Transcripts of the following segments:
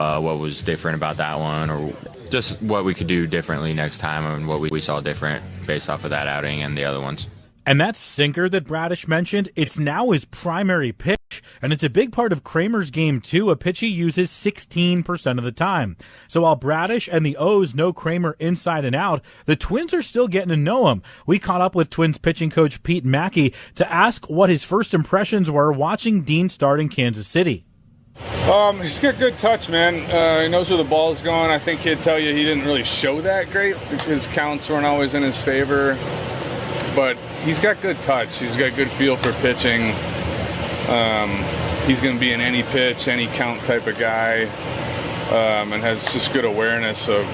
what was different about that one, or just what we could do differently next time, and what we saw different based off of that outing and the other ones. And that sinker that Bradish mentioned, it's now his primary pitch, and it's a big part of Kramer's game too, a pitch he uses 16% of the time. So while Bradish and the O's know Kramer inside and out, the Twins are still getting to know him. We caught up with Twins pitching coach Pete Mackey to ask what his first impressions were watching Dean start in Kansas City. He's got good touch, man. He knows where the ball's going. I think he'd tell you he didn't really show that great. His counts weren't always in his favor. But he's got good touch. He's got good feel for pitching. He's going to be in any pitch, any count type of guy, and has just good awareness of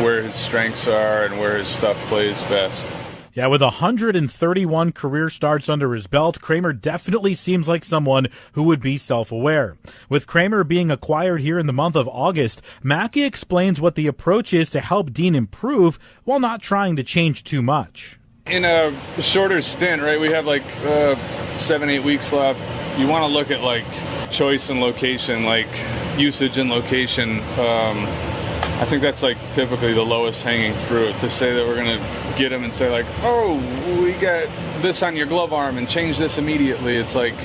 where his strengths are and where his stuff plays best. Yeah, with 131 career starts under his belt, Kramer definitely seems like someone who would be self-aware. With Kramer being acquired here in the month of August, Mackey explains what the approach is to help Dean improve while not trying to change too much. In a shorter stint, right, we have like 7-8 weeks left. You want to look at like choice and location, like usage and location. I think that's like typically the lowest hanging fruit, to say that we're going to get him and say like, oh, we got this on your glove arm and change this immediately. It's like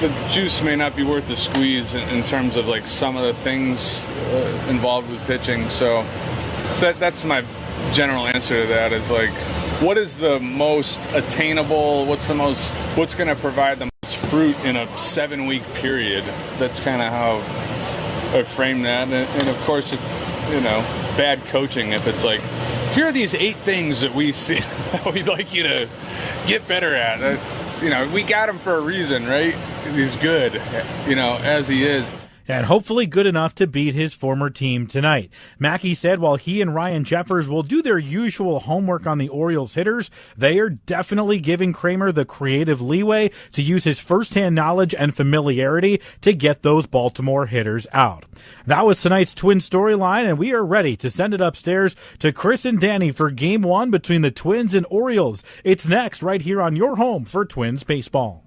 the juice may not be worth the squeeze in terms of like some of the things involved with pitching. So that's my general answer to that, is like, what is the most attainable, what's going to provide the most fruit in a 7-week period? That's kind of how I frame that. And of course, it's bad coaching if it's like, here are these 8 things that we see that we'd like you to get better at. We got him for a reason, right? He's good, as he is. And hopefully good enough to beat his former team tonight. Mackey said while he and Ryan Jeffers will do their usual homework on the Orioles hitters, they are definitely giving Kramer the creative leeway to use his firsthand knowledge and familiarity to get those Baltimore hitters out. That was tonight's Twin storyline, and we are ready to send it upstairs to Chris and Danny for Game 1 between the Twins and Orioles. It's next right here on your home for Twins baseball.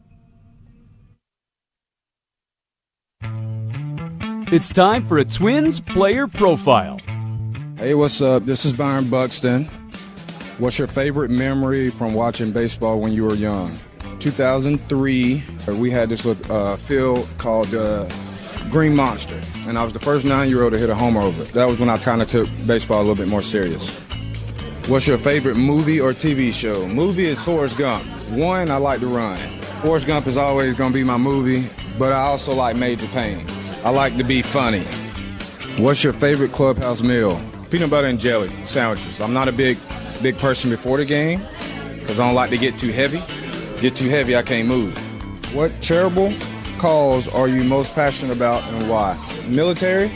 It's time for a Twins player profile. Hey, what's up? This is Byron Buxton. What's your favorite memory from watching baseball when you were young? 2003, we had this field called Green Monster, and I was the first 9-year-old to hit a homer over it. That was when I kind of took baseball a little bit more serious. What's your favorite movie or TV show? Movie is Forrest Gump. One, I like to run. Forrest Gump is always going to be my movie, but I also like Major Payne. I like to be funny. What's your favorite clubhouse meal? Peanut butter and jelly sandwiches. I'm not a big person before the game because I don't like to get too heavy. Get too heavy, I can't move. What charitable cause are you most passionate about and why? Military.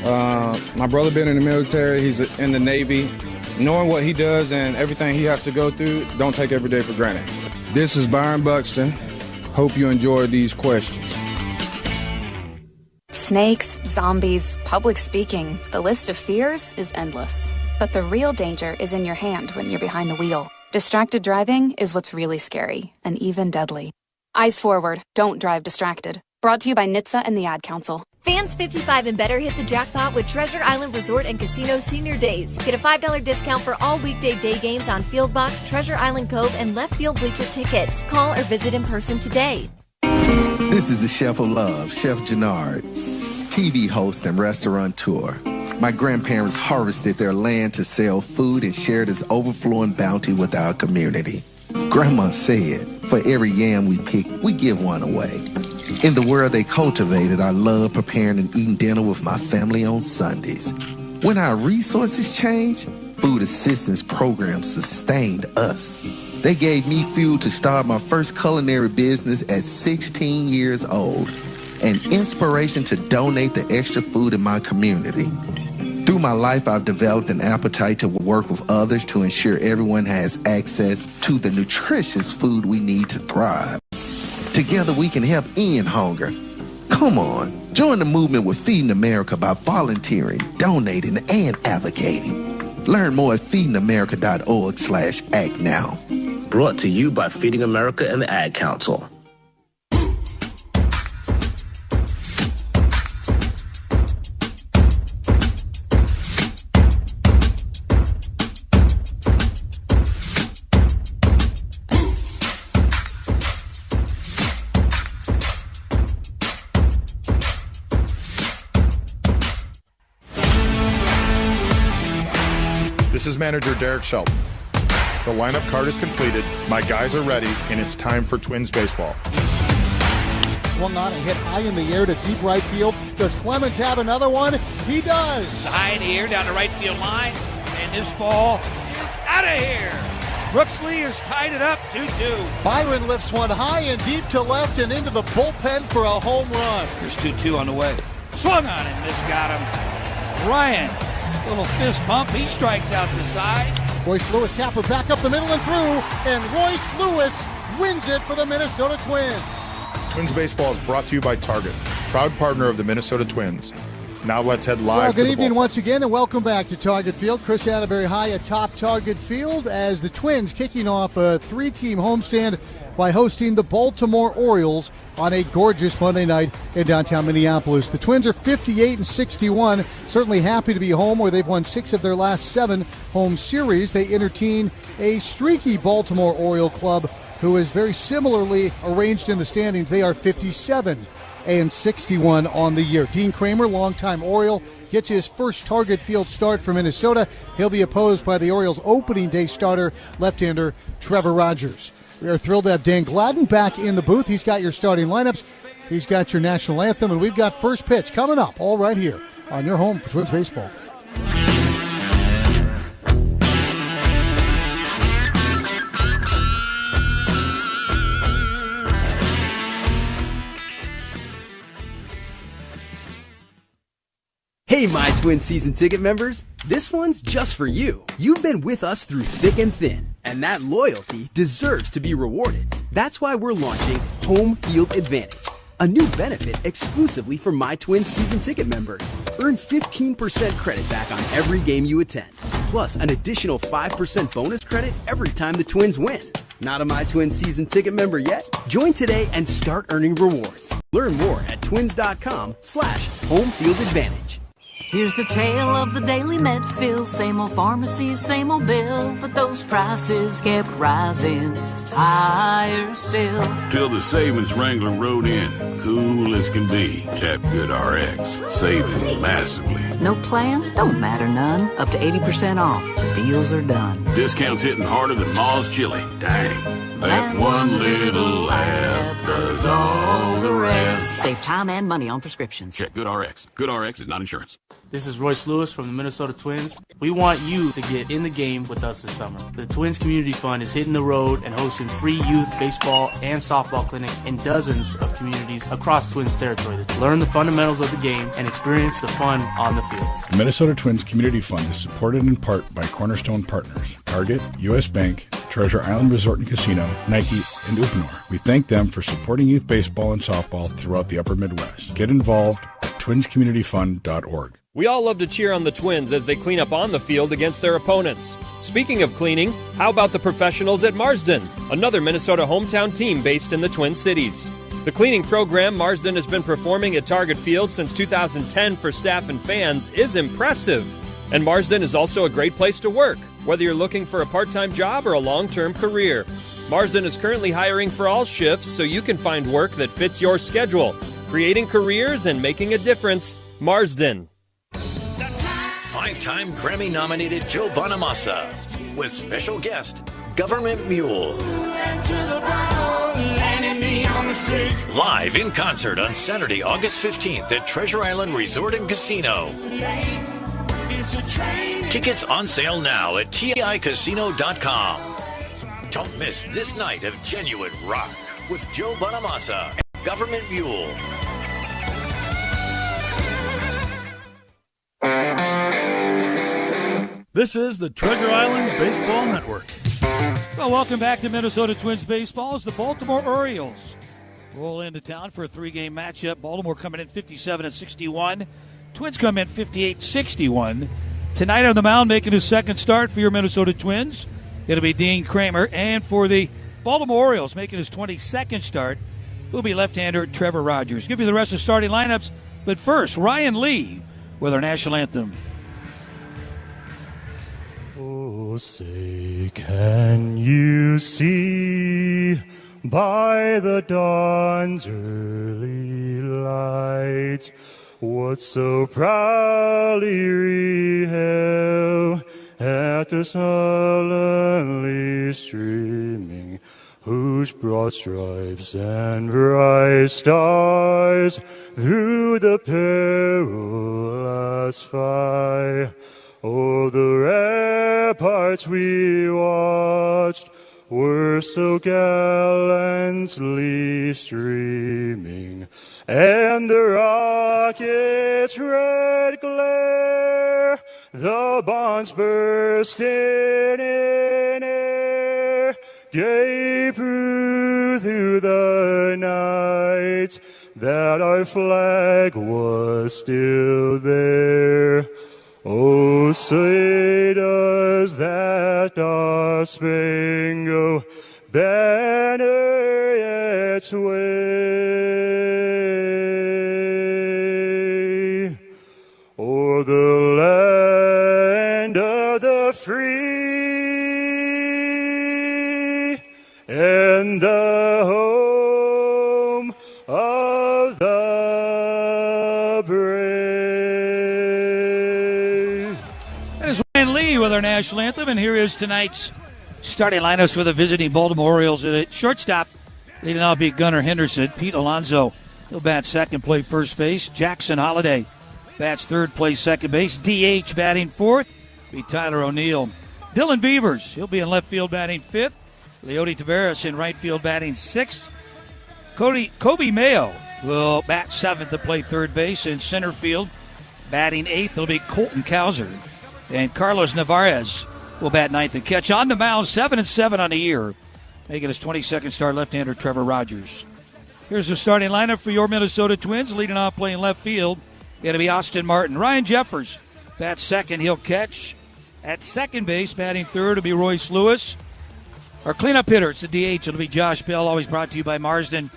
My brother been in the military. He's in the Navy. Knowing what he does and everything he has to go through, don't take every day for granted. This is Byron Buxton. Hope you enjoyed these questions. Snakes, zombies, public speaking. The list of fears is endless. But the real danger is in your hand when you're behind the wheel. Distracted driving is what's really scary and even deadly. Eyes forward. Don't drive distracted. Brought to you by NHTSA and the Ad Council. Fans 55 and better hit the jackpot with Treasure Island Resort and Casino Senior Days. Get a $5 discount for all weekday day games on Field Box, Treasure Island Cove, and Left Field Bleacher tickets. Call or visit in person today. This is the Chef of Love, Chef Jannard, TV host and restaurateur. My grandparents harvested their land to sell food and share this overflowing bounty with our community. Grandma said, for every yam we pick, we give one away. In the world they cultivated, I love preparing and eating dinner with my family on Sundays. When our resources changed, food assistance programs sustained us. They gave me fuel to start my first culinary business at 16 years old, and inspiration to donate the extra food in my community. Through my life, I've developed an appetite to work with others to ensure everyone has access to the nutritious food we need to thrive. Together we can help end hunger. Come on, join the movement with Feeding America by volunteering, donating, and advocating. Learn more at feedingamerica.org/act now. Brought to you by Feeding America and the Ad Council. This is manager Derek Shelton. The lineup card is completed, my guys are ready, and it's time for Twins baseball. Swung on and hit high in the air to deep right field. Does Clemens have another one? He does. High in the air down the right field line, and this ball is out of here. Brooks Lee has tied it up 2-2. Byron lifts one high and deep to left and into the bullpen for a home run. There's 2-2 on the way. Swung on and this got him. Ryan, little fist pump. He strikes out the side. Royce Lewis Tapper back up the middle and through, and Royce Lewis wins it for the Minnesota Twins. Twins baseball is brought to you by Target, proud partner of the Minnesota Twins. Now let's head live. Well, good to the evening ballpark. once again, and welcome back to Target Field. Chris Atterbury high atop Target Field as the Twins kicking off a three-team homestand by hosting the Baltimore Orioles on a gorgeous Monday night in downtown Minneapolis. The Twins are 58-61, certainly happy to be home where they've won 6 of their last 7 home series. They entertain a streaky Baltimore Oriole club who is very similarly arranged in the standings. They are 57-61 on the year. Dean Kramer, longtime Oriole, gets his first Target Field start for Minnesota. He'll be opposed by the Orioles' opening day starter, left-hander Trevor Rogers. We are thrilled to have Dan Gladden back in the booth. He's got your starting lineups. He's got your national anthem, and we've got first pitch coming up all right here on your home for Twins baseball. Hey, My Twins season ticket members, this one's just for you. You've been with us through thick and thin, and that loyalty deserves to be rewarded. That's why we're launching Home Field Advantage, a new benefit exclusively for My Twins season ticket members. Earn 15% credit back on every game you attend, plus an additional 5% bonus credit every time the Twins win. Not a My Twins season ticket member yet? Join today and start earning rewards. Learn more at twins.com/homefieldadvantage. Here's the tale of the daily med fill. Same old pharmacy, same old bill, but those prices kept rising higher still. Till the savings wrangler rode in, cool as can be. Tap Good RX, saving massively. No plan? Don't matter none. Up to 80% off. The deals are done. Discounts hitting harder than Ma's chili. Dang. That one little app does all the rest. Save time and money on prescriptions. Check Good RX. Good RX is not insurance. This is Royce Lewis from the Minnesota Twins. We want you to get in the game with us this summer. The Twins Community Fund is hitting the road and hosting free youth baseball and softball clinics in dozens of communities across Twins territory. Learn the fundamentals of the game and experience the fun on the field. The Minnesota Twins Community Fund is supported in part by Cornerstone Partners, Target, U.S. Bank, Treasure Island Resort and Casino, Nike, and Uponor. We thank them for supporting youth baseball and softball throughout the upper Midwest. Get involved at twinscommunityfund.org. We all love to cheer on the Twins as they clean up on the field against their opponents. Speaking of cleaning, how about the professionals at Marsden, another Minnesota hometown team based in the Twin Cities? The cleaning program Marsden has been performing at Target Field since 2010 for staff and fans is impressive. And Marsden is also a great place to work, whether you're looking for a part-time job or a long-term career. Marsden is currently hiring for all shifts so you can find work that fits your schedule. Creating careers and making a difference. Marsden. 5-time Grammy-nominated Joe Bonamassa with special guest, Government Mule. Live in concert on Saturday, August 15th at Treasure Island Resort and Casino. Tickets on sale now at TICasino.com. Don't miss this night of genuine rock with Joe Bonamassa and Government Mule. This is the Treasure Island Baseball Network. Well, welcome back to Minnesota Twins baseball as the Baltimore Orioles roll into town for a 3-game matchup. Baltimore coming in 57-61. Twins come in 58-61. Tonight on the mound, making his second start for your Minnesota Twins, it'll be Dean Kramer. And for the Baltimore Orioles, making his 22nd start, will be left-hander Trevor Rogers. Give you the rest of the starting lineups, but first, Ryan Lee with our national anthem. Oh, say, can you see by the dawn's early light what so proudly we hailed at the sullenly streaming, whose broad stripes and bright stars through the perilous fight. Oh, the ramparts we watched were so gallantly streaming, and the rocket's red glare, the bombs bursting in air, gave proof through the night that our flag was still there. Oh, say does that spangled banner yet sway o'er the land of the free and the home of the brave. Lee with our national anthem, and here is tonight's starting lineups for the visiting Baltimore Orioles. At shortstop, leading off be Gunnar Henderson. Pete Alonso, he'll bat second, play first base. Jackson Holliday bats third, plays second base. DH batting fourth be Tyler O'Neill. Dylan Beavers, he'll be in left field batting fifth. Leody Taveras in right field batting sixth. Kobe Mayo will bat seventh to play third base. In center field batting eighth, it'll be Colton Cowser. And Carlos Navarez will bat ninth and catch. On the mound, 7-7 on the year, making his 22nd start, left-hander Trevor Rogers. Here's the starting lineup for your Minnesota Twins. Leading off playing left field, going to be Austin Martin. Ryan Jeffers bats second, he'll catch. At second base, batting third will be Royce Lewis. Our cleanup hitter, it's the DH, it'll be Josh Bell, always brought to you by Marsden.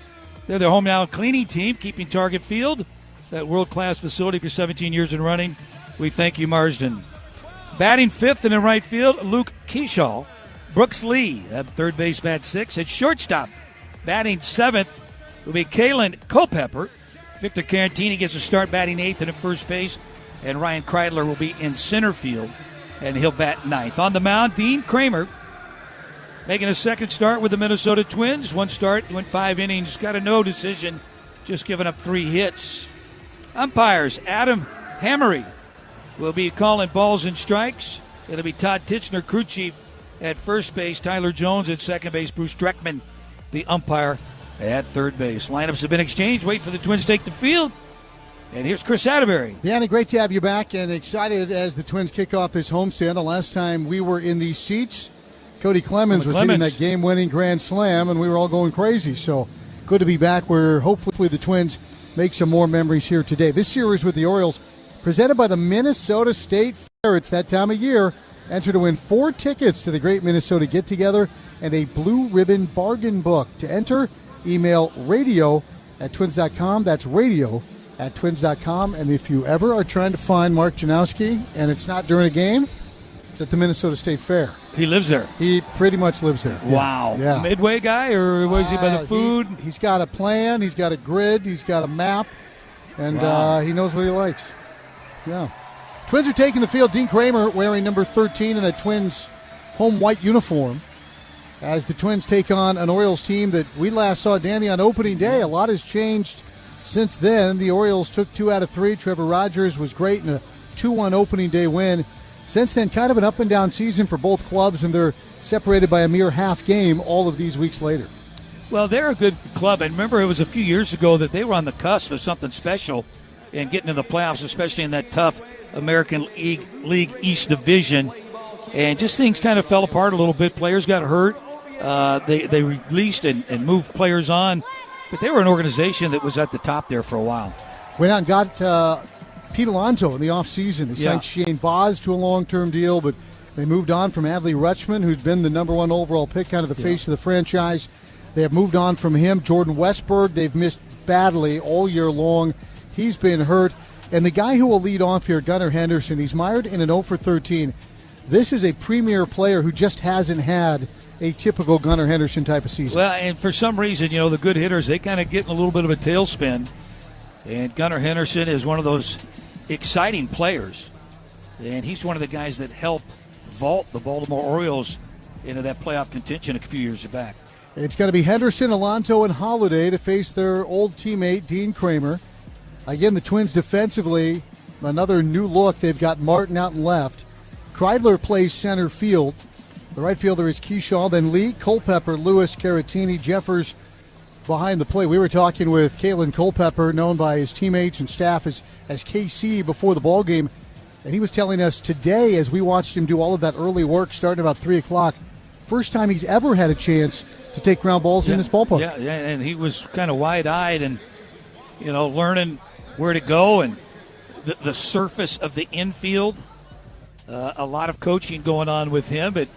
They're their hometown cleaning team, keeping Target Field, that world-class facility for 17 years and running. We thank you, Marsden. Batting fifth and in right field, Luke Keyshaw. Brooks Lee at third base, bat sixth. At shortstop, batting seventh will be Kalen Culpepper. Victor Carantini gets a start batting eighth and at first base. And Ryan Kreidler will be in center field, and he'll bat ninth. On the mound, Dean Kramer making a second start with the Minnesota Twins. One start, went 5 innings, got a no decision, just giving up 3 hits. Umpires, Adam Hammery will be calling balls and strikes. It'll be Todd Titchener, crew chief, at first base. Tyler Jones at second base. Bruce Dreckman, the umpire, at third base. Lineups have been exchanged. Wait for the Twins to take the field. And here's Chris Atterbury. Danny, great to have you back, and excited as the Twins kick off this homestand. The last time we were in these seats, Cody Clemens was hitting that game-winning grand slam, and we were all going crazy. So good to be back where hopefully the Twins make some more memories here today. This series with the Orioles, presented by the Minnesota State Fair. It's that time of year. Enter to win 4 tickets to the Great Minnesota Get-Together and a Blue Ribbon Bargain Book. To enter, email radio@twins.com. That's radio@twins.com. And if you ever are trying to find Mark Janowski and it's not during a game, it's at the Minnesota State Fair. He lives there. He pretty much lives there. Wow. Yeah. Midway guy, or was he by the food? He's got a plan. He's got a grid. He's got a map. And he knows what he likes. Yeah. Twins are taking the field. Dean Kramer wearing number 13 in the Twins' home white uniform as the Twins take on an Orioles team that we last saw, Danny, on opening day. A lot has changed since then. The Orioles took 2 out of 3. Trevor Rogers was great in a 2-1 opening day win. Since then, kind of an up-and-down season for both clubs, and they're separated by a mere half game all of these weeks later. Well, they're a good club. And remember, it was a few years ago that they were on the cusp of something special and getting to the playoffs, especially in that tough American League East Division. And just things kind of fell apart a little bit. Players got hurt. They released and moved players on. But they were an organization that was at the top there for a while. Went out and got Pete Alonso in the offseason. They signed Shane Boz to a long-term deal, but they moved on from Adley Rutschman, who's been the number 1 overall pick, kind of the face of the franchise. They have moved on from him. Jordan Westberg, they've missed badly all year long. He's been hurt. And the guy who will lead off here, Gunnar Henderson, he's mired in an 0 for 13. This is a premier player who just hasn't had a typical Gunnar Henderson type of season. Well, and for some reason, the good hitters, they kind of get in a little bit of a tailspin. And Gunnar Henderson is one of those exciting players. And he's one of the guys that helped vault the Baltimore Orioles into that playoff contention a few years back. It's going to be Henderson, Alonso, and Holiday to face their old teammate, Dean Kramer. Again, the Twins defensively, another new look. They've got Martin out and left. Kreidler plays center field. The right fielder is Keyshaw, then Lee, Culpepper, Lewis, Caratini, Jeffers behind the plate. We were talking with Kalen Culpepper, known by his teammates and staff as KC before the ball game, and he was telling us today, as we watched him do all of that early work starting about 3 o'clock, first time he's ever had a chance to take ground balls in this ballpark. Yeah, and he was kind of wide-eyed and, learning where to go and the surface of the infield. A lot of coaching going on with him, but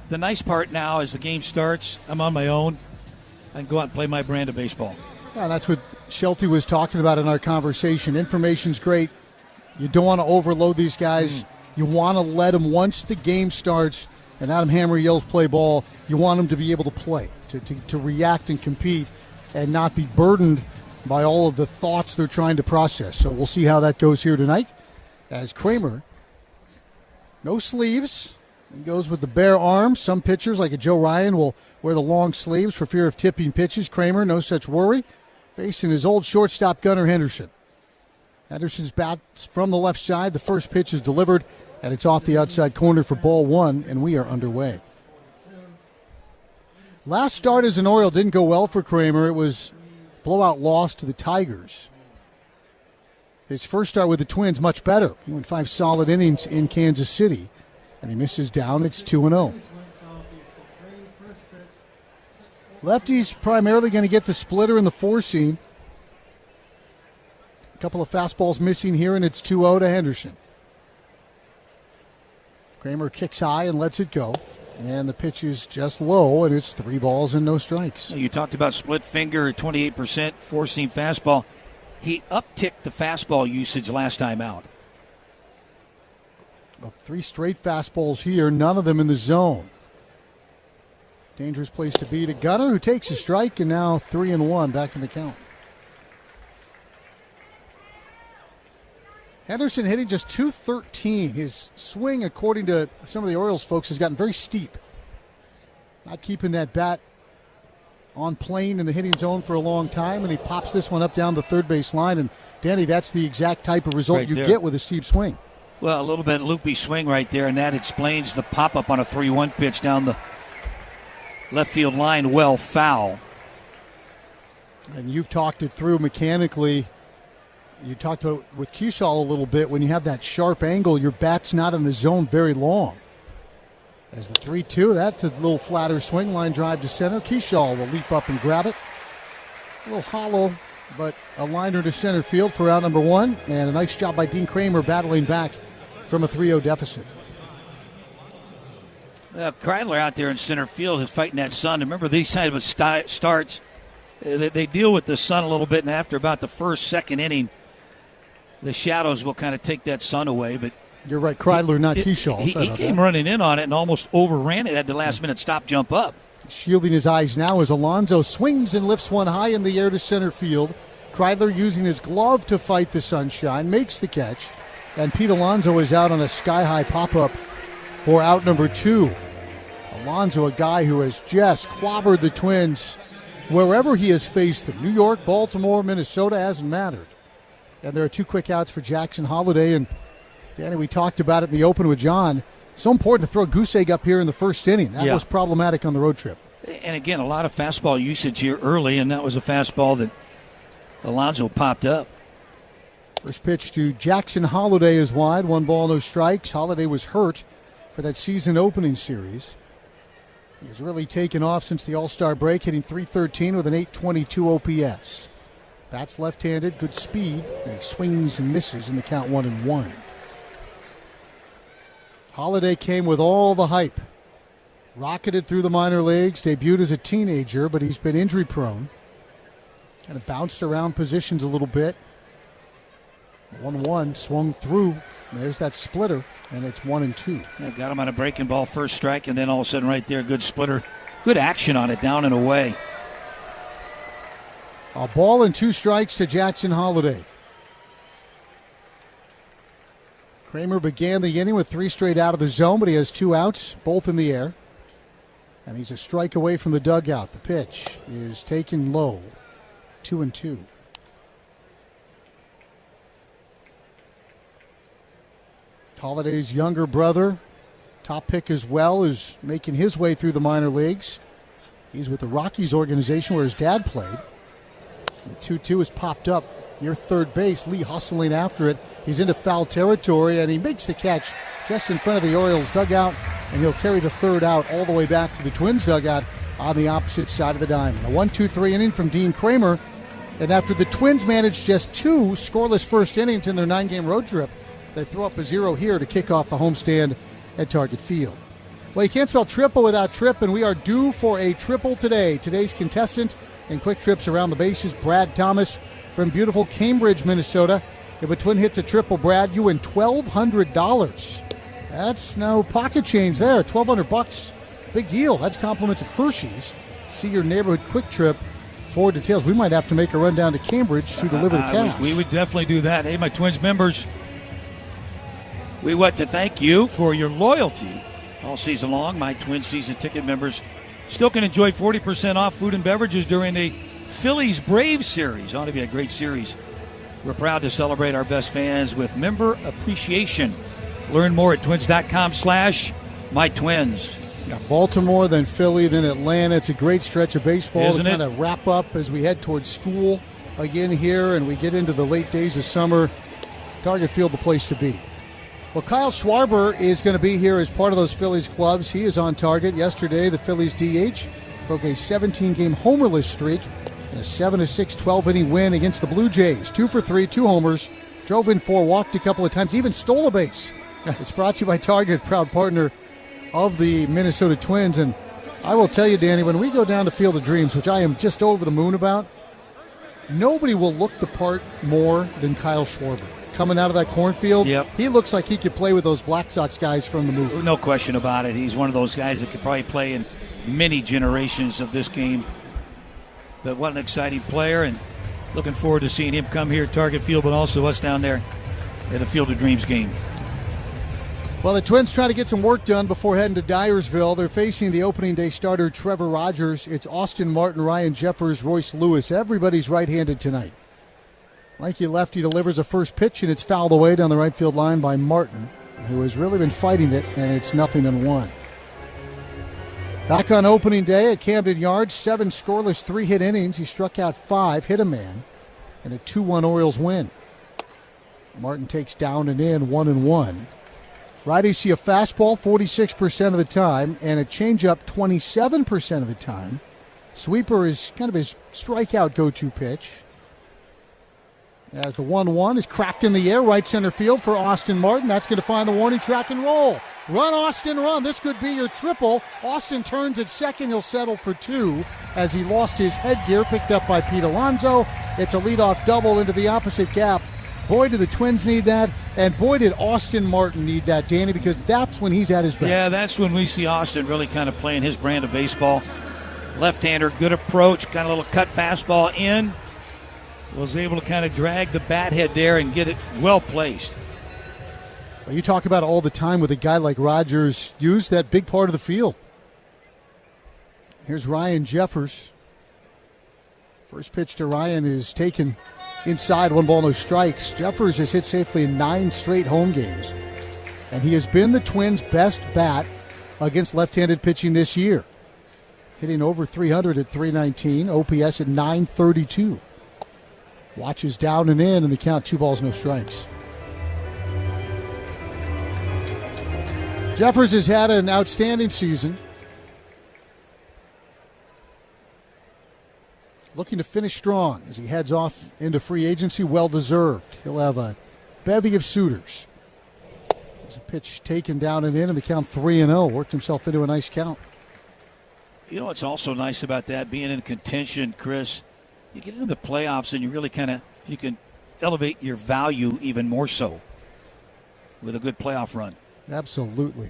the nice part now as the game starts, I'm on my own. I can go out and play my brand of baseball. Yeah, that's what Shelty was talking about in our conversation. Information's great. You don't want to overload these guys. You want to let them, once the game starts and Adam Hammer yells play ball, you want them to be able to play, to react and compete and not be burdened by all of the thoughts they're trying to process. So we'll see how that goes here tonight as Kramer, no sleeves, and goes with the bare arms. Some pitchers, like a Joe Ryan, will wear the long sleeves for fear of tipping pitches. Kramer, no such worry, facing his old shortstop, Gunnar Henderson. Henderson's bats from the left side. The first pitch is delivered, and it's off the outside corner for ball one, and we are underway. Last start as an Oriole didn't go well for Kramer. It was blowout loss to the Tigers. His first start with the Twins, much better. He went 5 solid innings in Kansas City, and he misses down. It's 2-0. Lefty's primarily going to get the splitter and the four seam. A couple of fastballs missing here, and it's 2-0 to Henderson. Kramer kicks high and lets it go. And the pitch is just low, and it's 3 balls and no strikes. You talked about split finger, 28%, four-seam fastball. He upticked the fastball usage last time out. Well, 3 straight fastballs here, none of them in the zone. Dangerous place to be to Gunnar, who takes a strike, and now 3-1 back in the count. Henderson hitting just .213. His swing, according to some of the Orioles folks, has gotten very steep. Not keeping that bat on plane in the hitting zone for a long time, and he pops this one up down the third base line. And, Danny, that's the exact type of result you get with a steep swing. Well, a little bit loopy swing right there, and that explains the pop-up on a 3-1 pitch down the left field line, well foul. And you've talked it through mechanically. You talked about with Keyshaw a little bit. When you have that sharp angle, your bat's not in the zone very long. As the 3-2, that's a little flatter swing, line drive to center. Keyshaw will leap up and grab it. A little hollow, but a liner to center field for out number 1. And a nice job by Dean Kramer battling back from a 3-0 deficit. Kreidler out there in center field is fighting that sun. Remember, these type of starts, they deal with the sun a little bit, and after about the first, second inning, the shadows will kind of take that sun away. But you're right, Kreidler, not Keyshaw. He came running in on it and almost overran it at the last minute stop, jump up. Shielding his eyes now as Alonso swings and lifts one high in the air to center field. Kreidler using his glove to fight the sunshine, makes the catch, and Pete Alonso is out on a sky-high pop-up for out number 2. Alonso, a guy who has just clobbered the Twins wherever he has faced them. New York, Baltimore, Minnesota, hasn't mattered. And there are 2 quick outs for Jackson Holiday. And, Danny, we talked about it in the open with John. So important to throw goose egg up here in the first inning. That was problematic on the road trip. And, again, a lot of fastball usage here early, and that was a fastball that Alonso popped up. First pitch to Jackson Holiday is wide. 1 ball, no strikes. Holiday was hurt for that season opening series. He has really taken off since the All-Star break, hitting .313 with an .822 OPS. Bat's left-handed, good speed, and he swings and misses in the count 1-1. Holiday came with all the hype. Rocketed through the minor leagues, debuted as a teenager, but he's been injury-prone. Kind of bounced around positions a little bit. 1-1, swung through. There's that splitter, and it's 1-2. Yeah, got him on a breaking ball, first strike, and then all of a sudden right there, good splitter. Good action on it, down and away. A ball and 2 strikes to Jackson Holiday. Kramer began the inning with 3 straight out of the zone, but he has 2 outs, both in the air. And he's a strike away from the dugout. The pitch is taken low, 2-2. Holliday's younger brother, top pick as well, is making his way through the minor leagues. He's with the Rockies organization where his dad played. The 2-2 has popped up near third base. Lee hustling after it. He's into foul territory, and he makes the catch just in front of the Orioles dugout, and he'll carry the third out all the way back to the Twins dugout on the opposite side of the diamond. A 1-2-3 inning from Dean Kramer, and after the Twins managed just 2 scoreless first innings in their 9-game road trip, they throw up a 0 here to kick off the homestand at Target Field. Well, you can't spell triple without trip, and we are due for a triple today. Today's contestant in quick trips around the bases, Brad Thomas from beautiful Cambridge, Minnesota. If a Twin hits a triple, Brad, you win $1,200. That's no pocket change there. $1,200. Big deal. That's compliments of Hershey's. See your neighborhood quick trip for details. We might have to make a run down to Cambridge to deliver the cash. We would definitely do that. Hey, my Twins members, we want to thank you for your loyalty all season long. My Twin season ticket members still can enjoy 40% off food and beverages during the Phillies-Braves series. Ought to be a great series. We're proud to celebrate our best fans with member appreciation. Learn more at twins.com/mytwins. Yeah, Baltimore, then Philly, then Atlanta. It's a great stretch of baseball. Isn't to it? kind of wrap up as we head towards school again here and we get into the late days of summer. Target Field, the place to be. Well, Kyle Schwarber is going to be here as part of those Phillies clubs. He is on target. Yesterday, the Phillies DH broke a 17-game homerless streak in a 7-6 12-inning win against the Blue Jays. 2 for 3, 2 homers, drove in 4, walked a couple of times, even stole a base. It's brought to you by Target, proud partner of the Minnesota Twins. And I will tell you, Danny, when we go down to Field of Dreams, which I am just over the moon about, nobody will look the part more than Kyle Schwarber. Coming out of that cornfield, He looks like he could play with those Black Sox guys from the movie. No question about it. He's one of those guys that could probably play in many generations of this game. But what an exciting player, and looking forward to seeing him come here at Target Field, but also us down there at the Field of Dreams game. Well, the Twins trying to get some work done before heading to Dyersville. They're facing the opening day starter, Trevor Rogers. It's Austin Martin, Ryan Jeffers, Royce Lewis. Everybody's right-handed tonight. Lanky lefty delivers a first pitch, and it's fouled away down the right field line by Martin, who has really been fighting it, and it's 0-1. Back on opening day at Camden Yards, 7 scoreless, 3-hit innings. He struck out 5, hit a man, and a 2-1 Orioles win. Martin takes down and in, 1-1. Righties see a fastball 46% of the time, and a changeup 27% of the time. Sweeper is kind of his strikeout go-to pitch. As the 1-1 is cracked in the air, right center field for Austin Martin. That's going to find the warning track and roll. Run, Austin, run. This could be your triple. Austin turns at second. He'll settle for 2 as he lost his headgear, picked up by Pete Alonso. It's a leadoff double into the opposite gap. Boy, do the Twins need that, and boy, did Austin Martin need that, Danny, because that's when he's at his best. Yeah, that's when we see Austin really kind of playing his brand of baseball. Left-hander, good approach, got a little cut fastball in. Was able to kind of drag the bat head there and get it well placed. Well, you talk about it all the time with a guy like Rogers. Use that big part of the field. Here's Ryan Jeffers. First pitch to Ryan is taken inside, 1 ball, no strikes. Jeffers has hit safely in 9 straight home games, and he has been the Twins' best bat against left-handed pitching this year. Hitting over 300 at .319, OPS at .932. Watches down and in, and the count 2 balls, no strikes. Jeffers has had an outstanding season. Looking to finish strong as he heads off into free agency, well-deserved. He'll have a bevy of suitors. There's a pitch taken down and in, and the count 3-0. Worked himself into a nice count. You know what's also nice about that, being in contention, Chris? You get into the playoffs and you really you can elevate your value even more so with a good playoff run. Absolutely.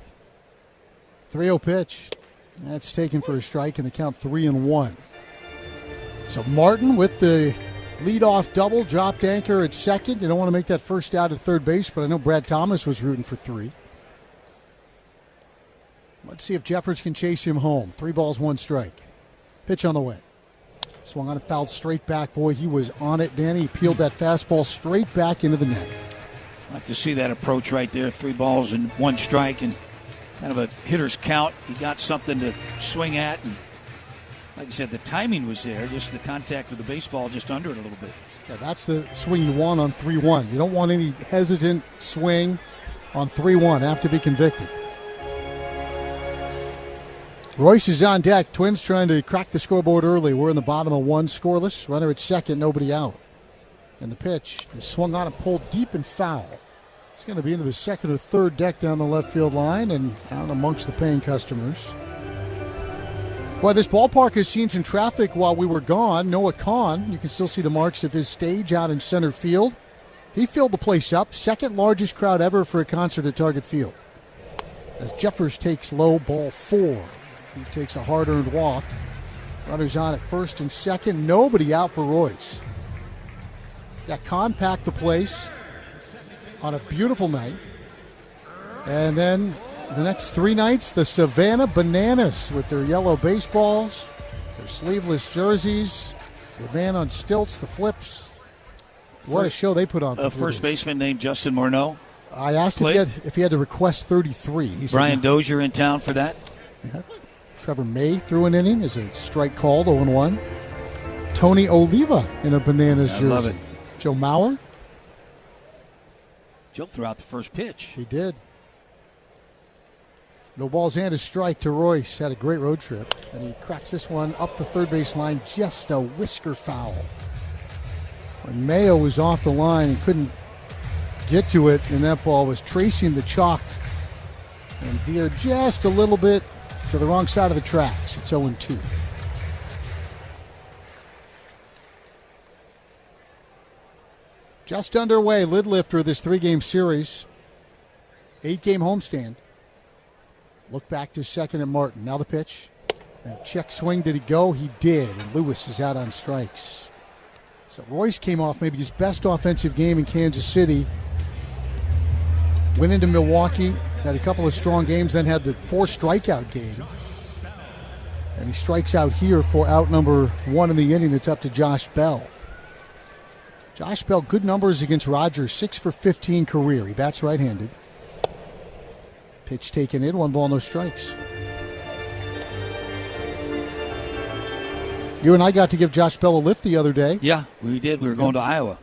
3-0 pitch. That's taken for a strike, and the count 3-1. So Martin with the Leadoff double, dropped anchor at second. You don't want to make that first out at third base, but I know Brad Thomas was rooting for 3. Let's see if Jeffers can chase him home. 3 balls, 1 strike. Pitch on the way. Swung on it, fouled straight back. Boy, he was on it, Danny. He peeled that fastball straight back into the net. I'd like to see that approach right there. 3 balls and 1 strike and kind of a hitter's count. He got something to swing at. And like I said, the timing was there. Just the contact with the baseball just under it a little bit. Yeah, that's the swing you want on 3-1. You don't want any hesitant swing on 3-1. Have to be convicted. Royce is on deck. Twins trying to crack the scoreboard early. We're in the bottom of 1, scoreless. Runner at second, nobody out. And the pitch is swung on and pulled deep and foul. It's going to be into the second or third deck down the left field line and out amongst the paying customers. Well, this ballpark has seen some traffic while we were gone. Noah Kahn, you can still see the marks of his stage out in center field. He filled the place up. Second largest crowd ever for a concert at Target Field. As Jeffers takes low, ball 4. He takes a hard-earned walk. Runners on at first and second. Nobody out for Royce. Got Kahn packed the place on a beautiful night. And then the next 3 nights, the Savannah Bananas with their yellow baseballs, their sleeveless jerseys, the man on stilts, the flips. What a show they put on. A first baseman named Justin Morneau. I asked if he had to request 33. He said Brian no. Dozier in town for that. Yeah. Trevor May threw an inning as a strike called, 0-1. Tony Oliva in a Bananas jersey. I love it. Joe Mauer. Joe threw out the first pitch. He did. No balls and a strike to Royce. Had a great road trip. And he cracks this one up the third base line, just a whisker foul. When Mayo was off the line and couldn't get to it, and that ball was tracing the chalk and veered just a little bit to the wrong side of the tracks. It's 0-2. Just underway, lid lifter of this 3-game series. 8-game homestand. Look back to second at Martin. Now the pitch. And check swing. Did he go? He did. And Lewis is out on strikes. So Royce came off maybe his best offensive game in Kansas City. Went into Milwaukee. Had a couple of strong games, then had the 4 strikeout game. And he strikes out here for out number 1 in the inning. It's up to Josh Bell. Josh Bell, good numbers against Rogers, 6 for 15 career. He bats right-handed. Pitch taken in, 1 ball, no strikes. You and I got to give Josh Bell a lift the other day. Yeah, we did. We were going to Iowa.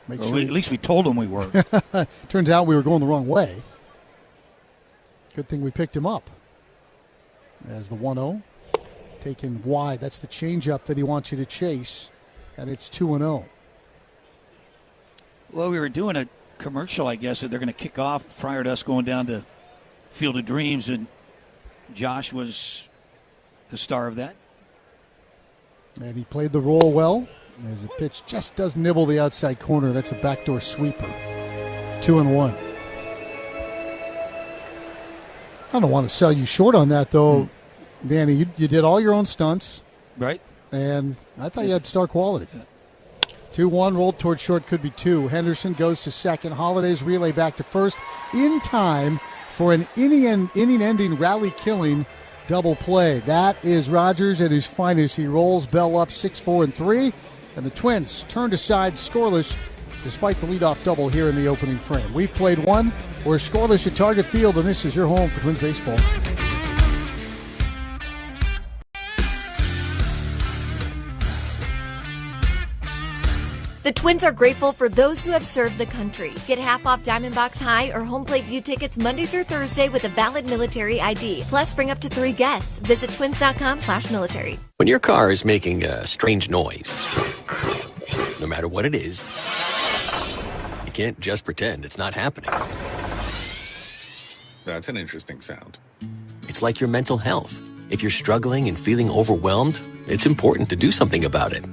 At least we told him we were. Turns out we were going the wrong way. Good thing we picked him up. As the 1-0. Taken wide. That's the changeup that he wants you to chase. And it's 2-0. Well, we were doing a commercial, I guess, that they're going to kick off prior to us going down to Field of Dreams. And Josh was the star of that. And he played the role well. As the pitch just does nibble the outside corner. That's a backdoor sweeper. 2-1. I don't want to sell you short on that, though, Danny. You did all your own stunts. Right. And I thought you had star quality. 2-1, rolled towards short, could be 2. Henderson goes to second. Holiday's relay back to first in time for an inning-ending rally-killing double play. That is Rogers at his finest. He rolls Bell up 6-4-3, and the Twins turned aside scoreless despite the leadoff double here in the opening frame. We've played 1. We're scoreless at Target Field, and this is your home for Twins baseball. The Twins are grateful for those who have served the country. Get half off Diamond Box High or home plate view tickets Monday through Thursday with a valid military ID. Plus, bring up to 3 guests. Visit twins.com/military. When your car is making a strange noise, no matter what it is, you can't just pretend it's not happening. That's an interesting sound. It's like your mental health. If you're struggling and feeling overwhelmed, it's important to do something about it.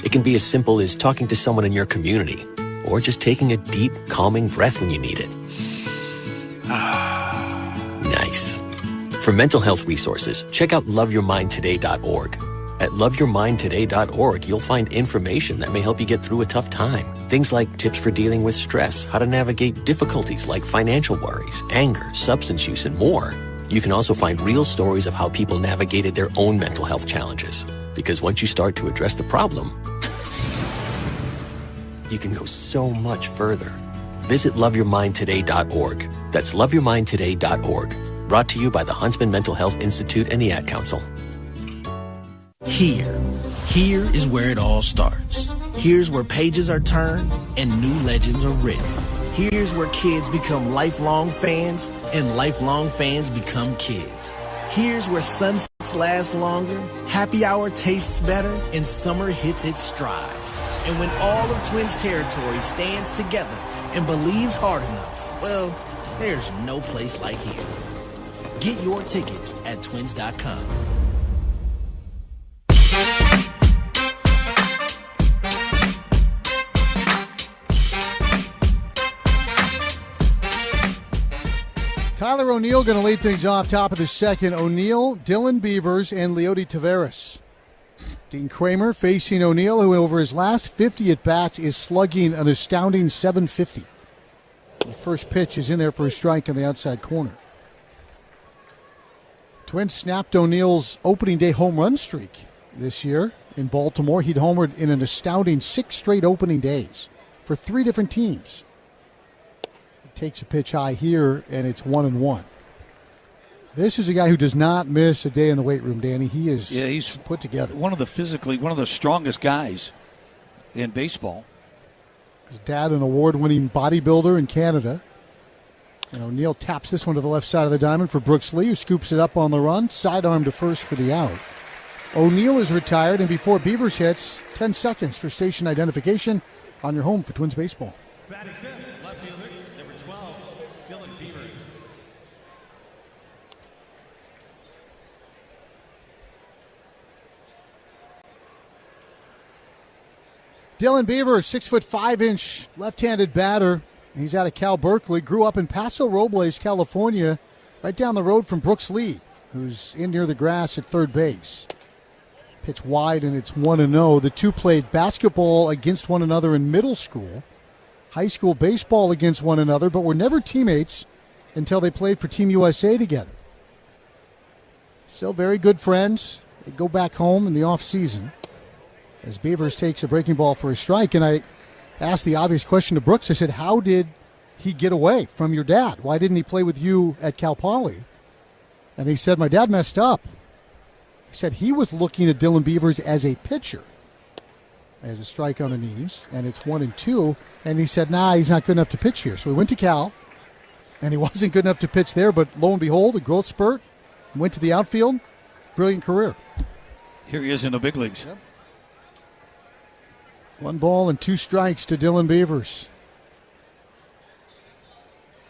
It can be as simple as talking to someone in your community, or just taking a deep, calming breath when you need it. Nice. For mental health resources, check out loveyourmindtoday.org. At loveyourmindtoday.org, you'll find information that may help you get through a tough time. Things like tips for dealing with stress, how to navigate difficulties like financial worries, anger, substance use, and more. You can also find real stories of how people navigated their own mental health challenges. Because once you start to address the problem, you can go so much further. Visit loveyourmindtoday.org. That's loveyourmindtoday.org. Brought to you by the Huntsman Mental Health Institute and the Ad Council. Here is where it all starts. Here's where pages are turned and new legends are written. Here's where kids become lifelong fans and lifelong fans become kids. Here's where sunsets last longer, happy hour tastes better, and summer hits its stride. And when all of Twins territory stands together and believes hard enough, well, there's no place like here. Get your tickets at twins.com. Tyler O'Neill going to lead things off top of the second. O'Neill, Dylan Beavers, and Leody Taveras. Dean Kramer facing O'Neill, who over his last 50 at-bats is slugging an astounding .750. The first pitch is in there for a strike on the outside corner. Twins snapped O'Neill's opening day home run streak this year in Baltimore. He'd homered in an astounding 6 straight opening days for 3 different teams. He takes a pitch high here, and it's 1-1. This is a guy who does not miss a day in the weight room, Danny. He's put together. One of the strongest guys in baseball. His dad, an award-winning bodybuilder in Canada. And O'Neill taps this one to the left side of the diamond for Brooks Lee, who scoops it up on the run. Sidearm to first for the out. O'Neill is retired, and before Beavers hits, 10 seconds for station identification on your home for Twins baseball. Batting fifth, left fielder, number 12, Dylan Beavers. Dylan Beavers, 6'5" left-handed batter. He's out of Cal Berkeley. Grew up in Paso Robles, California, right down the road from Brooks Lee, who's in near the grass at third base. Pitch wide, and it's 1-0. The two played basketball against one another in middle school, high school baseball against one another, but were never teammates until they played for Team USA together. Still very good friends. They go back home in the off-season as Beavers takes a breaking ball for a strike, and I asked the obvious question to Brooks. I said, how did he get away from your dad? Why didn't he play with you at Cal Poly? And he said, my dad messed up. He said he was looking at Dylan Beavers as a pitcher. As a strike on the knees, and it's 1-2. And he said, nah, he's not good enough to pitch here. So he went to Cal, and he wasn't good enough to pitch there, but lo and behold, a growth spurt, went to the outfield. Brilliant career. Here he is in the big leagues. Yep. 1 ball and 2 strikes to Dylan Beavers.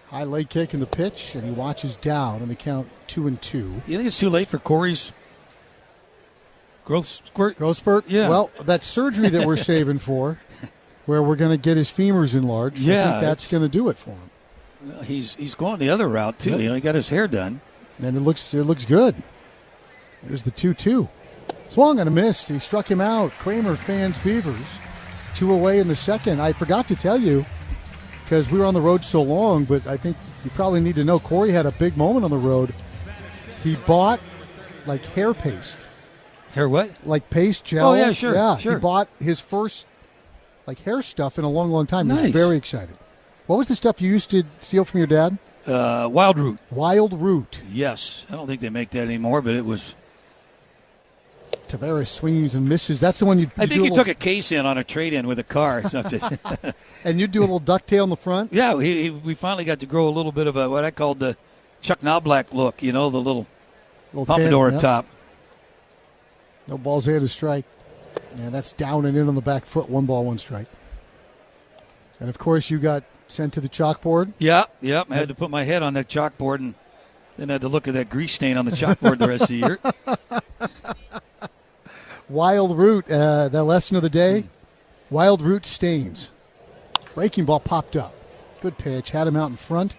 High leg kick in the pitch, and he watches down on the count 2-2. You think it's too late for Corey's growth spurt? Growth spurt? Yeah. Well, that surgery that we're saving for, where we're going to get his femurs enlarged, I think that's going to do it for him. Well, he's going the other route, too. Yep. He got his hair done. And it looks good. There's the 2-2. Swung and a miss. He struck him out. Kramer fans Beavers. 2 away in the second. I forgot to tell you, because we were on the road so long, but I think you probably need to know Corey had a big moment on the road. He bought, like, hair paste. Hair what? Like paste gel. Oh, yeah, sure. Yeah, sure. He bought his first, like, hair stuff in a long, long time. Nice. He was very excited. What was the stuff you used to steal from your dad? Wild Root. Wild Root. Yes. I don't think they make that anymore, but it was... Taveras swings and misses. That's the one you. I think he took a case in on a trade-in with a car or something. And you do a little ducktail in the front? Yeah, we finally got to grow a little bit of what I called the Chuck Knoblack look, the little pompadour at top. No balls here to strike. And that's down and in on the back foot. 1 ball, 1 strike. And, of course, you got sent to the chalkboard. Yeah. I had to put my head on that chalkboard and then had to look at that grease stain on the chalkboard the rest of the year. Wild Root, the lesson of the day, Wild Root stains. Breaking ball popped up. Good pitch, had him out in front.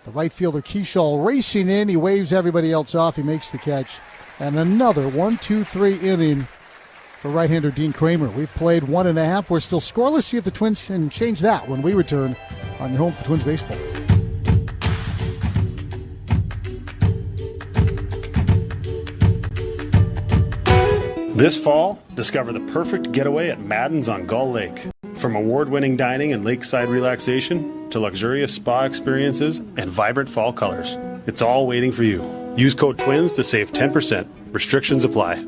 The right fielder, Keyshaw, racing in. He waves everybody else off. He makes the catch. And another 1-2-3 inning for right-hander Dean Kramer. We've played 1.5. We're still scoreless. See if the Twins can change that when we return on your home for Twins baseball. This fall, discover the perfect getaway at Madden's on Gull Lake. From award-winning dining and lakeside relaxation to luxurious spa experiences and vibrant fall colors, it's all waiting for you. Use code TWINS to save 10%. Restrictions apply.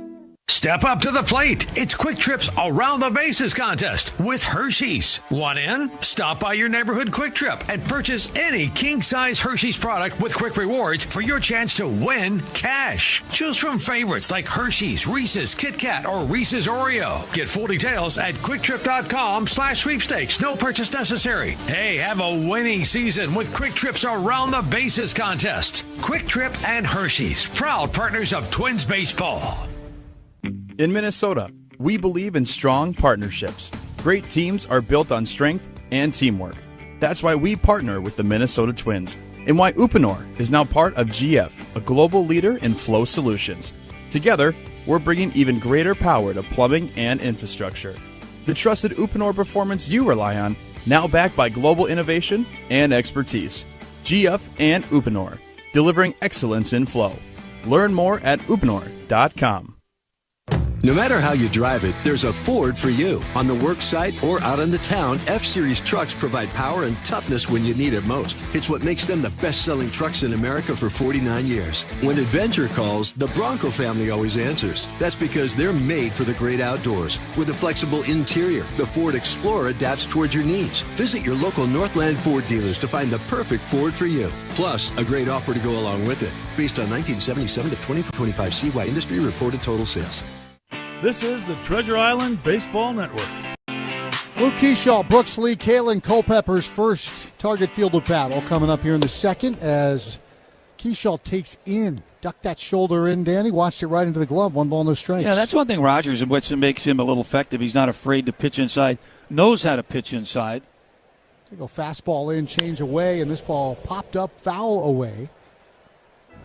Step up to the plate. It's Quick Trip's Around the Bases contest with Hershey's. Want in? Stop by your neighborhood Quick Trip and purchase any king-size Hershey's product with Quick Rewards for your chance to win cash. Choose from favorites like Hershey's, Reese's, Kit Kat, or Reese's Oreo. Get full details at QuickTrip.com/sweepstakes. No purchase necessary. Hey, have a winning season with Quick Trip's Around the Bases contest. Quick Trip and Hershey's, proud partners of Twins baseball. In Minnesota, we believe in strong partnerships. Great teams are built on strength and teamwork. That's why we partner with the Minnesota Twins and why Uponor is now part of GF, a global leader in flow solutions. Together, we're bringing even greater power to plumbing and infrastructure. The trusted Uponor performance you rely on, now backed by global innovation and expertise. GF and Uponor, delivering excellence in flow. Learn more at uponor.com. No matter how you drive it, there's a Ford for you. On the work site or out in the town, F-Series trucks provide power and toughness when you need it most. It's what makes them the best-selling trucks in America for 49 years. When adventure calls, the Bronco family always answers. That's because they're made for the great outdoors. With a flexible interior, the Ford Explorer adapts towards your needs. Visit your local Northland Ford dealers to find the perfect Ford for you. Plus, a great offer to go along with it. Based on 1977 to 2025 CY industry reported total sales. This is the Treasure Island Baseball Network. Luke Keyshaw, Brooks Lee, Kalen Culpepper's first target field at bat. All coming up here in the second as Keyshaw takes in. Ducked that shoulder in, Danny. Watched it right into the glove. 1 ball, no strikes. Yeah, that's one thing Rogers and what makes him a little effective. He's not afraid to pitch inside. Knows how to pitch inside. They go fastball in, change away, and this ball popped up, foul away.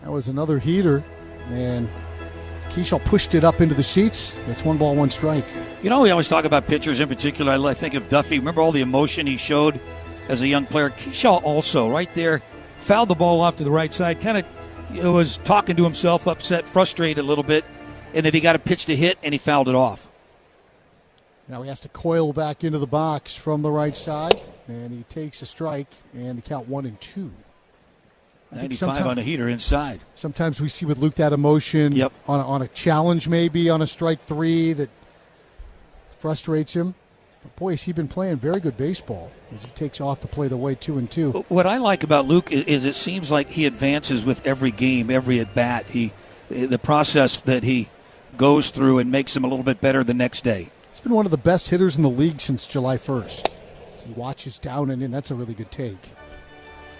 That was another heater, and Keyshaw pushed it up into the seats. It's 1 ball, 1 strike. You know, we always talk about pitchers in particular. I think of Duffy. Remember all the emotion he showed as a young player? Keyshaw also, right there, fouled the ball off to the right side, kind of was talking to himself, upset, frustrated a little bit, and then he got a pitch to hit, and he fouled it off. Now he has to coil back into the box from the right side, and he takes a strike, and the count 1-2. 95 on a heater inside. Sometimes we see with Luke that emotion on a challenge, maybe on a strike 3 that frustrates him. But boy, has he been playing very good baseball as he takes off the plate away 2-2. What I like about Luke is it seems like he advances with every game, every at bat. The process that he goes through and makes him a little bit better the next day. He's been one of the best hitters in the league since July 1st. As he watches down and in, that's a really good take.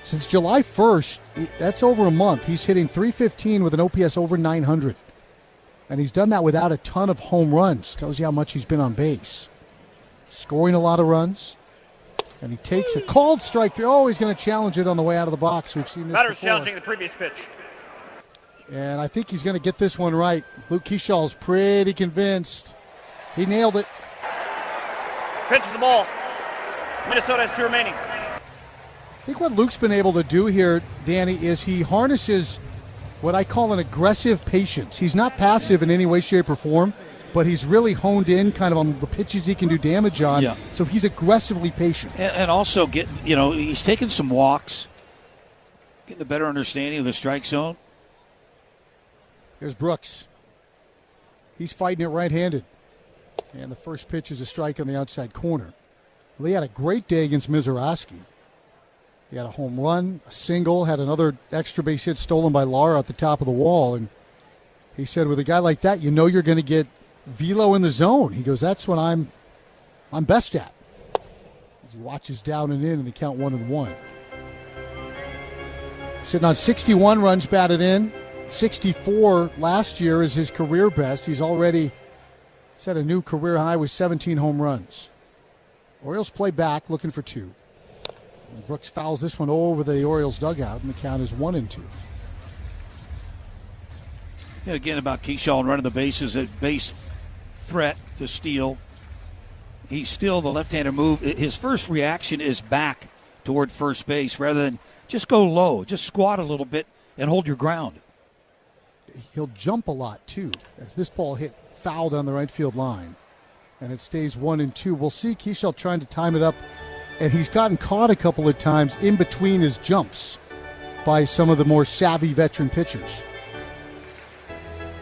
Since July 1st, that's over a month, he's hitting .315 with an OPS over 900. And he's done that without a ton of home runs. Tells you how much he's been on base. Scoring a lot of runs. And he takes a called strike. Oh, he's going to challenge it on the way out of the box. We've seen this Batter's before. challenging the previous pitch. And I think he's going to get this one right. Luke Keeshaw's pretty convinced. He nailed it. Pitch the ball. Minnesota has 2 remaining. I think what Luke's been able to do here, Danny, is he harnesses what I call an aggressive patience. He's not passive in any way, shape, or form, but he's really honed in kind of on the pitches he can do damage on. Yeah. So he's aggressively patient. And also, he's taking some walks, getting a better understanding of the strike zone. Here's Brooks. He's fighting it right-handed. And the first pitch is a strike on the outside corner. Well, he had a great day against Mizorowski. He had a home run, a single, had another extra base hit stolen by Lara at the top of the wall. And he said, with a guy like that, you know you're going to get velo in the zone. He goes, that's what I'm best at. As he watches down and in and the count 1-1. Sitting on 61 runs batted in. 64 last year is his career best. He's already set a new career high with 17 home runs. Orioles play back, looking for 2. Brooks fouls this one over the Orioles dugout, and the count is 1-2. Yeah, again, about Keyshaw and running the bases at base threat to steal. He's still the left-hander move. His first reaction is back toward first base rather than just go low. Just squat a little bit and hold your ground. He'll jump a lot, too, as this ball hit foul down the right field line. And it stays 1-2. We'll see Keishel trying to time it up. And he's gotten caught a couple of times in between his jumps by some of the more savvy veteran pitchers.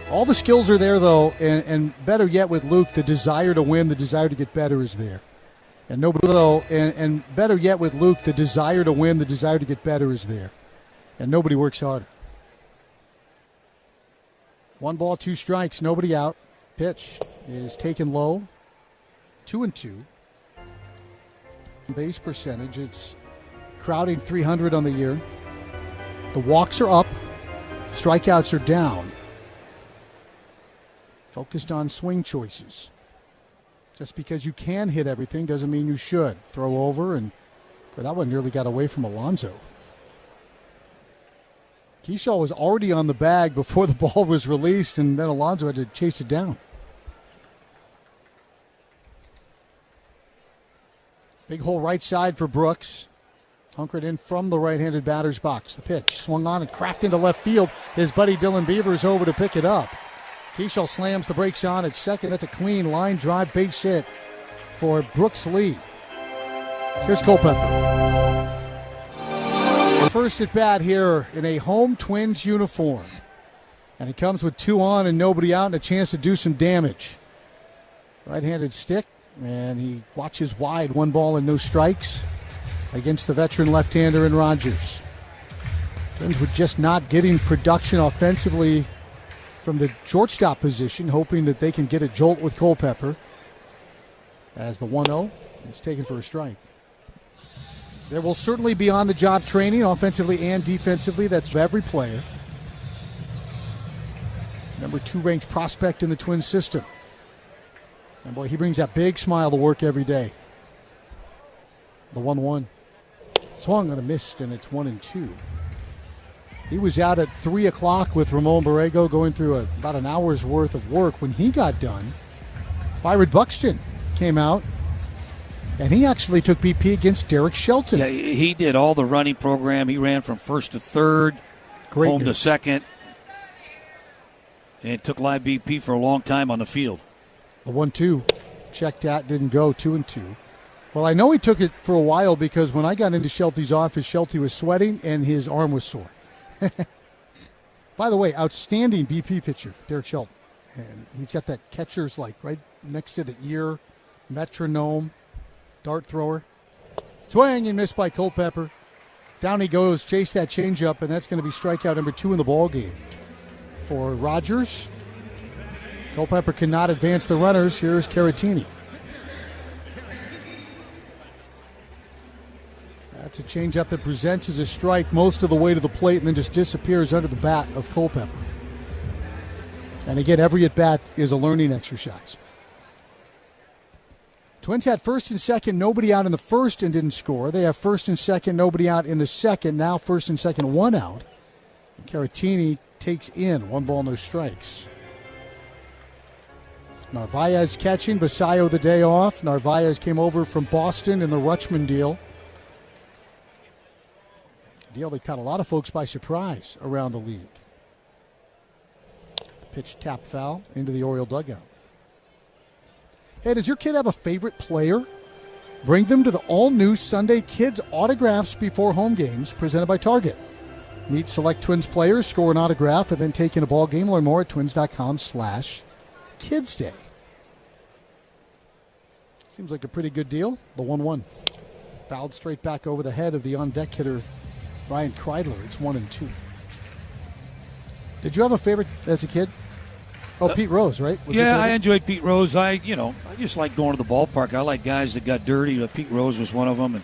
All the skills are there, though, and better yet with Luke, the desire to win, the desire to get better is there. And nobody, though, and better yet with Luke, the desire to win, the desire to get better is there. And nobody works harder. 1 ball, 2 strikes, nobody out. Pitch is taken low. 2-2. Base percentage, it's crowding 300 on the year. The walks are up. Strikeouts are down. Focused on swing choices. Just because you can hit everything doesn't mean you should. Throw over, and that one nearly got away from Alonso. Keishel was already on the bag before the ball was released, and then Alonso had to chase it down. Big hole right side for Brooks. Hunkered in from the right-handed batter's box. The pitch swung on and cracked into left field. His buddy Dylan Beavers over to pick it up. Keishel slams the brakes on at second. That's a clean line drive base hit for Brooks Lee. Here's Culpepper. First at bat here in a home Twins uniform. And he comes with 2 on and nobody out and a chance to do some damage. Right-handed stick, and he watches wide. 1 ball and no strikes against the veteran left-hander in Rogers. Twins were just not getting production offensively from the shortstop position, hoping that they can get a jolt with Culpepper. As the 1-0 is taken for a strike. There will certainly be on-the-job training, offensively and defensively. That's for every player. Number 2 ranked prospect in the Twins system. And boy, he brings that big smile to work every day. The 1-1. Swung on a missed, and it's 1-2. He was out at 3 o'clock with Ramon Borrego going through about an hour's worth of work. When he got done, Byron Buxton came out, and he actually took BP against Derek Shelton. Yeah, he did all the running program. He ran from first to third, Great home news. to second, and took live BP for a long time on the field. The 1-2 checked out, didn't go. 2-2. Well, I know he took it for a while because when I got into Shelty's office, Shelty was sweating and his arm was sore. By the way, outstanding BP pitcher, Derek Shelton. And he's got that catcher's like right next to the ear, metronome, dart thrower. Swing and missed by Culpepper. Down he goes, chase that changeup, and that's going to be strikeout number 2 in the ball game for Rogers. Culpepper cannot advance the runners. Here's Caratini. That's a changeup that presents as a strike most of the way to the plate and then just disappears under the bat of Culpepper. And again, every at-bat is a learning exercise. Twins had first and second, nobody out in the first and didn't score. They have first and second, nobody out in the second. Now first and second, 1 out. And Caratini takes in 1 ball, no strikes. Narvaez catching, Basayo the day off. Narvaez came over from Boston in the Rutschman deal. Deal that caught a lot of folks by surprise around the league. Pitch tap foul into the Oriole dugout. Hey, does your kid have a favorite player? Bring them to the all-new Sunday Kids Autographs Before Home Games presented by Target. Meet select Twins players, score an autograph, and then take in a ball game. Learn more at twins.com/Kids Day. Seems like a pretty good deal. The 1-1. Fouled straight back over the head of the on-deck hitter, Ryan Kreidler. It's 1-2. Did you have a favorite as a kid? Oh, Pete Rose, right? I enjoyed Pete Rose. I just like going to the ballpark. I like guys that got dirty. Pete Rose was one of them. And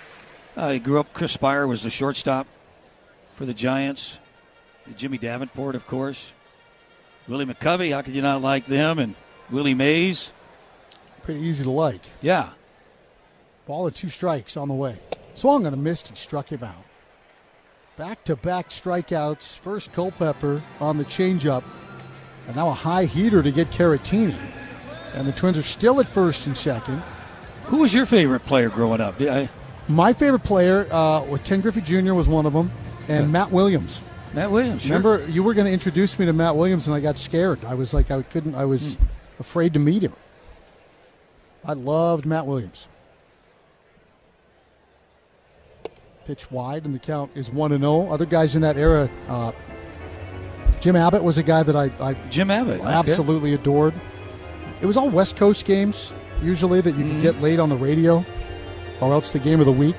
I grew up. Chris Spire was the shortstop for the Giants. Jimmy Davenport, of course. Willie McCovey. How could you not like them? And Willie Mays. Pretty easy to like. Yeah. Ball and 2 strikes on the way. Swung on a missed and struck him out. Back-to-back strikeouts. First Culpepper on the changeup. And now a high heater to get Caratini. And the Twins are still at first and second. Who was your favorite player growing up? My favorite player, Ken Griffey Jr. was one of them, and Matt Williams. Matt Williams, sure. Remember, you were going to introduce me to Matt Williams, and I got scared. I was like, I was afraid to meet him. I loved Matt Williams. Pitch wide, and the count is 1-0. Other guys in that era, Jim Abbott was a guy that I absolutely adored. It was all West Coast games, usually, that you could get late on the radio, or else the game of the week.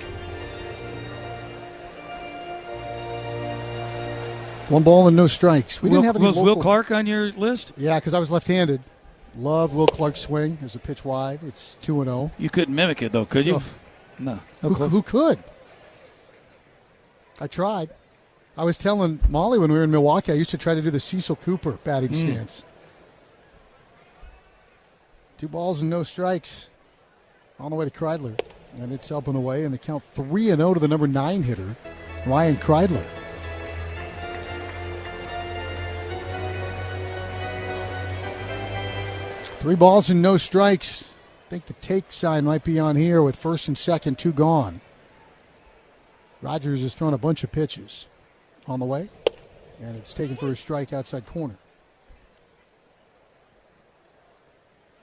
1 ball and no strikes. We didn't have any Was Will Clark on your list? Yeah, because I was left-handed. Loved Will Clark's swing as a pitch wide. It's 2-0. You couldn't mimic it, though, could you? No. Who could? I tried. I was telling Molly when we were in Milwaukee, I used to try to do the Cecil Cooper batting stance. 2 balls and no strikes on the way to Kreidler. And it's up and away, and the count 3-0 to the number 9 hitter, Ryan Kreidler. Three balls and no strikes. I think the take sign might be on here with first and second, 2 gone. Rogers has thrown a bunch of pitches on the way, and it's taken for a strike outside corner.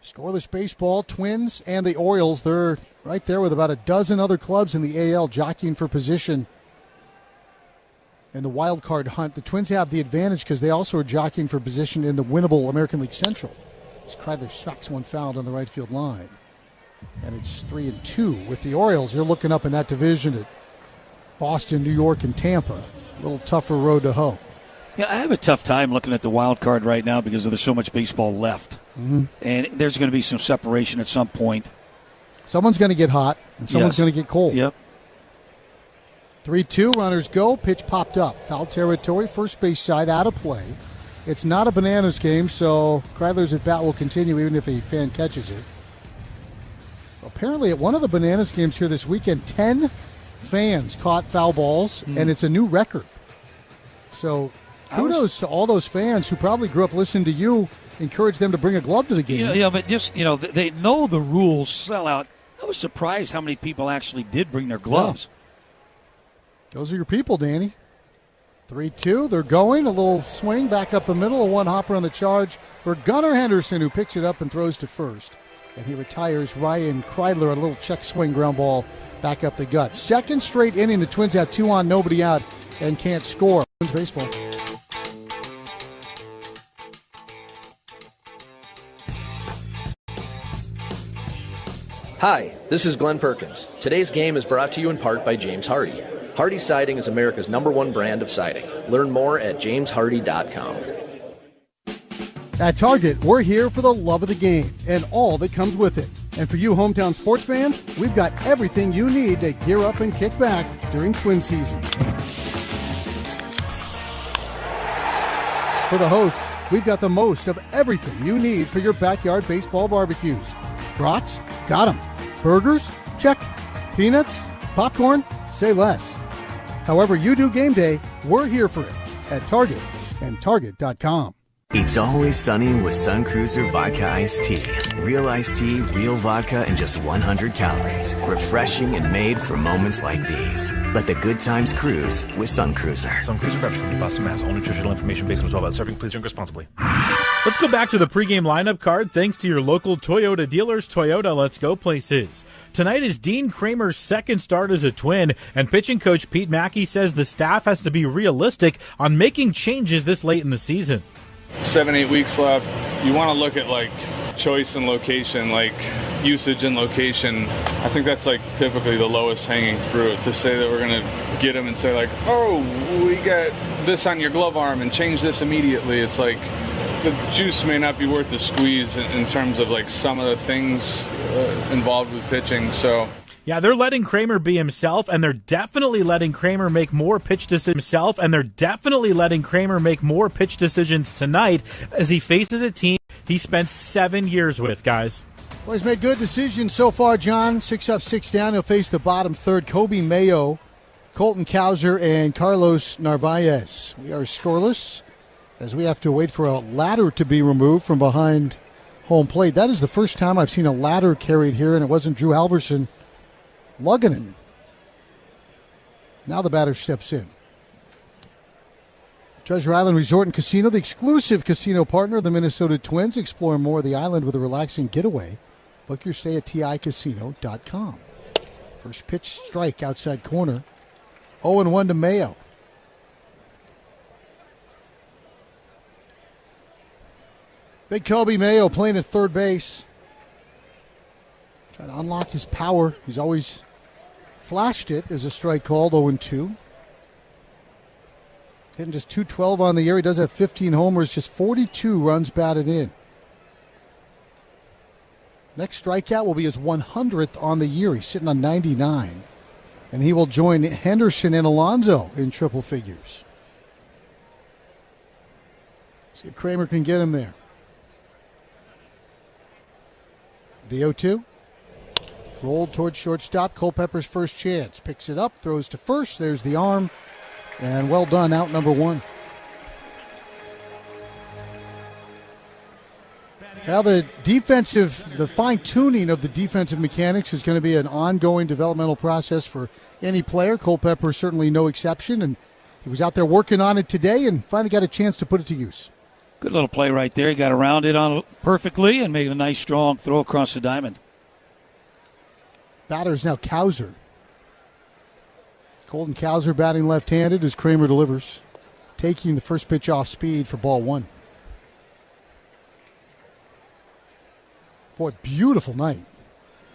Scoreless baseball, Twins and the Orioles, they're right there with about a dozen other clubs in the AL jockeying for position in the wild card hunt. The Twins have the advantage because they also are jockeying for position in the winnable American League Central. As Kreidler smacks one foul on the right field line. And it's 3-2 with the Orioles. You're looking up in that division at Boston, New York, and Tampa. A little tougher road to hoe. Yeah, I have a tough time looking at the wild card right now because there's so much baseball left. And there's going to be some separation at some point. Someone's going to get hot, and someone's going to get cold. Yep. 3-2, runners go. Pitch popped up. Foul territory, first base side, out of play. It's not a bananas game, so Kreidler's at bat will continue even if a fan catches it. Apparently at one of the bananas games here this weekend, 10 fans caught foul balls, and it's a new record. So kudos to all those fans who probably grew up listening to you encourage them to bring a glove to the game. Yeah, but just, they know the rules sell out. I was surprised how many people actually did bring their gloves. Yeah. Those are your people, Danny. 3-2, they're going. A little swing back up the middle. A one hopper on the charge for Gunnar Henderson, who picks it up and throws to first. And he retires Ryan Kreidler on a little check swing ground ball back up the gut. Second straight inning, the Twins have 2 on, nobody out, and can't score. Twins baseball. Hi, this is Glenn Perkins. Today's game is brought to you in part by James Hardy. Hardy Siding is America's #1 brand of siding. Learn more at jameshardy.com. At Target, we're here for the love of the game and all that comes with it. And for you hometown sports fans, we've got everything you need to gear up and kick back during Twin season. For the hosts, we've got the most of everything you need for your backyard baseball barbecues. Brats? Got 'em. Burgers? Check. Peanuts? Popcorn? Say less. However you do game day, we're here for it at Target and Target.com. It's always sunny with Sun Cruiser Vodka Iced Tea. Real iced tea, real vodka, and just 100 calories. Refreshing and made for moments like these. Let the good times cruise with Sun Cruiser. Sun Cruiser Beverage Company, Boston, Mass. All nutritional information based on 12 hours serving. Please drink responsibly. Let's go back to the pregame lineup card thanks to your local Toyota dealers. Toyota, let's go places. Tonight is Dean Kramer's second start as a Twin, and pitching coach Pete Mackey says the staff has to be realistic on making changes this late in the season. 7-8 weeks left. You want to look at choice and location, usage and location. I think that's typically the lowest hanging fruit, to say that we're going to get them and say we got this on your glove arm and change this immediately. It's the juice may not be worth the squeeze in terms of some of the things involved with pitching. So yeah, they're letting Kramer be himself, and they're definitely letting Kramer make more pitch decisions tonight as he faces a team he spent 7 years with, guys. Well, he's made good decisions so far, John. 6 up, 6 down. He'll face the bottom third. Kobe Mayo, Colton Cowser, and Carlos Narvaez. We are scoreless as we have to wait for a ladder to be removed from behind home plate. That is the first time I've seen a ladder carried here, and it wasn't Drew Halverson lugging it. Now the batter steps in. Treasure Island Resort and Casino, the exclusive casino partner of the Minnesota Twins. Explore more of the island with a relaxing getaway. Book your stay at TICasino.com. First pitch, strike, outside corner. 0-1 to Mayo. Big Kobe Mayo playing at third base. Trying to unlock his power. He's always flashed it as a strike called, 0-2. Hitting just .212 on the year. He does have 15 homers, just 42 runs batted in. Next strikeout will be his 100th on the year. He's sitting on 99. And he will join Henderson and Alonso in triple figures. See if Kramer can get him there. The 0-2. Rolled towards shortstop. Culpepper's first chance. Picks it up, throws to first. There's the arm. And well done, out number one. Now the fine-tuning of the defensive mechanics is going to be an ongoing developmental process for any player. Culpepper certainly no exception, and he was out there working on it today and finally got a chance to put it to use. Good little play right there. He got around it on perfectly and made a nice, strong throw across the diamond. Batter is now Kauser. Colton Kauser batting left-handed as Kramer delivers, taking the first pitch off speed for ball one. Boy, beautiful night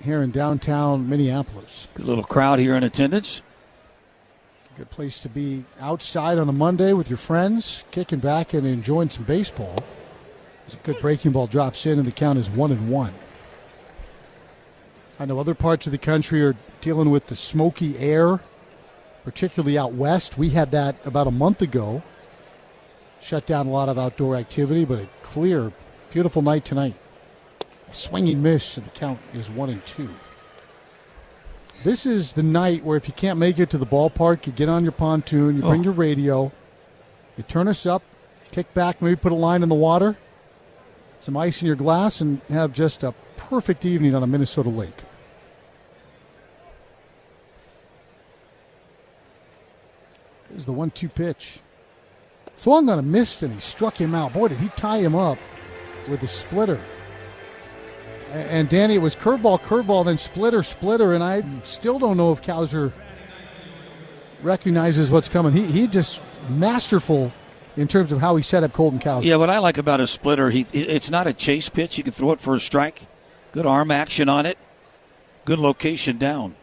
here in downtown Minneapolis. Good little crowd here in attendance. Good place to be outside on a Monday with your friends, kicking back and enjoying some baseball. As a good breaking ball drops in, and the count is 1-1. I know other parts of the country are dealing with the smoky air, particularly out west. We had that about a month ago. Shut down a lot of outdoor activity, but a clear, beautiful night tonight. Swinging miss, and the count is 1-2. This is the night where if you can't make it to the ballpark, you get on your pontoon, you bring your radio, you turn us up, kick back, maybe put a line in the water, some ice in your glass, and have just a perfect evening on a Minnesota lake. Here's the 1-2 pitch. Swung on a missed, and he struck him out. Boy, did he tie him up with a splitter. And Danny, it was curveball, then splitter, and I still don't know if Kauser recognizes what's coming. He just masterful in terms of how he set up Colton Kauser. Yeah, what I like about his splitter, it's not a chase pitch. You can throw it for a strike. Good arm action on it. Good location down.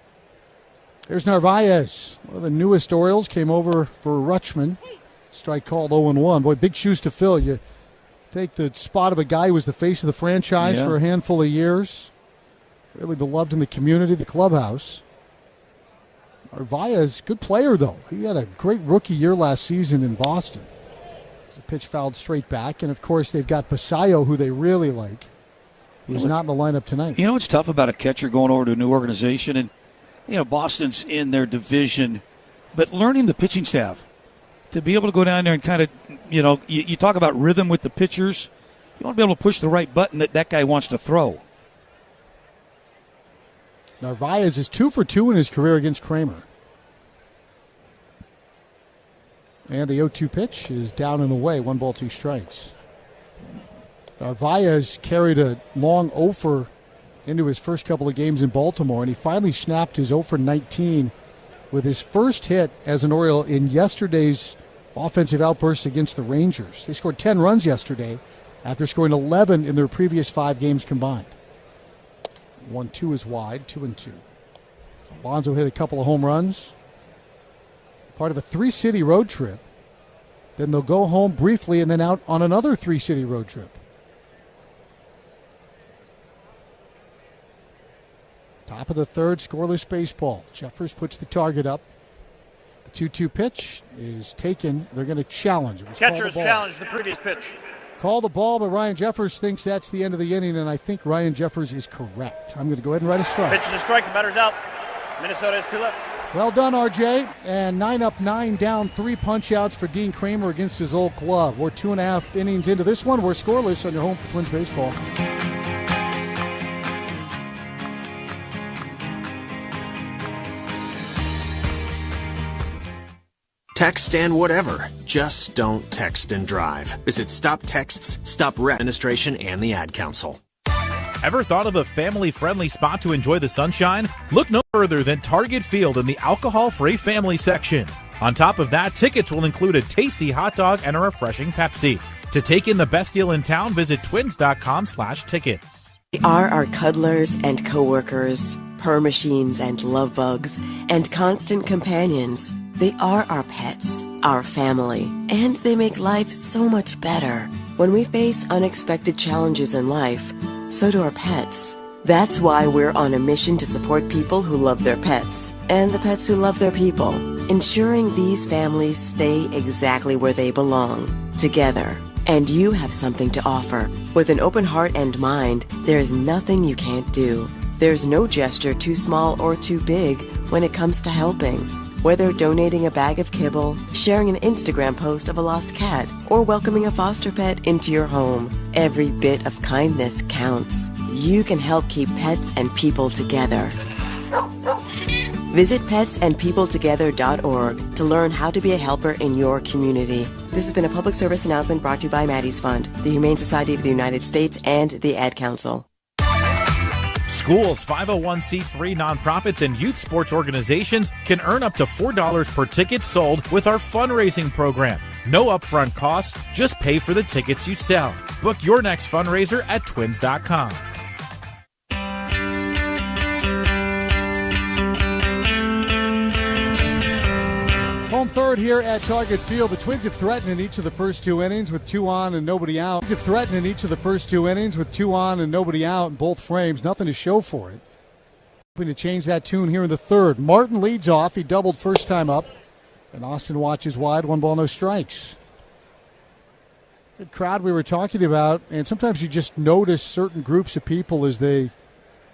There's Narvaez. One of the newest Orioles came over for Rutschman. Strike called 0-1. Boy, big shoes to fill. You take the spot of a guy who was the face of the franchise for a handful of years. Really beloved in the community, the clubhouse. Narvaez, good player, though. He had a great rookie year last season in Boston. The pitch fouled straight back. And, of course, they've got Basayo, who they really like, who's not in the lineup tonight. You know what's tough about a catcher going over to a new organization? And, you know, Boston's in their division. But learning the pitching staff, to be able to go down there and kind of, you know, you talk about rhythm with the pitchers. You want to be able to push the right button that guy wants to throw. Narvaez is 2 for 2 in his career against Kramer. And the 0-2 pitch is down and away. 1 ball, 2 strikes. Narvaez carried a long 0 for into his first couple of games in Baltimore, and he finally snapped his 0 for 19 with his first hit as an Oriole in yesterday's offensive outburst against the Rangers. They scored 10 runs yesterday after scoring 11 in their previous 5 games combined. 1-2 is wide, 2-2. Alonso hit a couple of home runs. Part of a 3-city road trip. Then they'll go home briefly and then out on another 3-city road trip. Top of the third, scoreless baseball. Jeffers puts the target up. The 2-2 pitch is taken. They're going to challenge. Catcher has challenged the previous pitch. Call the ball, but Ryan Jeffers thinks that's the end of the inning, and I think Ryan Jeffers is correct. I'm going to go ahead and write a strike. Pitch is a strike. The batter's out. Minnesota has 2 left. Well done, RJ. And 9 up, 9 down, 3 punch-outs for Dean Kramer against his old club. We're 2.5 innings into this one. We're scoreless on your home for Twins baseball. Text and whatever. Just don't text and drive. Visit Stop Texts, Stop Rep Administration, and the Ad Council. Ever thought of a family-friendly spot to enjoy the sunshine? Look no further than Target Field in the alcohol-free family section. On top of that, tickets will include a tasty hot dog and a refreshing Pepsi. To take in the best deal in town, visit twins.com/tickets. They are our cuddlers and coworkers, purr machines and love bugs, and constant companions. They are our pets, our family, and they make life so much better. When we face unexpected challenges in life, so do our pets. That's why we're on a mission to support people who love their pets and the pets who love their people, ensuring these families stay exactly where they belong, together. And you have something to offer. With an open heart and mind, there is nothing you can't do. There's no gesture too small or too big when it comes to helping. Whether donating a bag of kibble, sharing an Instagram post of a lost cat, or welcoming a foster pet into your home, every bit of kindness counts. You can help keep pets and people together. Visit petsandpeopletogether.org to learn how to be a helper in your community. This has been a public service announcement brought to you by Maddie's Fund, the Humane Society of the United States, and the Ad Council. Schools, 501c3 nonprofits, and youth sports organizations can earn up to $4 per ticket sold with our fundraising program. No upfront costs, just pay for the tickets you sell. Book your next fundraiser at twins.com. Home third here at Target Field. The Twins have threatened in each of the first two innings with 2 on and nobody out. In both frames. Nothing to show for it. Hoping to change that tune here in the third. Martin leads off. He doubled first time up. And Austin watches wide. 1 ball, no strikes. Good crowd we were talking about. And sometimes you just notice certain groups of people as they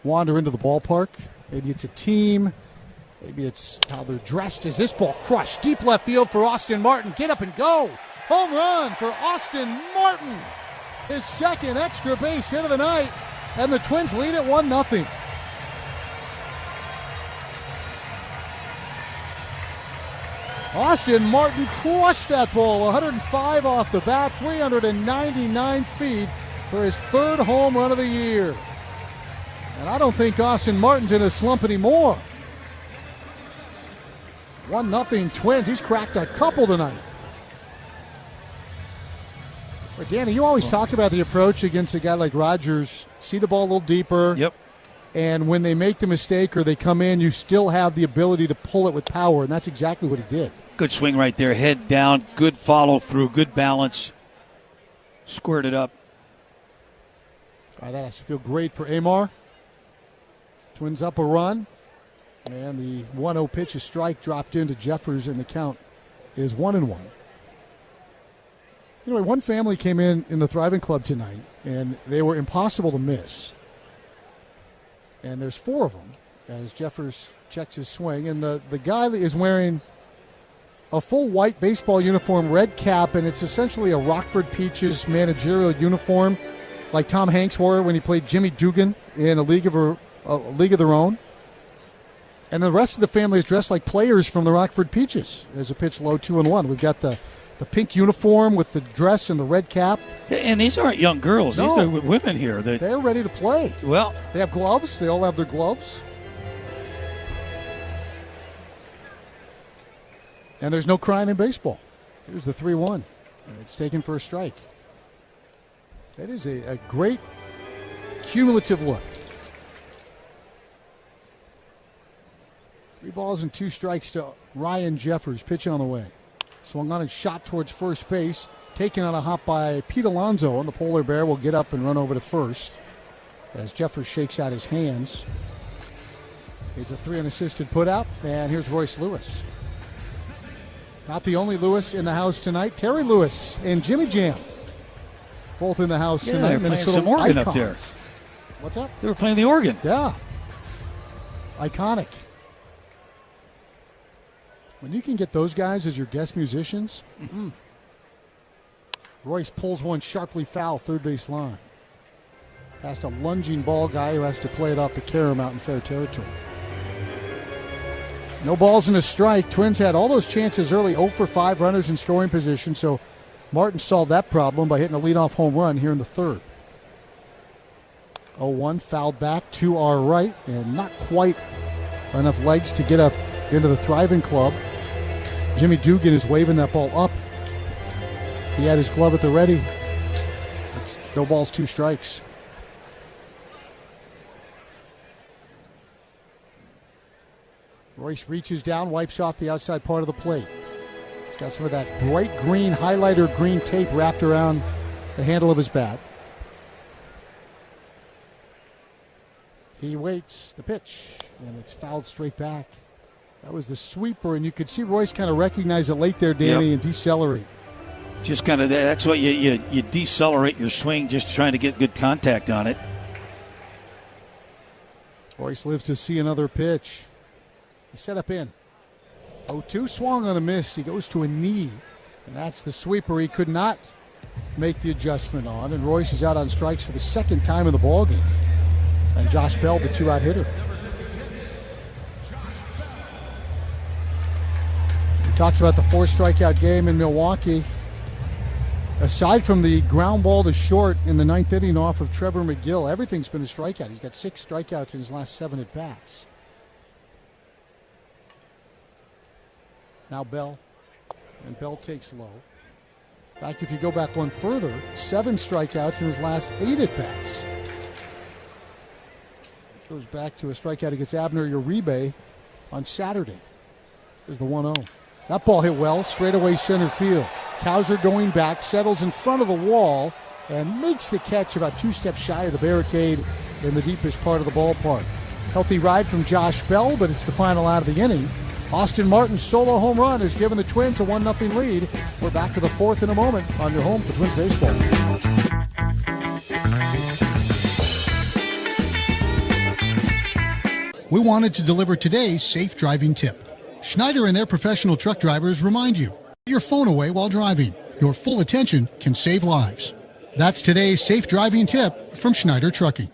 wander into the ballpark. Maybe it's a team. Maybe it's how they're dressed. As this ball crushed deep left field for Austin Martin. Get up and go. Home run for Austin Martin. His second extra base hit of the night. And the Twins lead at 1-0. Austin Martin crushed that ball. 105 off the bat. 399 feet for his third home run of the year. And I don't think Austin Martin's in a slump anymore. 1-0 Twins. He's cracked a couple tonight. But Danny, you always talk about the approach against a guy like Rogers. See the ball a little deeper. Yep. And when they make the mistake or they come in, you still have the ability to pull it with power, and that's exactly what he did. Good swing right there. Head down. Good follow through. Good balance. Squared it up. That has to feel great for Amar. Twins up a run. And the 1-0 pitch, a strike, dropped into Jeffers, and the count is 1-1. Anyway, one family came in the Thriving Club tonight, and they were impossible to miss. And there's 4 of them as Jeffers checks his swing. And the guy is wearing a full white baseball uniform, red cap, and it's essentially a Rockford Peaches managerial uniform like Tom Hanks wore when he played Jimmy Dugan in a league of their own. And the rest of the family is dressed like players from the Rockford Peaches. There's a pitch low, 2-1. We've got the pink uniform with the dress and the red cap. And these aren't young girls. No. These are women here. They're ready to play. Well, they have gloves. They all have their gloves. And there's no crying in baseball. Here's the 3-1. And it's taken for a strike. That is a great cumulative look. 3 balls and 2 strikes to Ryan Jeffers, pitching on the way. Swung on and shot towards first base. Taken on a hop by Pete Alonso, and the polar bear will get up and run over to first as Jeffers shakes out his hands. It's a 3 unassisted put out, and here's Royce Lewis. Not the only Lewis in the house tonight. Terry Lewis and Jimmy Jam both in the house tonight. They're playing some organ up there. What's up? They were playing the organ. Yeah. Iconic. When you can get those guys as your guest musicians, Royce pulls one sharply foul, third base line. Past a lunging ball guy who has to play it off the carom out in fair territory. No balls and a strike. Twins had all those chances early, 0 for 5 runners in scoring position, so Martin solved that problem by hitting a leadoff home run here in the third. 0-1, fouled back to our right, and not quite enough legs to get up into the thriving club. Jimmy Dugan is waving that ball up. He had his glove at the ready. It's no balls, 2 strikes. Royce reaches down, wipes off the outside part of the plate. He's got some of that bright green, highlighter green tape wrapped around the handle of his bat. He waits the pitch, and it's fouled straight back. That was the sweeper, and you could see Royce kind of recognize it late there, Danny, and decelerate. Just kind of that's what you decelerate your swing, just trying to get good contact on it. Royce lives to see another pitch. He set up in. 0-2, swung on a miss. He goes to a knee, and that's the sweeper he could not make the adjustment on, and Royce is out on strikes for the second time in the ballgame. And Josh Bell, the 2-out hitter. We talked about the 4-strikeout game in Milwaukee. Aside from the ground ball to short in the 9th inning off of Trevor McGill, everything's been a strikeout. He's got 6 strikeouts in his last 7 at-bats. Now Bell, and Bell takes low. In fact, if you go back one further, 7 strikeouts in his last 8 at-bats. Goes back to a strikeout against Abner Uribe on Saturday. There's the 1-0. That ball hit well, straightaway center field. Cowser going back, settles in front of the wall, and makes the catch about 2 steps shy of the barricade in the deepest part of the ballpark. Healthy ride from Josh Bell, but it's the final out of the inning. Austin Martin's solo home run has given the Twins a 1-0 lead. We're back to the 4th in a moment on your home for Twins baseball. We wanted to deliver today's safe driving tip. Schneider and their professional truck drivers remind you, put your phone away while driving. Your full attention can save lives. That's today's safe driving tip from Schneider Trucking.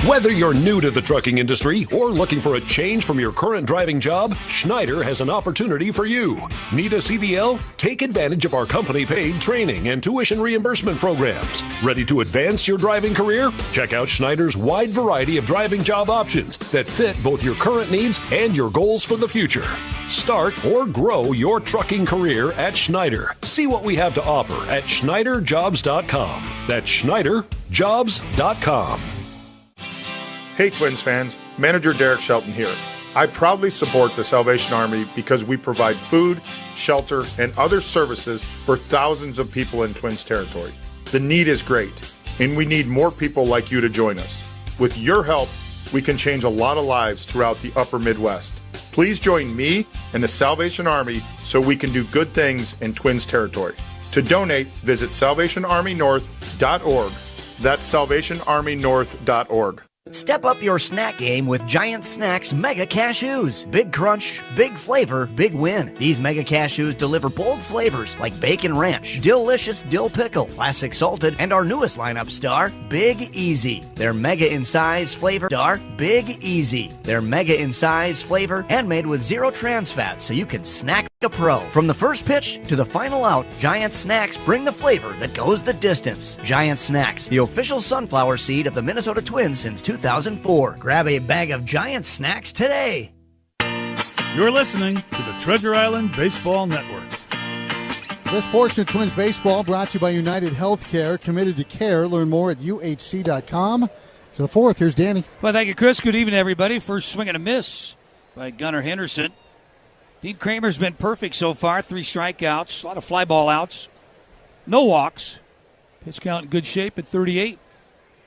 Whether you're new to the trucking industry or looking for a change from your current driving job, Schneider has an opportunity for you. Need a CDL? Take advantage of our company-paid training and tuition reimbursement programs. Ready to advance your driving career? Check out Schneider's wide variety of driving job options that fit both your current needs and your goals for the future. Start or grow your trucking career at Schneider. See what we have to offer at SchneiderJobs.com. That's SchneiderJobs.com. Hey Twins fans, Manager Derek Shelton here. I proudly support the Salvation Army because we provide food, shelter, and other services for thousands of people in Twins territory. The need is great, and we need more people like you to join us. With your help, we can change a lot of lives throughout the upper Midwest. Please join me and the Salvation Army so we can do good things in Twins territory. To donate, visit SalvationArmyNorth.org. That's SalvationArmyNorth.org. Step up your snack game with Giant Snacks Mega Cashews. Big crunch, big flavor, big win. These Mega Cashews deliver bold flavors like bacon ranch, delicious dill pickle, classic salted, and our newest lineup star, Big Easy. They're mega in size, flavor, star, Big Easy. They're mega in size, flavor, and made with 0 trans fat so you can snack a pro. From the first pitch to the final out, Giant Snacks bring the flavor that goes the distance. Giant Snacks, the official sunflower seed of the Minnesota Twins since 2004. Grab a bag of Giant Snacks today. You're listening to the Treasure Island Baseball Network. This portion of Twins Baseball brought to you by United Healthcare, committed to care. Learn more at uhc.com. To the 4th, here's Danny. Well, thank you, Chris. Good evening, everybody. First swing and a miss by Gunnar Henderson. Dean Kramer's been perfect so far. 3 strikeouts, a lot of fly ball outs, no walks. Pitch count in good shape at 38.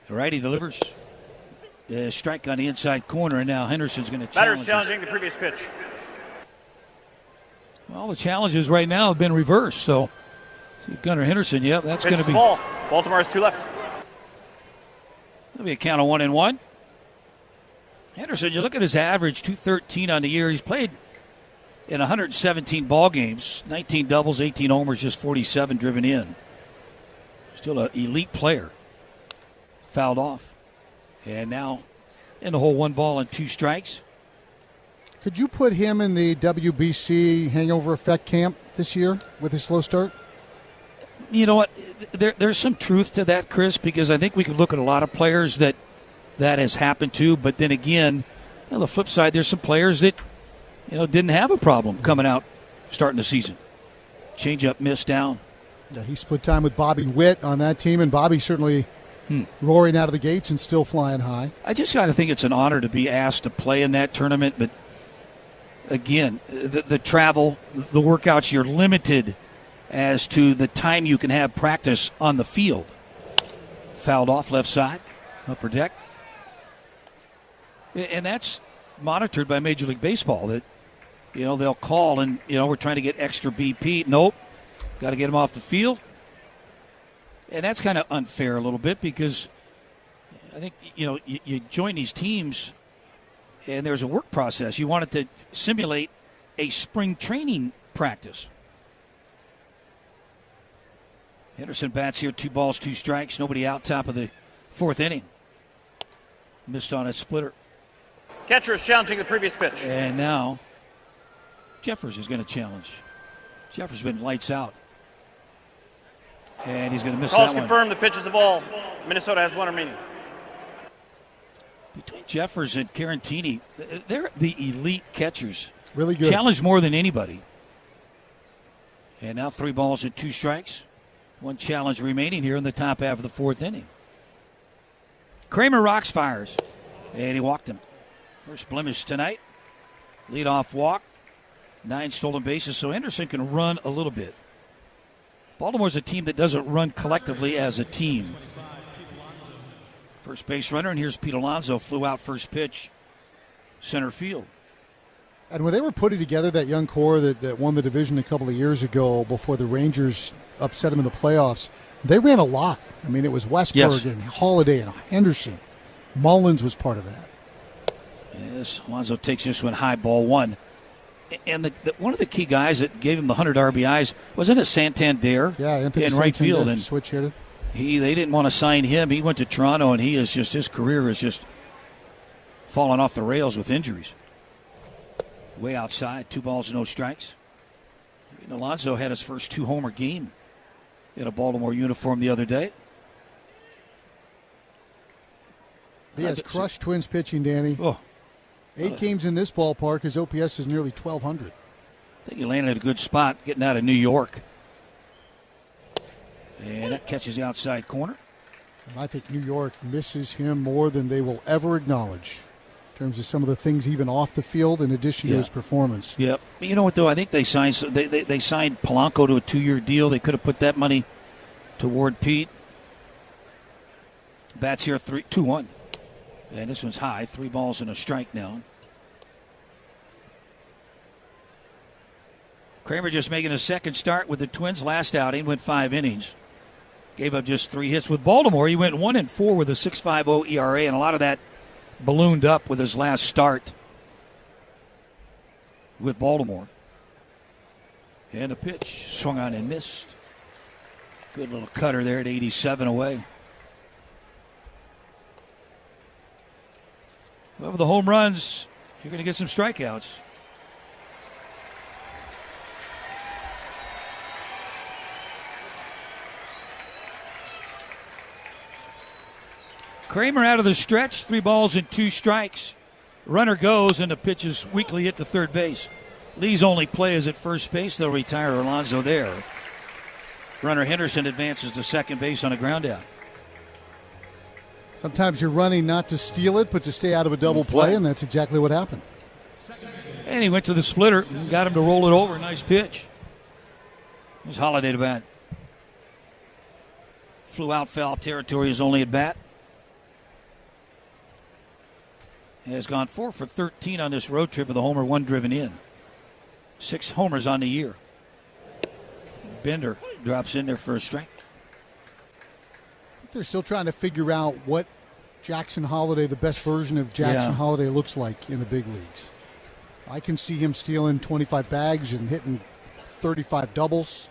The righty delivers. Strike on the inside corner, and now Henderson's going to challenge. Batter's challenging the previous pitch. Well, the challenges right now have been reversed. So, Gunnar Henderson, that's going to be. Ball. Baltimore has 2 left. That'll be a count of 1-1. Henderson, you look at his average, 213 on the year. He's played in 117 ball games, 19 doubles, 18 homers, just 47 driven in. Still an elite player. Fouled off. And now in the hole, 1 ball and 2 strikes. Could you put him in the WBC hangover effect camp this year with his slow start? You know what? There's some truth to that, Chris, because I think we could look at a lot of players that has happened to. But then again, on the flip side, there's some players that didn't have a problem coming out starting the season. Change up, miss down. Yeah, he split time with Bobby Witt on that team, and Bobby certainly roaring out of the gates and still flying high. I just got to think it's an honor to be asked to play in that tournament, but again, the travel, the workouts, you're limited as to the time you can have practice on the field. Fouled off left side, upper deck. And that's monitored by Major League Baseball, that they'll call and we're trying to get extra BP. Nope, got to get him off the field. And that's kind of unfair a little bit, because I think you join these teams and there's a work process. You want it to simulate a spring training practice. Henderson bats here, 2 balls, 2 strikes, nobody out, top of the 4th inning. Missed on a splitter. Catcher is challenging the previous pitch. And now Jeffers is going to challenge. Jeffers has been lights out. And he's going to miss that one. Calls confirmed, the pitch is the ball. Minnesota has 1 remaining. Between Jeffers and Carantini, they're the elite catchers. Really good. Challenged more than anybody. And now 3 balls and 2 strikes. 1 challenge remaining here in the top half of the 4th inning. Kramer rocks, fires, and he walked him. First blemish tonight. Leadoff walk. 9 stolen bases, so Henderson can run a little bit. Baltimore's a team that doesn't run collectively as a team. First base runner, and here's Pete Alonso, flew out first pitch, center field. And when they were putting together that young core that won the division a couple of years ago before the Rangers upset them in the playoffs, they ran a lot. I mean, it was Westberg and Holiday and Henderson. Mullins was part of that. Yes, Alonso takes this one high, ball 1. And one of the key guys that gave him the 100 RBIs, wasn't it Santander? Yeah, in right field. And switch hitter. They didn't want to sign him. He went to Toronto, and his career is just falling off the rails with injuries. Way outside, 2 balls, no strikes. And Alonso had his first 2-homer game in a Baltimore uniform the other day. He has crushed Twins pitching, Danny. Oh. 8 games in this ballpark. His OPS is nearly 1,200. I think he landed at a good spot getting out of New York. And that catches the outside corner. And I think New York misses him more than they will ever acknowledge in terms of some of the things even off the field in addition to his performance. Yep. You know what, though? I think they signed Polanco to a 2-year deal. They could have put that money toward Pete. Bats here 2-1. And this one's high. 3 balls and a strike now. Kramer just making a second start with the Twins. Last outing went 5 innings. Gave up just 3 hits. With Baltimore, he went 1-4 with a 6.50 ERA, and a lot of that ballooned up with his last start with Baltimore. And a pitch swung on and missed. Good little cutter there at 87 away. Well, with the home runs, you're going to get some strikeouts. Kramer out of the stretch, 3 balls and 2 strikes. Runner goes, and the pitch is weakly hit to third base. Lee's only play is at first base. They'll retire Alonso there. Runner Henderson advances to second base on a ground out. Sometimes you're running not to steal it, but to stay out of a double play, and that's exactly what happened. And he went to the splitter and got him to roll it over. Nice pitch. There's Holiday to bat. Flew out foul territory, his only at bat. Has gone 4 for 13 on this road trip with a homer, 1 driven in. 6 homers on the year. Bender drops in there for a strike. They're still trying to figure out what Jackson Holiday, the best version of Jackson Holiday, looks like in the big leagues. I can see him stealing 25 bags and hitting 35 doubles.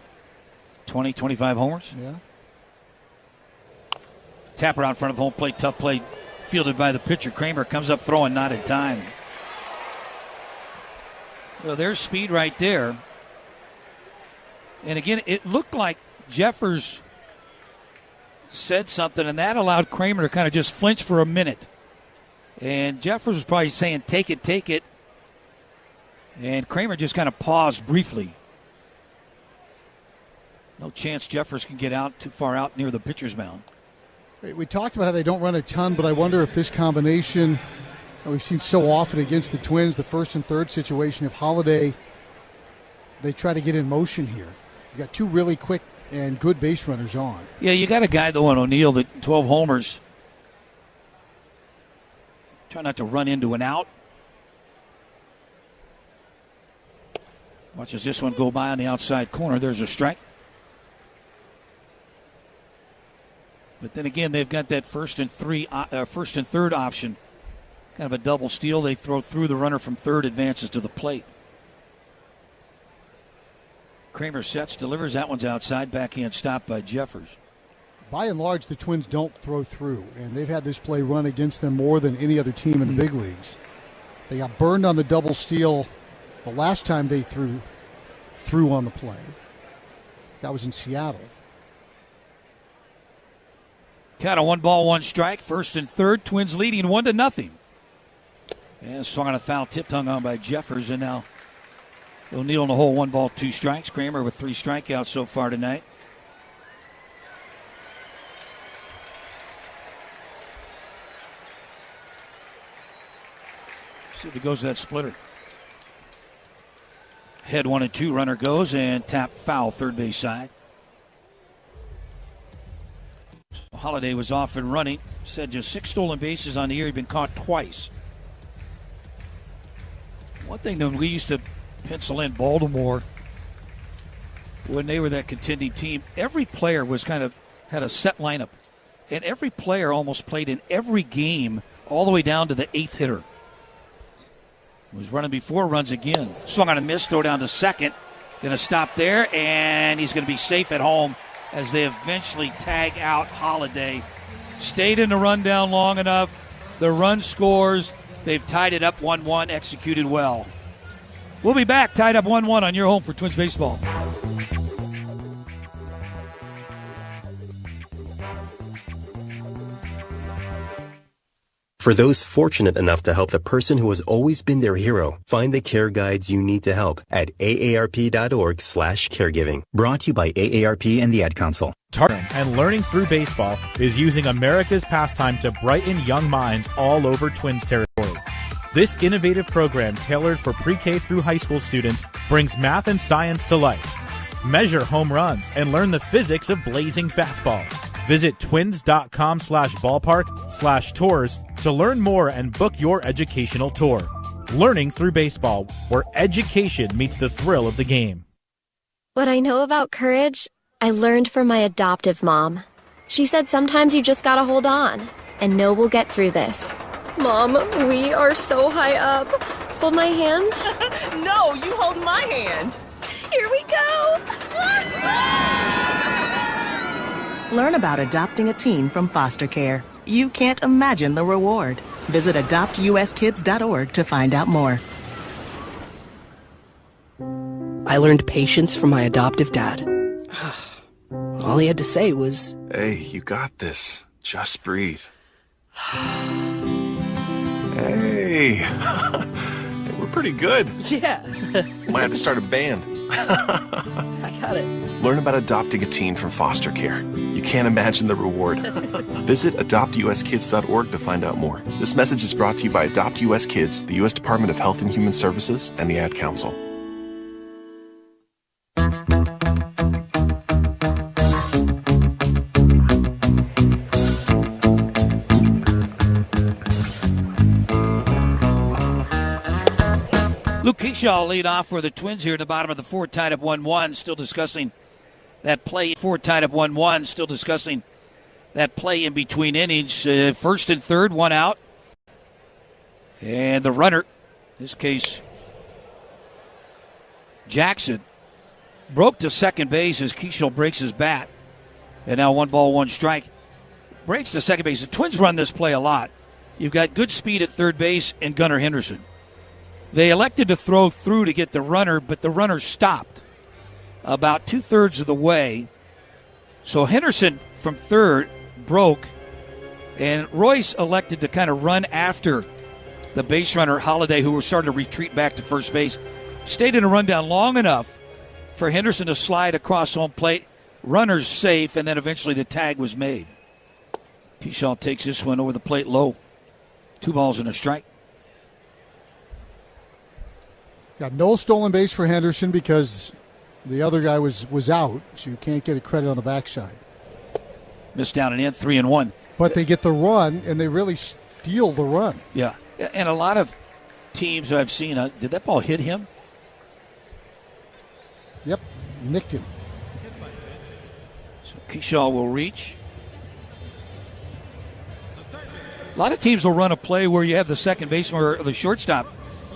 20, 25 homers? Yeah. Tapper out in front of home plate, tough play. Fielded by the pitcher. Kramer comes up throwing, not in time. Well, there's speed right there. And again, it looked like Jeffers said something, and that allowed Kramer to kind of just flinch for a minute. And Jeffers was probably saying, take it, take it. And Kramer just kind of paused briefly. No chance Jeffers can get out too far out near the pitcher's mound. We talked about how they don't run a ton, but I wonder if this combination we've seen so often against the Twins, the first and third situation, if Holiday, they try to get in motion here. You got two really quick and good base runners on. Yeah, you got a guy, though, on O'Neill, that 12 homers. Try not to run into an out. Watches this one go by on the outside corner. There's a strike. But then again, they've got that first and third option. Kind of a double steal. They throw through the runner from third, advances to the plate. Kramer sets, delivers. That one's outside. Backhand stop by Jeffers. By and large, the Twins don't throw through, and they've had this play run against them more than any other team in the big leagues. They got burned on the double steal the last time they threw on the play. That was in Seattle. Count of 1-1 first and third. Twins leading 1-0. And swung on a foul, tipped, hung on by Jeffers, and now O'Neill in the hole, 1-2. Kramer with 3 strikeouts so far tonight. See if he goes to that splitter. Head 1-2, runner goes, and tap foul, third base side. Holiday was off and running. Said just 6 stolen bases on the year. He'd been caught twice. One thing that we used to pencil in Baltimore when they were that contending team, every player was kind of had a set lineup. And every player almost played in every game all the way down to the 8th hitter. Was running before, runs again. Swung on a miss, throw down to second. Going to stop there, and he's going to be safe at home as they eventually tag out Holiday. Stayed in the rundown long enough. The run scores. They've tied it up 1-1, executed well. We'll be back, tied up 1-1 on your home for Twins Baseball. For those fortunate enough to help the person who has always been their hero, find the care guides you need to help at aarp.org/caregiving. Brought to you by AARP and the Ad Council. And Learning Through Baseball is using America's pastime to brighten young minds all over Twins territory. This innovative program, tailored for pre-K through high school students, brings math and science to life. Measure home runs and learn the physics of blazing fastballs. Visit twins.com/ballpark/tours to learn more and book your educational tour. Learning Through Baseball, where education meets the thrill of the game. What I know about courage, I learned from my adoptive mom. She said sometimes you just gotta hold on and know we'll get through this. Mom, we are so high up. Hold my hand. No, you hold my hand. Here we go. Learn about adopting a teen from foster care. You can't imagine the reward. Visit adoptuskids.org to find out more. I learned patience from my adoptive dad. All he had to say was, "Hey, you got this. Just breathe." Hey, we're pretty good. Yeah. Might have to start a band. I got it. Learn about adopting a teen from foster care. You can't imagine the reward. Visit adoptuskids.org to find out more. This message is brought to you by Adopt US Kids, the U.S. Department of Health and Human Services, and the Ad Council. Luke Keyshaw lead off for the Twins here at the bottom of the fourth, tied up 1-1. Still discussing that play. Fourth, tied up 1-1. Still discussing that play in between innings. First and third, one out. And the runner, in this case, Jackson, broke to second base as Keyshaw breaks his bat. And now 1-1. Breaks to second base. The Twins run this play a lot. You've got good speed at third base and Gunnar Henderson. They elected to throw through to get the runner, but the runner stopped about 2/3 of the way. So Henderson from third broke, and Royce elected to kind of run after the base runner, Holiday, who was starting to retreat back to first base. Stayed in a rundown long enough for Henderson to slide across home plate. Runner's safe, and then eventually the tag was made. Keyshaw takes this one over the plate low. 2 balls and a strike. Got no stolen base for Henderson because the other guy was out, so you can't get a credit on the backside. Missed down and in, 3-1. But they get the run, and they really steal the run. Yeah, and a lot of teams I've seen, did that ball hit him? Yep, nicked him. So Keyshaw will reach. A lot of teams will run a play where you have the second baseman or the shortstop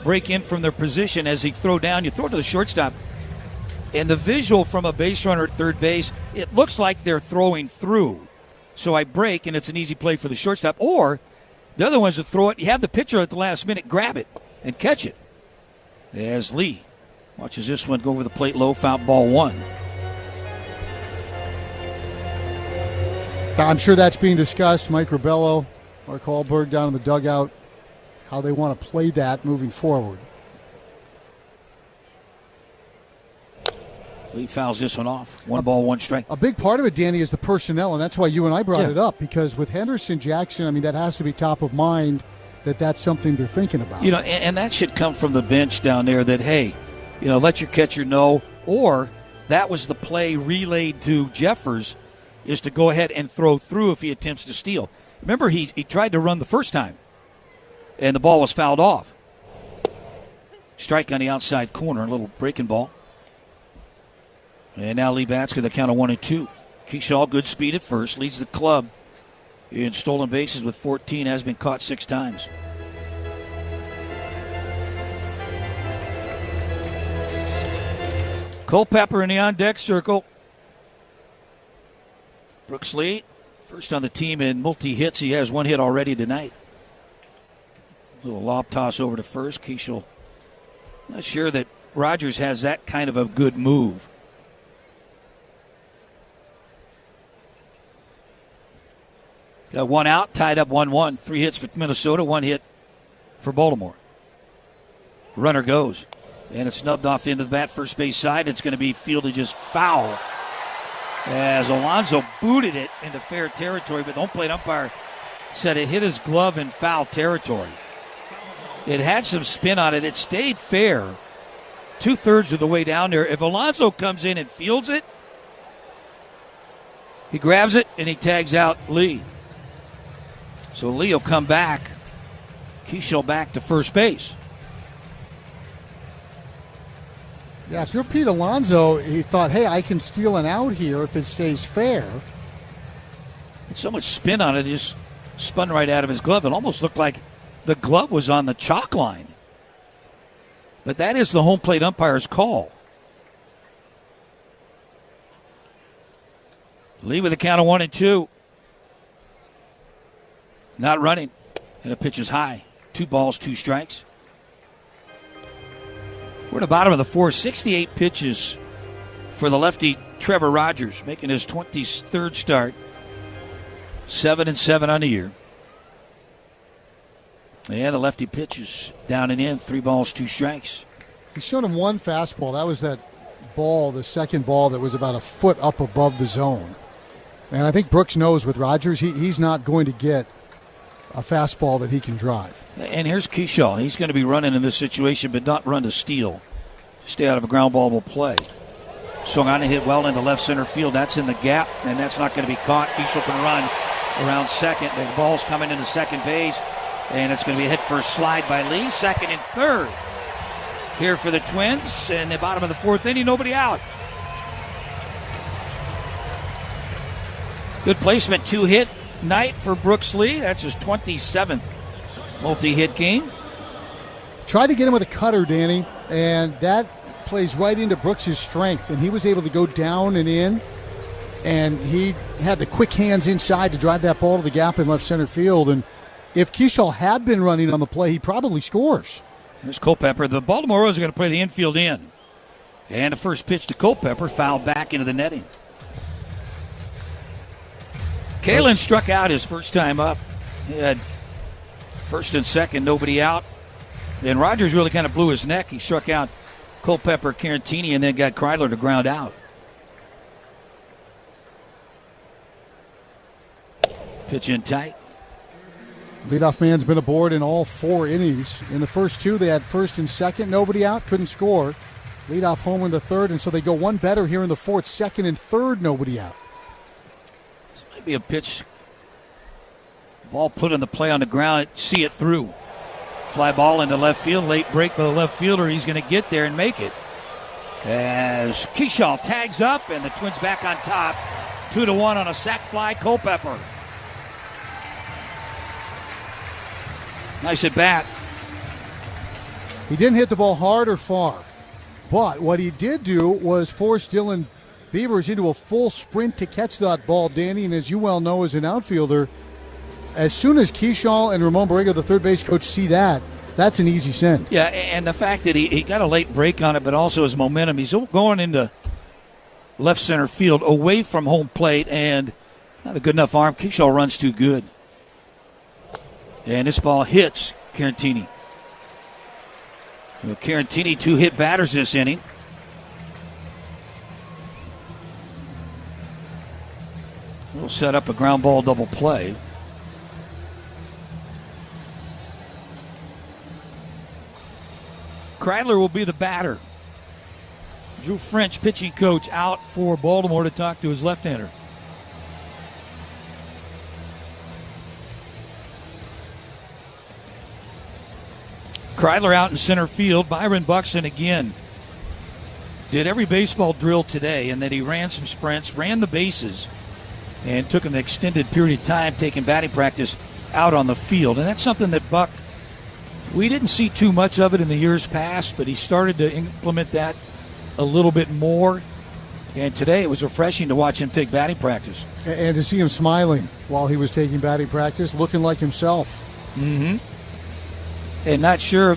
break in from their position as he throw down. You throw it to the shortstop. And the visual from a base runner at third base, it looks like they're throwing through. So I break, and it's an easy play for the shortstop. Or the other ones that throw it, you have the pitcher at the last minute grab it and catch it. As Lee watches this one go over the plate low, foul, ball 1. I'm sure that's being discussed. Mike Ribello, Mark Hallberg down in the dugout, how they want to play that moving forward. Lee fouls this one off. 1 ball, 1 strike. A big part of it, Danny, is the personnel, and that's why you and I brought it up, because with Henderson, Jackson, I mean, that has to be top of mind, that's something they're thinking about. And that should come from the bench down there that, hey, let your catcher know, or that was the play relayed to Jeffers, is to go ahead and throw through if he attempts to steal. Remember, he tried to run the first time, and the ball was fouled off. Strike on the outside corner, a little breaking ball. And now Lee Batska, the count of 1-2. Keyshaw, good speed at first, leads the club in stolen bases with 14, has been caught 6 times. Culpepper in the on-deck circle. Brooks Lee, first on the team in multi-hits. He has 1 hit already tonight. Little lob toss over to first. Keyshaw, not sure that Rogers has that kind of a good move. Got 1 out, tied up 1-1. 3 hits for Minnesota, 1 hit for Baltimore. Runner goes, and it's snubbed off the end of the bat, first base side. It's going to be fielded just foul as Alonso booted it into fair territory, but the home plate umpire said it hit his glove in foul territory. It had some spin on it. It stayed fair 2/3 of the way down there. If Alonso comes in and fields it, he grabs it and he tags out Lee. So Lee will come back. Keyshaw back to first base. Yeah, if you're Pete Alonso, he thought, hey, I can steal an out here if it stays fair. It's so much spin on it, it just spun right out of his glove. It almost looked like the glove was on the chalk line. But that is the home plate umpire's call. Lee with a count of 1-2. Not running. And the pitch is high. 2 balls, 2 strikes. We're at the bottom of the 4th. 68 pitches for the lefty Trevor Rogers, making his 23rd start. 7-7 on the year. And the lefty pitches down and in. 3 balls, 2 strikes. He showed him 1 fastball. That was that ball, the second ball that was about a foot up above the zone. And I think Brooks knows with Rogers, he's not going to get a fastball that he can drive. And here's Keyshaw. He's going to be running in this situation, but not run to steal. Stay out of a ground ball play. Swung on and hit well into left center field. That's in the gap, and that's not going to be caught. Keyshaw can run around second. The ball's coming into second base, and it's going to be a hit first slide by Lee. Second and third here for the Twins. And the bottom of the 4th inning, nobody out. Good placement, 2-hit night for Brooks Lee. That's his 27th multi-hit game. Tried to get him with a cutter, Danny, and that plays right into Brooks' strength. And he was able to go down and in, and he had the quick hands inside to drive that ball to the gap in left center field. And if Keyshaw had been running on the play, he probably scores. There's Culpepper. The Baltimore Orioles are going to play the infield in. And the first pitch to Culpepper, fouled back into the netting. Kalen struck out his first time up. He had first and second, nobody out. Then Rogers really kind of blew his neck. He struck out Culpepper, Carantini, and then got Kreidler to ground out. Pitch in tight. Leadoff man's been aboard in all 4 innings. In the first 2, they had first and second, nobody out, couldn't score. Leadoff homer in the third, and so they go one better here in the fourth, second and third, nobody out. This might be a pitch. Ball put in the play on the ground, see it through. Fly ball into left field, late break by the left fielder. He's going to get there and make it. As Keyshaw tags up, and the Twins back on top. 2-1 on a sac fly, Culpepper. Nice at bat. He didn't hit the ball hard or far. But what he did do was force Dylan Beavers into a full sprint to catch that ball, Danny. And as you well know as an outfielder, as soon as Keyshaw and Ramon Borrego, the third base coach, see that, that's an easy send. Yeah, and the fact that he got a late break on it, but also his momentum. He's going into left center field away from home plate, and not a good enough arm. Keyshaw runs too good. And this ball hits Carantini. Carantini, 2 hit batters this inning. We'll set up a ground ball double play. Kreidler will be the batter. Drew French, pitching coach, out for Baltimore to talk to his left-hander. Kreidler out in center field. Byron Buxton again did every baseball drill today, and then he ran some sprints, ran the bases, and took an extended period of time taking batting practice out on the field. And that's something that Buck, we didn't see too much of it in the years past, but he started to implement that a little bit more. And today it was refreshing to watch him take batting practice. And to see him smiling while he was taking batting practice, looking like himself. Mm-hmm. And not sure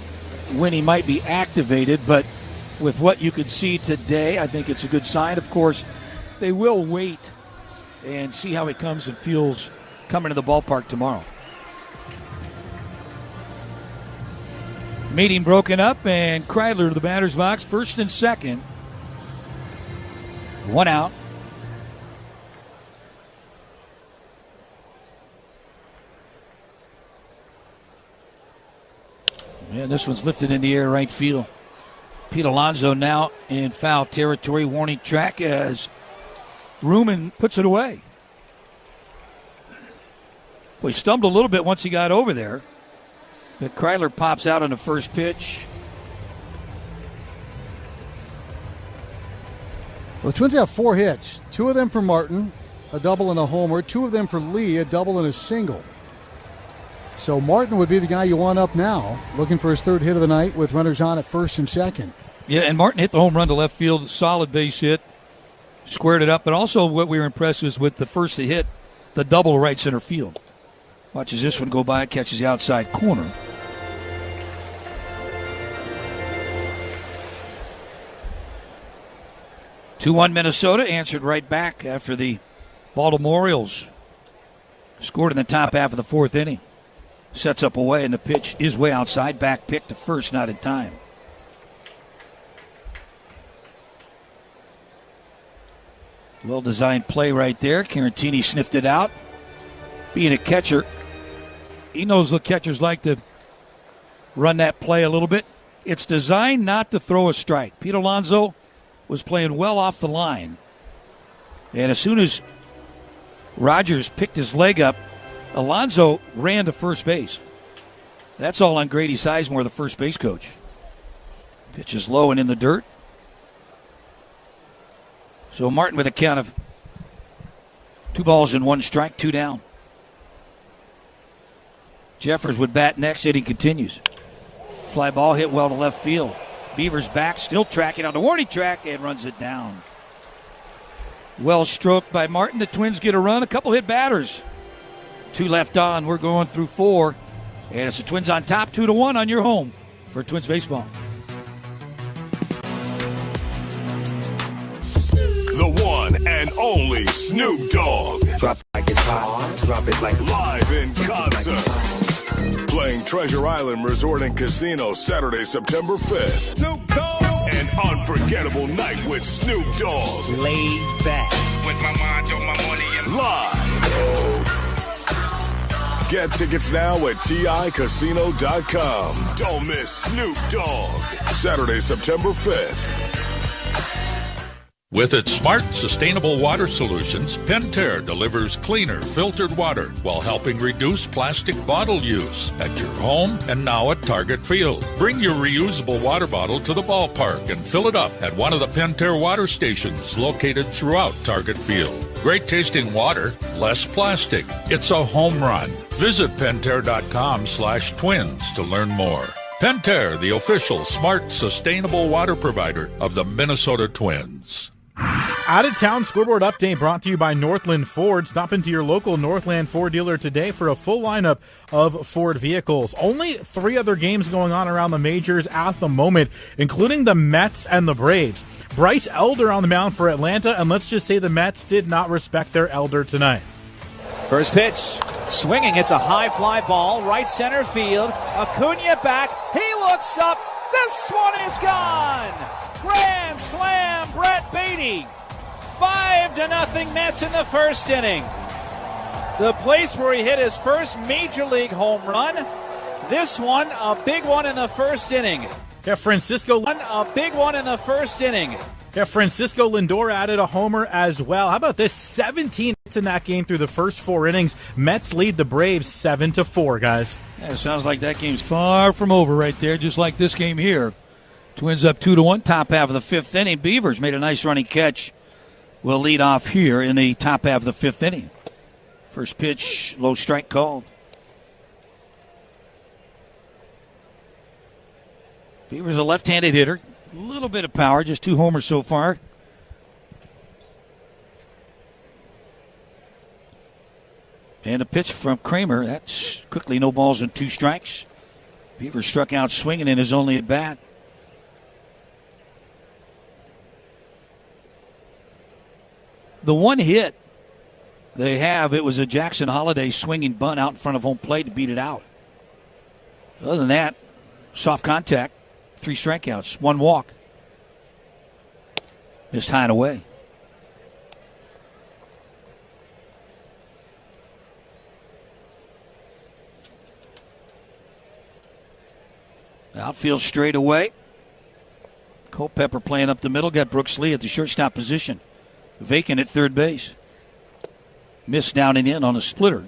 when he might be activated, but with what you could see today, I think it's a good sign. Of course, they will wait and see how he comes and feels coming to the ballpark tomorrow. Meeting broken up, and Kreidler to the batter's box, first and second. 1 out. And this one's lifted in the air right field. Pete Alonso now in foul territory, warning track as Ruman puts it away. Well, he stumbled a little bit once he got over there. But Kreidler pops out on the first pitch. Well, the Twins have 4 hits. 2 of them for Martin, a double and a homer. 2 of them for Lee, a double and a single. So Martin would be the guy you want up now, looking for his 3rd hit of the night with runners on at first and second. Yeah, and Martin hit the home run to left field, solid base hit, squared it up. But also what we were impressed with the first to hit, the double to right center field. Watches this one go by, catches the outside corner. (2-1) Minnesota answered right back after the Baltimore Orioles scored in the top half of the 4th inning. Sets up away, and the pitch is way outside. Back pick to first, not in time. Well-designed play right there. Carantini sniffed it out. Being a catcher, he knows the catchers like to run that play a little bit. It's designed not to throw a strike. Pete Alonso was playing well off the line. And as soon as Rogers picked his leg up, Alonso ran to first base. That's all on Grady Sizemore, the first base coach. Pitch is low and in the dirt. So Martin with a count of 2 balls and 1 strike, 2 down. Jeffers would bat next, inning continues. Fly ball hit well to left field. Beavers back, still tracking on the warning track, and runs it down. Well stroked by Martin. The Twins get a run, a couple hit batters. 2 left on. We're going through 4. And it's the Twins on top, 2-1 on your home. for Twins baseball. The one and only Snoop Dogg. Drop it like it's hot. Drop it like live in concert. Playing Treasure Island Resort and Casino Saturday, September 5th. Snoop Dogg. An unforgettable night with Snoop Dogg. laid back. With my mind on my money and live. Get tickets now at TICasino.com. Don't miss Snoop Dogg. Saturday, September 5th. With its smart, sustainable water solutions, Pentair delivers cleaner, filtered water while helping reduce plastic bottle use at your home and now at Target Field. Bring your reusable water bottle to the ballpark and fill it up at one of the Pentair water stations located throughout Target Field. Great tasting water, less plastic. It's a home run. Visit Pentair.com/twins to learn more. Pentair, the official smart, sustainable water provider of the Minnesota Twins. Out-of-town scoreboard update brought to you by Northland Ford. Stop into your local Northland Ford dealer today for a full lineup of Ford vehicles. Only 3 other games going on around the majors at the moment, including the Mets and the Braves. Bryce Elder on the mound for Atlanta, and let's just say the Mets did not respect their Elder tonight. First pitch, swinging. It's a high fly ball, right center field. Acuna back. He looks up. This one is gone. Grand slam, Brett Beatty. 5-0 Mets in the first inning. The place where he hit his first major league home run. This one, a big one in the first inning. Yeah, Francisco. A big one in the first inning. Yeah, Francisco Lindor added a homer as well. How about this? 17 hits in that game through the first 4 innings. Mets lead the Braves 7-4, guys. Yeah, it sounds like that game's far from over right there, just like this game here. Twins up 2-1, top half of the 5th inning. Beavers made a nice running catch. Will lead off here in the top half of the 5th inning. First pitch, low strike called. Beavers a left-handed hitter. A little bit of power, just 2 homers so far. And a pitch from Kramer. That's quickly no balls and 2 strikes. Beavers struck out swinging in his only at bat. The one hit they have, it was a Jackson Holiday swinging bunt out in front of home plate to beat it out. Other than that, soft contact, 3 strikeouts, 1 walk. Missed high and away. Outfield straight away. Culpepper playing up the middle, got Brooks Lee at the shortstop position. Vacant at third base. Missed down and in on a splitter.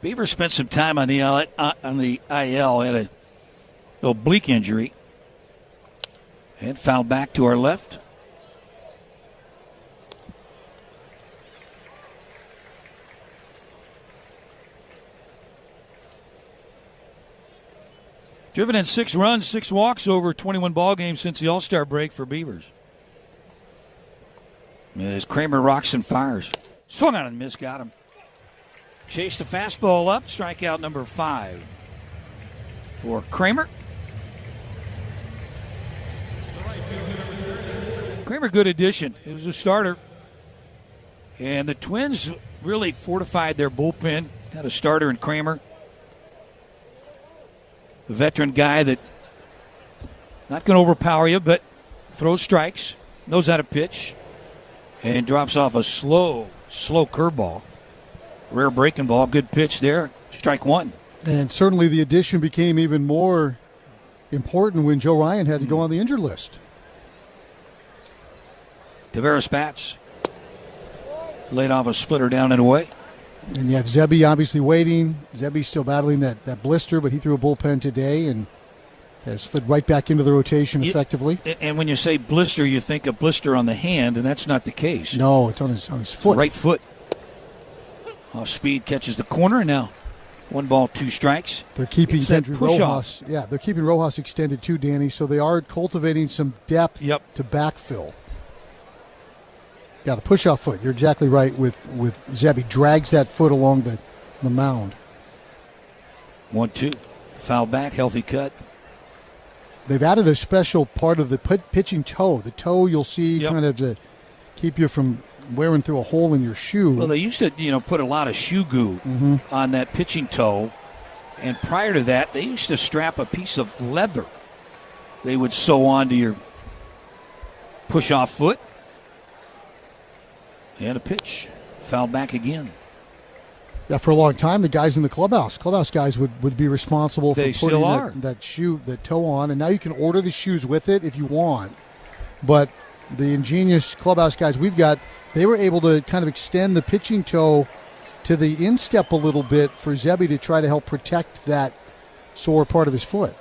Beaver spent some time on the IL, had an oblique injury. And fouled back to our left. Driven in 6 runs, 6 walks over 21 ball games since the All-Star break for Beavers. As Kramer rocks and fires. Swung on and missed, got him. Chased the fastball up, strikeout number 5 for Kramer. Kramer, good addition. It was a starter. And the Twins really fortified their bullpen. Got a starter in Kramer. A veteran guy that not going to overpower you, but throws strikes, knows how to pitch, and drops off a slow curveball. Rare breaking ball, good pitch there. Strike 1. And certainly the addition became even more important when Joe Ryan had to go on the injured list. Tavares bats. Laid off a splitter down and away. And you have Zebby obviously waiting. Zebby's still battling that blister, but he threw a bullpen today and has slid right back into the rotation effectively. And when you say blister, you think a blister on the hand, and that's not the case. No, it's on his foot. Right foot. Off speed, catches the corner, and now 1 ball, 2 strikes. They're keeping Kendry Rojas. Off. Yeah, they're keeping Rojas extended too, Danny, so they are cultivating some depth to backfill. Yeah, the push-off foot. You're exactly right with Zebby. Drags that foot along the mound. 1-2. Foul back, healthy cut. They've added a special part of the pitching toe. The toe you'll see kind of to keep you from wearing through a hole in your shoe. Well, they used to, put a lot of shoe goo on that pitching toe. And prior to that, they used to strap a piece of leather they would sew onto your push-off foot. And a pitch. Foul back again. Yeah, for a long time, the guys in the clubhouse guys would be responsible for putting that toe on. And now you can order the shoes with it if you want. But the ingenious clubhouse guys we've got, they were able to kind of extend the pitching toe to the instep a little bit for Zebby to try to help protect that sore part of his foot.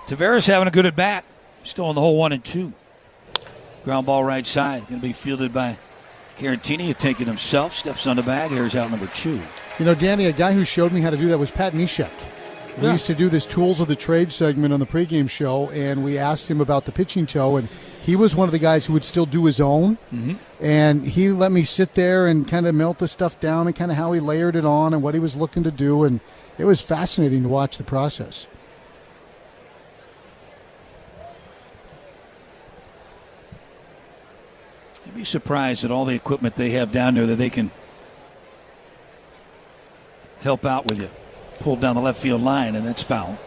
Tavares having a good at bat. Still in the hole 1-2. Ground ball right side. Going to be fielded by Caratini. He'll take it himself. Steps on the bag. Airs out number 2. Danny, a guy who showed me how to do that was Pat Neshek. We used to do this Tools of the Trade segment on the pregame show, and we asked him about the pitching toe, and he was one of the guys who would still do his own. And he let me sit there and kind of melt the stuff down and kind of how he layered it on and what he was looking to do, and it was fascinating to watch the process. You'd be surprised at all the equipment they have down there that they can help out with you. Pulled down the left field line, and that's foul.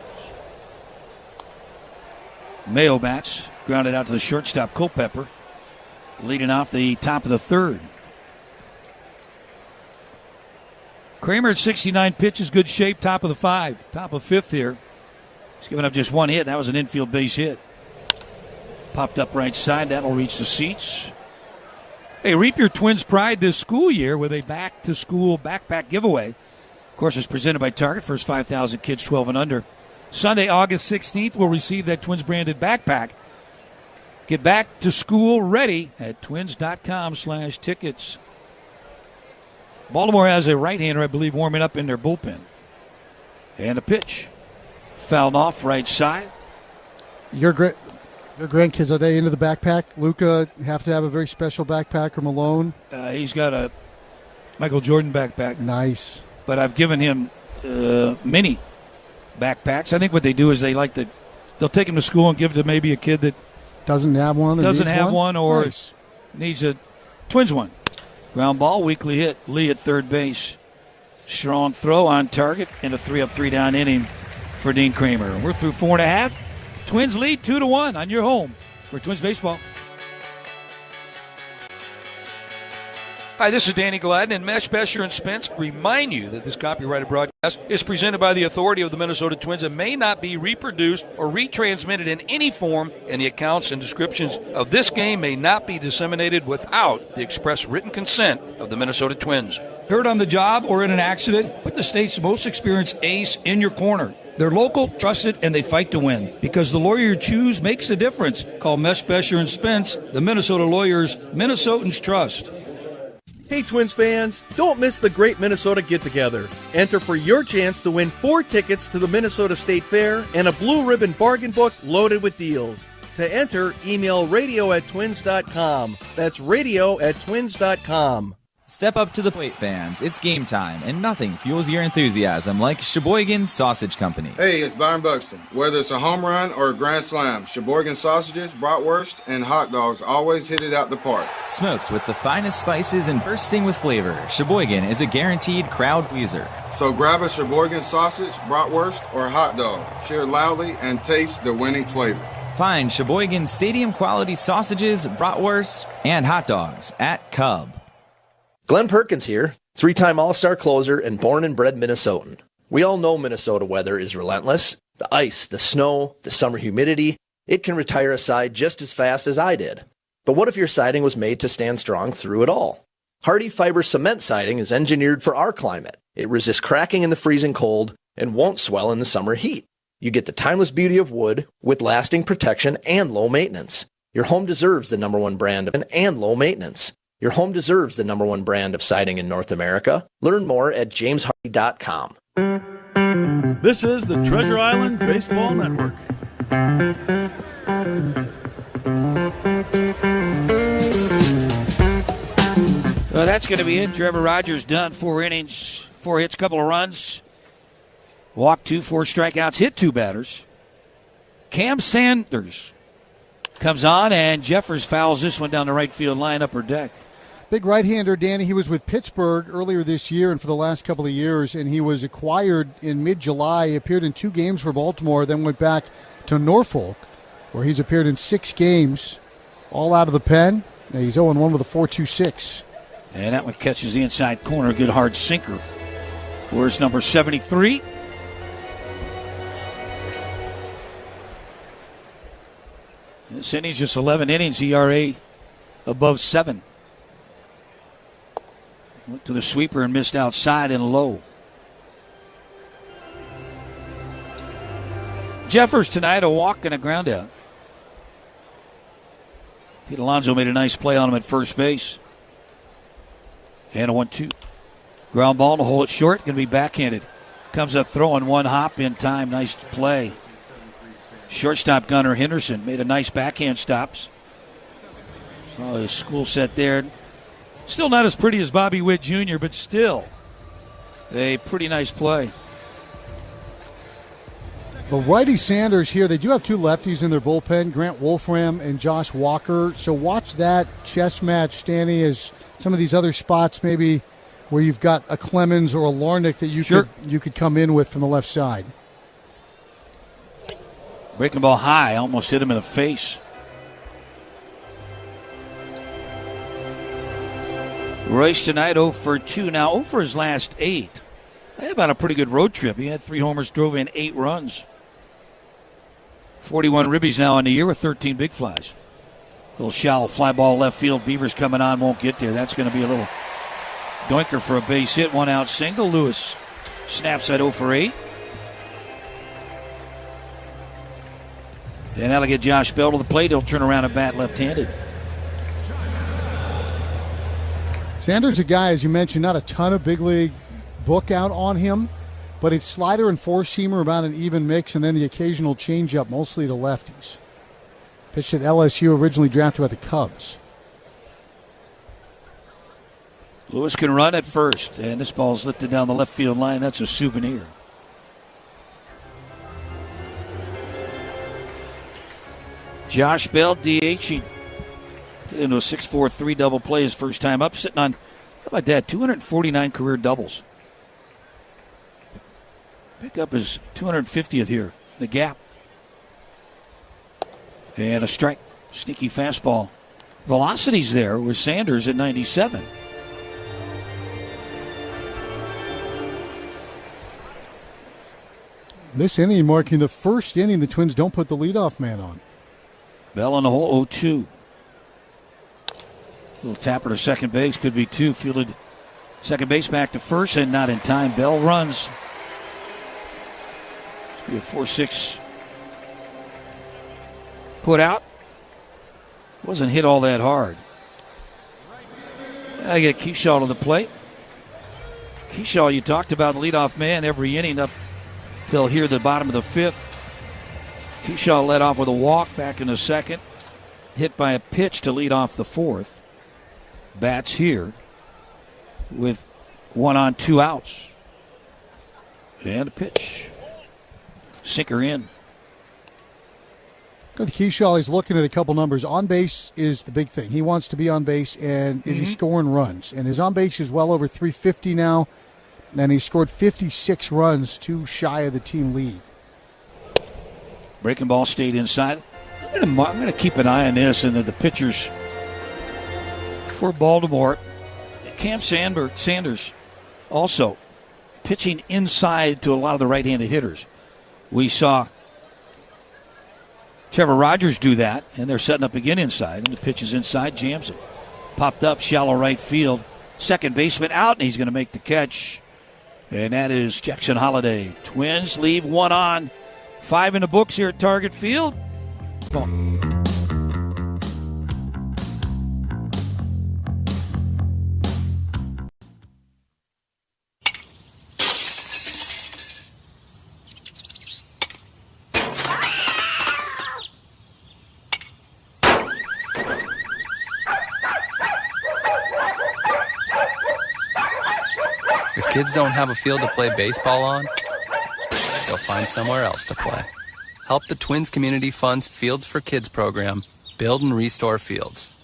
Mayo bats, grounded out to the shortstop, Culpepper, leading off the top of the third. Kramer at 69 pitches, good shape, top of the 5, top of 5th here. He's given up just one hit. That was an infield base hit. Popped up right side. That'll reach the seats. Hey, reap your Twins' pride this school year with a back-to-school backpack giveaway. Of course, it's presented by Target. First 5,000 kids 12 and under. Sunday, August 16th, will receive that Twins-branded backpack. Get back to school ready at twins.com/tickets. Baltimore has a right-hander, I believe, warming up in their bullpen. And a pitch. Fouled off right side. Your grandkids, are they into the backpack? Luca have to have a very special backpack, or Malone? He's got a Michael Jordan backpack. Nice. But I've given him mini backpacks. I think what they do is they'll take him to school and give it to maybe a kid that doesn't have one or nice. Needs a Twins one. Ground ball, weakly hit. Lee at third base. Strong throw on target and a 3-up, 3-down inning for Dean Kramer. We're through 4.5. Twins lead 2-1 on your home for Twins baseball. Hi, this is Danny Gladden, and Mesh, Besher, and Spence remind you that this copyrighted broadcast is presented by the authority of the Minnesota Twins and may not be reproduced or retransmitted in any form, and the accounts and descriptions of this game may not be disseminated without the express written consent of the Minnesota Twins. Hurt on the job or in an accident? Put the state's most experienced ace in your corner. They're local, trusted, and they fight to win. Because the lawyer you choose makes a difference. Call Mesh, Besher, and Spence, the Minnesota lawyers Minnesotans trust. Hey Twins fans, don't miss the Great Minnesota Get-Together. Enter for your chance to win 4 tickets to the Minnesota State Fair and a blue ribbon bargain book loaded with deals. To enter, email radio@twins.com. That's radio@twins.com. Step up to the plate, fans. It's game time, and nothing fuels your enthusiasm like Sheboygan Sausage Company. Hey, it's Byron Buxton. Whether it's a home run or a grand slam, Sheboygan sausages, bratwurst, and hot dogs always hit it out the park. Smoked with the finest spices and bursting with flavor, Sheboygan is a guaranteed crowd pleaser. So grab a Sheboygan sausage, bratwurst, or hot dog. Cheer loudly and taste the winning flavor. Find Sheboygan stadium-quality sausages, bratwurst, and hot dogs at Cub. Glenn Perkins here, 3-time All-Star closer and born and bred Minnesotan. We all know Minnesota weather is relentless. The ice, the snow, the summer humidity, it can retire a side just as fast as I did. But what if your siding was made to stand strong through it all? Hardy Fiber Cement Siding is engineered for our climate. It resists cracking in the freezing cold and won't swell in the summer heat. You get the timeless beauty of wood with lasting protection and low maintenance. Your home deserves the #1 brand and low maintenance. Your home deserves the #1 brand of siding in North America. Learn more at jameshardy.com. This is the Treasure Island Baseball Network. Well, that's going to be it. Trevor Rogers done. 4 innings, 4 hits, couple of runs. Walked 2, 4 strikeouts, hit 2 batters. Cam Sanders comes on, and Jeffers fouls this one down the right field line, upper deck. Big right-hander, Danny. He was with Pittsburgh earlier this year and for the last couple of years, and he was acquired in mid-July. He appeared in 2 games for Baltimore, then went back to Norfolk, where he's appeared in 6 games, all out of the pen. And he's 0-1 with a 4.26. And that one catches the inside corner. Good hard sinker. Where's number 73? This inning's just 11 innings, ERA above 7. Went to the sweeper and missed outside and low. Jeffers tonight, a walk and a ground out. Pete Alonso made a nice play on him at first base. And a 1-2. Ground ball to hold it short. Going to be backhanded. Comes up throwing, 1 hop in time. Nice play. Shortstop Gunnar Henderson made a nice backhand stops. Saw his school set there. Still not as pretty as Bobby Witt Jr., but still a pretty nice play. The righty Sanders here, they do have 2 lefties in their bullpen, Grant Wolfram and Josh Walker. So watch that chess match, Stanley, as some of these other spots maybe where you've got a Clemens or a Larnick that you could come in with from the left side. Breaking ball high, almost hit him in the face. Royce tonight 0 for 2. Now 0 for his last 8. They had about a pretty good road trip. He had 3 homers, drove in 8 runs. 41 ribbies now in the year with 13 big flies. Little shallow fly ball left field. Beavers coming on, won't get there. That's going to be a little doinker for a base hit. 1 out single. Lewis snaps at 0 for 8. And that'll get Josh Bell to the plate. He'll turn around and bat left-handed. Sanders, a guy, as you mentioned, not a ton of big league book out on him, but it's slider and 4-seamer about an even mix, and then the occasional changeup, mostly to lefties. Pitched at LSU, originally drafted by the Cubs. Lewis can run at first, and this ball's lifted down the left field line. That's a souvenir. Josh Bell, DH, into a 6-4-3 double play his first time up, sitting on, how about that, 249 career doubles. Pick up his 250th here, the gap. And a strike, sneaky fastball. Velocity's there with Sanders at 97. This inning marking the first inning the Twins don't put the leadoff man on. Bell on the hole, 0-2. Little tapper to second base, could be 2. Fielded second base back to first and not in time. Bell runs. Be a 4-6 put out. Wasn't hit all that hard. I get Keyshaw to the plate. Keyshaw, you talked about leadoff man every inning up till here the bottom of the 5th. Keyshaw led off with a walk back in the 2nd. Hit by a pitch to lead off the 4th. Bats here with 1 on, 2 outs. And a pitch. Sinker in. With Keyshaw, he's looking at a couple numbers. On base is the big thing. He wants to be on base, and is he scoring runs? And his on base is well over 350 now, and he scored 56 runs, 2 shy of the team lead. Breaking ball stayed inside. I'm going to keep an eye on this, and the pitchers for Baltimore. Cam Sanders also pitching inside to a lot of the right-handed hitters. We saw Trevor Rogers do that, and they're setting up again inside, and the pitch is inside, jams it. Popped up, shallow right field. Second baseman out, and he's going to make the catch. And that is Jackson Holliday. Twins leave 1 on. 5 in the books here at Target Field. If kids don't have a field to play baseball on, they'll find somewhere else to play. Help the Twins Community Fund's Fields for Kids program build and restore fields.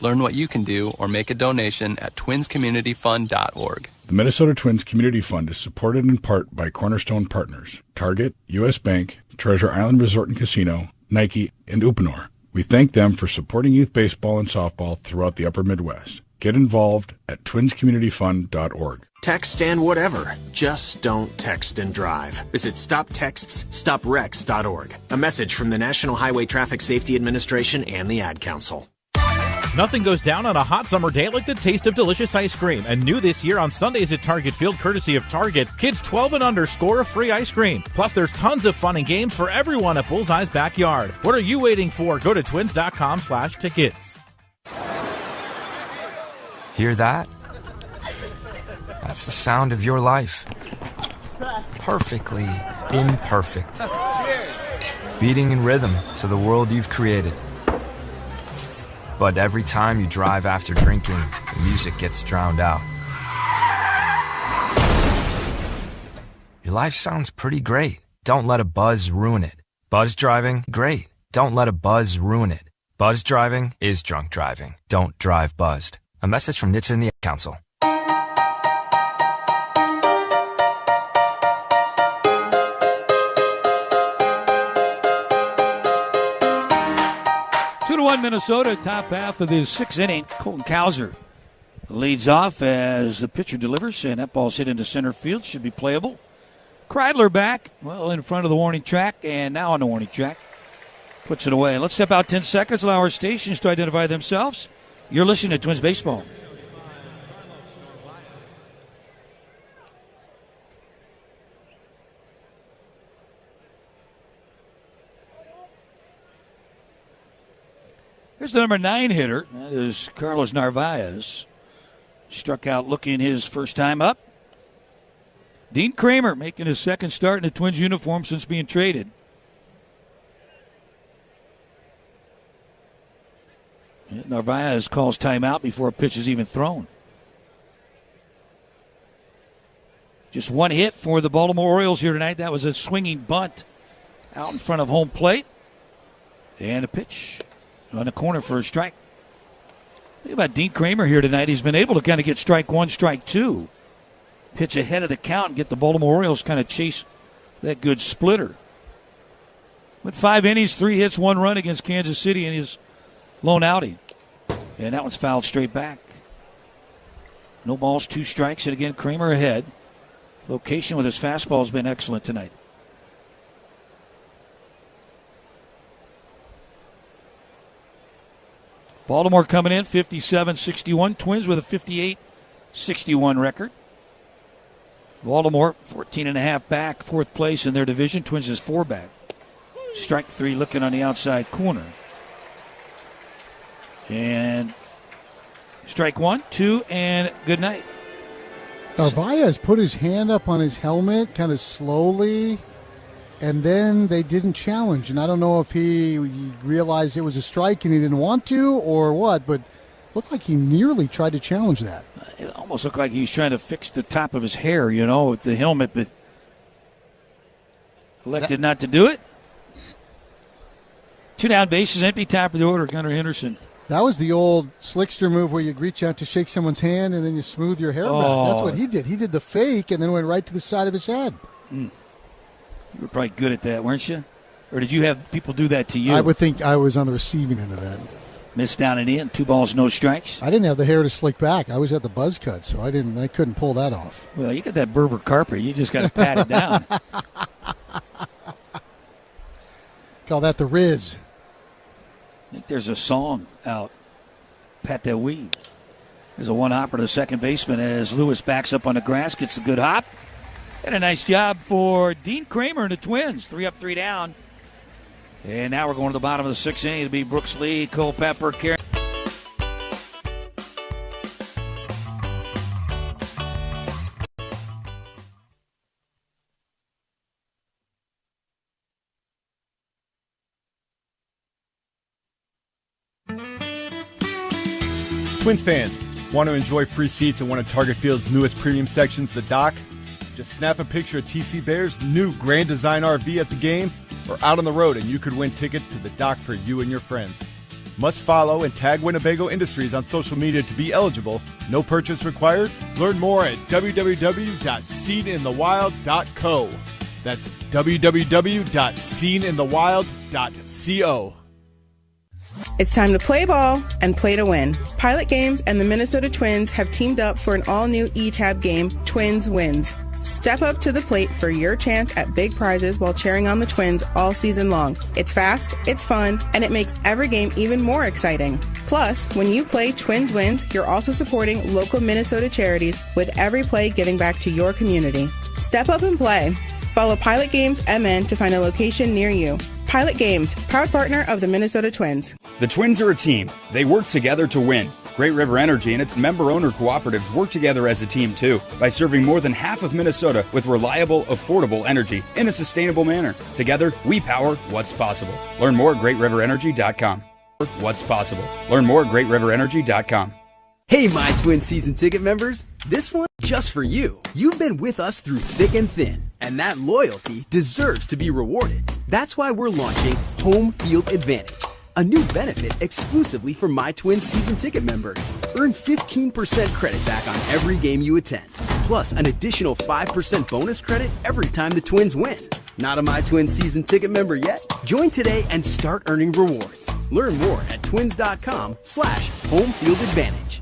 Learn what you can do or make a donation at twinscommunityfund.org. The Minnesota Twins Community Fund is supported in part by Cornerstone Partners, Target, U.S. Bank, Treasure Island Resort and Casino, Nike, and Uponor. We thank them for supporting youth baseball and softball throughout the upper Midwest. Get involved at twinscommunityfund.org. Text and whatever. Just don't text and drive. Visit StopTextsStopWrecks.org. A message from the National Highway Traffic Safety Administration and the Ad Council. Nothing goes down on a hot summer day like the taste of delicious ice cream. And new this year on Sundays at Target Field, courtesy of Target, kids 12 and under score a free ice cream. Plus, there's tons of fun and games for everyone at Bullseye's Backyard. What are you waiting for? Go to twins.com/tickets. Hear that? That's the sound of your life. Perfectly imperfect. Beating in rhythm to the world you've created. But every time you drive after drinking, the music gets drowned out. Your life sounds pretty great. Don't let a buzz ruin it. Buzz driving? Great. Don't let a buzz ruin it. Buzz driving is drunk driving. Don't drive buzzed. A message from NHTSA and the Ad Council. Minnesota, top half of the sixth inning. Colton Cowser leads off as the pitcher delivers, and that ball's hit into center field. Should be playable. Kreidler back, well, in front of the warning track, and now on the warning track. Puts it away. Let's step out 10 seconds, allow our stations to identify themselves. You're listening to Twins Baseball. Here's the number 9 hitter. That is Carlos Narvaez. Struck out looking his first time up. Dean Kramer making his second start in the Twins uniform since being traded. Narvaez calls timeout before a pitch is even thrown. Just one hit for the Baltimore Orioles here tonight. That was a swinging bunt out in front of home plate. And a pitch on the corner for a strike. Think about Dean Kramer here tonight. He's been able to kind of get strike one, strike two. Pitch ahead of the count and get the Baltimore Orioles kind of chase that good splitter. Went 5 innings, 3 hits, 1 run against Kansas City in his lone outing. And that one's fouled straight back. No balls, 2 strikes, and again, Kramer ahead. Location with his fastball has been excellent tonight. Baltimore coming in 57-61. Twins with a 58-61 record. Baltimore 14.5 back, 4th place in their division. Twins is 4 back. Strike 3 looking on the outside corner. And strike 1, 2, and good night. Narvaez put his hand up on his helmet kind of slowly, and then they didn't challenge. And I don't know if he realized it was a strike and he didn't want to or what, but looked like he nearly tried to challenge that. It almost looked like he was trying to fix the top of his hair, with the helmet, but elected not to do it. 2 down, bases empty, top of the order, Gunnar Henderson. That was the old slickster move where you reach out to shake someone's hand and then you smooth your hair back. That's what he did. He did the fake and then went right to the side of his head. You were probably good at that, weren't you? Or did you have people do that to you? I would think I was on the receiving end of that. Missed down and in, 2 balls, no strikes. I didn't have the hair to slick back. I was at the buzz cut, so I couldn't pull that off. Well, you got that Berber carpet. You just got to pat it down. Call that the Riz. I think there's a song out. Pat that weave. There's a 1-hopper to second baseman as Lewis backs up on the grass, gets a good hop. And a nice job for Dean Kramer and the Twins. 3 up, 3 down. And now we're going to the bottom of the 6th inning. It'll be Brooks Lee, Culpepper, Karen. Twins fans, Want to enjoy free seats in one of Target Field's newest premium sections, the Dock? Just snap a picture of TC Bear's new Grand Design RV at the game or out on the road, and you could win tickets to the Dock for you and your friends. Must follow and tag Winnebago Industries on social media to be eligible. No purchase required. Learn more at www.seeninthewild.co. That's www.seeninthewild.co. It's time to play ball and play to win. Pilot Games and the Minnesota Twins have teamed up for an all-new E-Tab game, Twins Wins. Step up to the plate for your chance at big prizes while cheering on the Twins all season long. It's fast, it's fun, and it makes every game even more exciting. Plus, when you play Twins Wins, you're also supporting local Minnesota charities with every play giving back to your community. Step up and play. Follow Pilot Games MN to find a location near you. Pilot Games, proud partner of the Minnesota Twins. The Twins are a team. They work together to win. Great River Energy and its member-owner cooperatives work together as a team, too, by serving more than half of Minnesota with reliable, affordable energy in a sustainable manner. Together, we power what's possible. Learn more at GreatRiverEnergy.com. What's possible. Learn more at GreatRiverEnergy.com. Hey, My Twin season ticket members. This one just for you. You've been with us through thick and thin, and that loyalty deserves to be rewarded. That's why we're launching Home Field Advantage, a new benefit exclusively for My Twin season ticket members. Earn 15% credit back on every game you attend, plus an additional 5% bonus credit every time the Twins win. Not a My Twin season ticket member yet? Join today and start earning rewards. Learn more at twins.com/homefieldadvantage.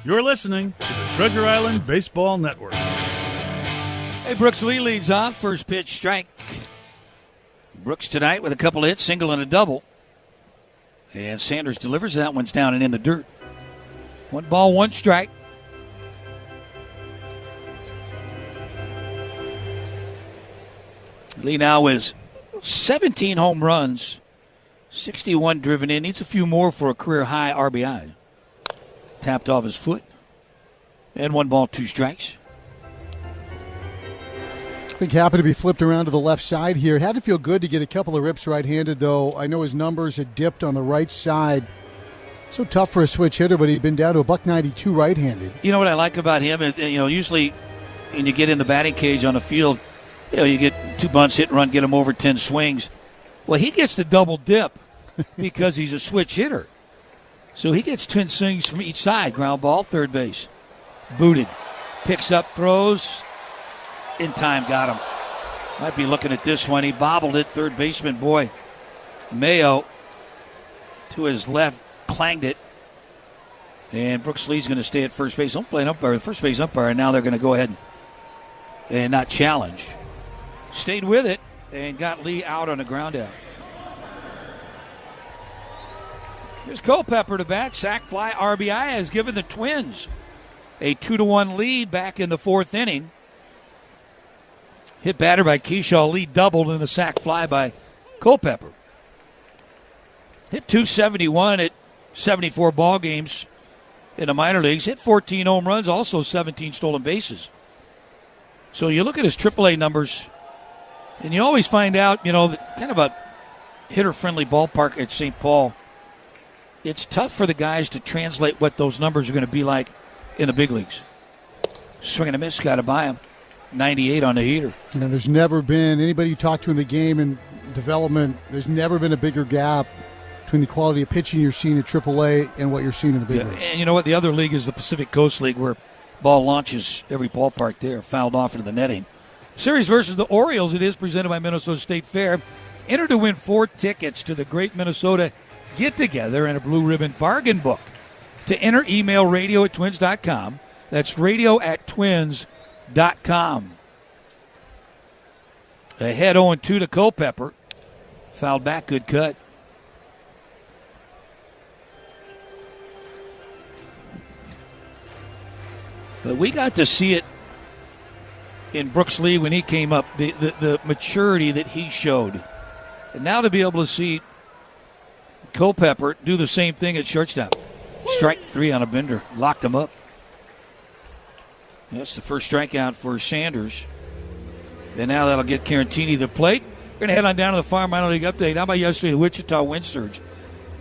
You're listening to the Treasure Island Baseball Network. Hey, Brooks Lee leads off. First pitch, strike. Brooks tonight with a couple of hits, single and a double. And Sanders delivers. That one's down and in the dirt. 1 ball, 1 strike. Lee now is 17 home runs, 61 driven in. Needs a few more for a career high RBI. Tapped off his foot. And 1 ball, 2 strikes. I think happened to be flipped around to the left side here. It had to feel good to get a couple of rips right-handed, though. I know his numbers had dipped on the right side. So tough for a switch hitter, but he'd been down to a $192 right-handed. You know what I like about him? Usually when you get in the batting cage on the field, you get 2 bunts, hit and run, get him over 10 swings. Well, he gets the double dip because he's a switch hitter. So he gets 10 swings from each side. Ground ball, third base. Booted. Picks up, throws. In time, got him. Might be looking at this one. He bobbled it. Third baseman, boy. Mayo to his left, clanged it. And Brooks Lee's going to stay at first base. Don't play an umpire. The first base umpire, and now they're going to go ahead and not challenge. Stayed with it and got Lee out on a ground out. Here's Culpepper to bat. Sac fly RBI has given the Twins a 2-1 lead back in the 4th inning. Hit batter by Keyshaw. Lee doubled in a sac fly by Culpepper. Hit 271 at 74 ball games in the minor leagues. Hit 14 home runs, also 17 stolen bases. So you look at his AAA numbers, and you always find out, kind of a hitter-friendly ballpark at St. Paul. It's tough for the guys to translate what those numbers are going to be like in the big leagues. Swing and a miss, got to buy him. 98 on the heater. There's never been, anybody you talk to in the game and development, there's never been a bigger gap between the quality of pitching you're seeing at AAA and what you're seeing in the big leagues. And you know what? The other league is the Pacific Coast League, where ball launches every ballpark there, fouled off into the netting. Series versus the Orioles, it is presented by Minnesota State Fair. Enter to win 4 tickets to the Great Minnesota Get-Together and a Blue Ribbon Bargain Book. To enter, email radio@twins.com. That's radio@twins.com. Ahead 0-2 to Culpepper. Fouled back, good cut. But we got to see it in Brooks Lee when he came up, the maturity that he showed. And now to be able to see Culpepper do the same thing at shortstop. Strike 3 on a bender. Locked him up. That's the first strikeout for Sanders. And now that'll get Carantini the plate. We're going to head on down to the Farm Minor League update. How about yesterday, the Wichita wind surge?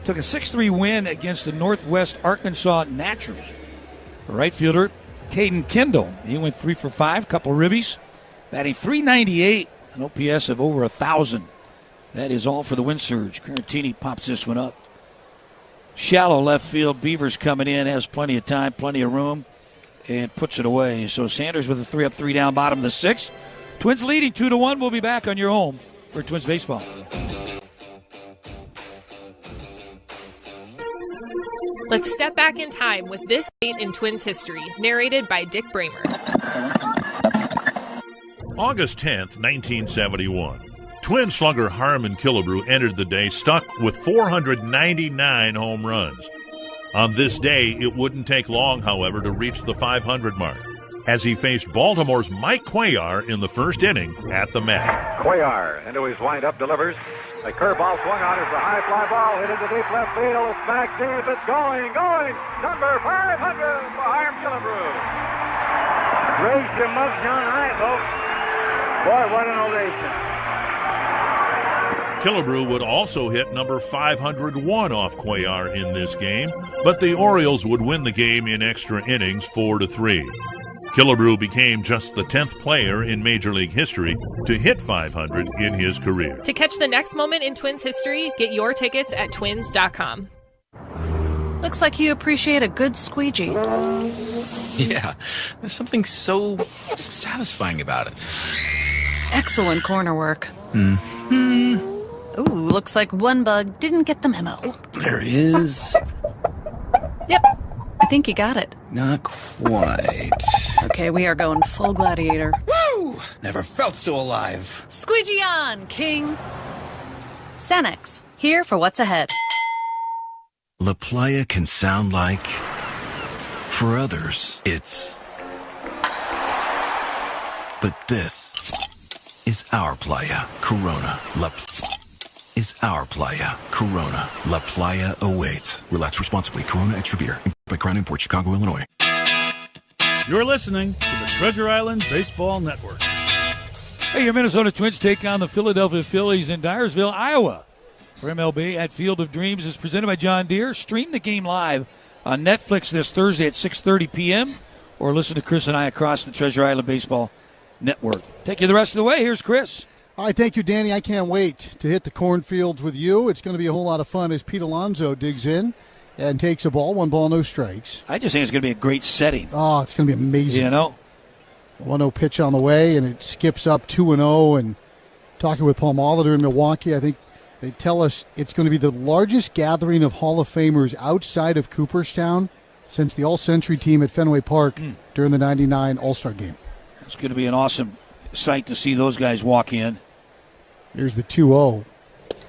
took a 6-3 win against the Northwest Arkansas Naturals. The right fielder, Caden Kendall, he went 3 for 5, couple ribbies, batting .398, an OPS of over 1,000. That is all for the Wind Surge. Carantini pops this one up. Shallow left field. Beavers coming in, has plenty of time, plenty of room, and puts it away. So Sanders with a 3-up, 3-down, bottom of the 6th. Twins leading 2-1. We'll be back on your home for Twins baseball. Let's step back in time with this date in Twins history, narrated by Dick Bramer. August 10th, 1971. Twin slugger Harmon Killebrew entered the day stuck with 499 home runs. On this day, it wouldn't take long, however, to reach the 500 mark, as he faced Baltimore's Mike Cuellar in the first inning at the Met. Cuellar into his windup, delivers. A curveball swung on is a high fly ball hit into deep left field. It's back deep. It's going. Number 500 for Harm Killebrew. Raise your mugs on high, folks. Boy, what an ovation. Killebrew would also hit number 501 off Cuellar in this game, but the Orioles would win the game in extra innings 4-3. Killebrew became just the 10th player in Major League history to hit 500 in his career. To catch the next moment in Twins history, get your tickets at twins.com. Looks like you appreciate a good squeegee. Yeah, there's something so satisfying about it. Excellent corner work. Mm-hmm. Ooh, looks like one bug didn't get the memo. There is. Yep, I think you got it. Not quite. Okay, we are going full gladiator. Woo! Never felt so alive. Squeegee on, King. Sanex, here for what's ahead. La Playa can sound like, for others, it's. But this is our Playa, Corona. Is our Playa, Corona. La Playa awaits. Relax responsibly. Corona Extra Beer. By Crown Import, Chicago, Illinois. You're listening to the Treasure Island Baseball Network. Hey, your Minnesota Twins take on the Philadelphia Phillies in Dyersville, Iowa. For MLB at Field of Dreams is presented by John Deere. Stream the game live on Netflix this Thursday at 6:30 p.m. or listen to Chris and I across the Treasure Island Baseball Network. Take you the rest of the way. Here's Chris. All right, thank you, Danny. I can't wait to hit the cornfields with you. It's going to be a whole lot of fun as Pete Alonso digs in and takes a ball. 1 ball, no strikes. I just think it's going to be a great setting. Oh, it's going to be amazing. You know? 1-0 pitch on the way, and it skips up 2-0. And talking with Paul Molitor in Milwaukee, I think they tell us it's going to be the largest gathering of Hall of Famers outside of Cooperstown since the All-Century team at Fenway Park during the 99 All-Star Game. It's going to be an awesome sight to see those guys walk in. Here's the 2-0,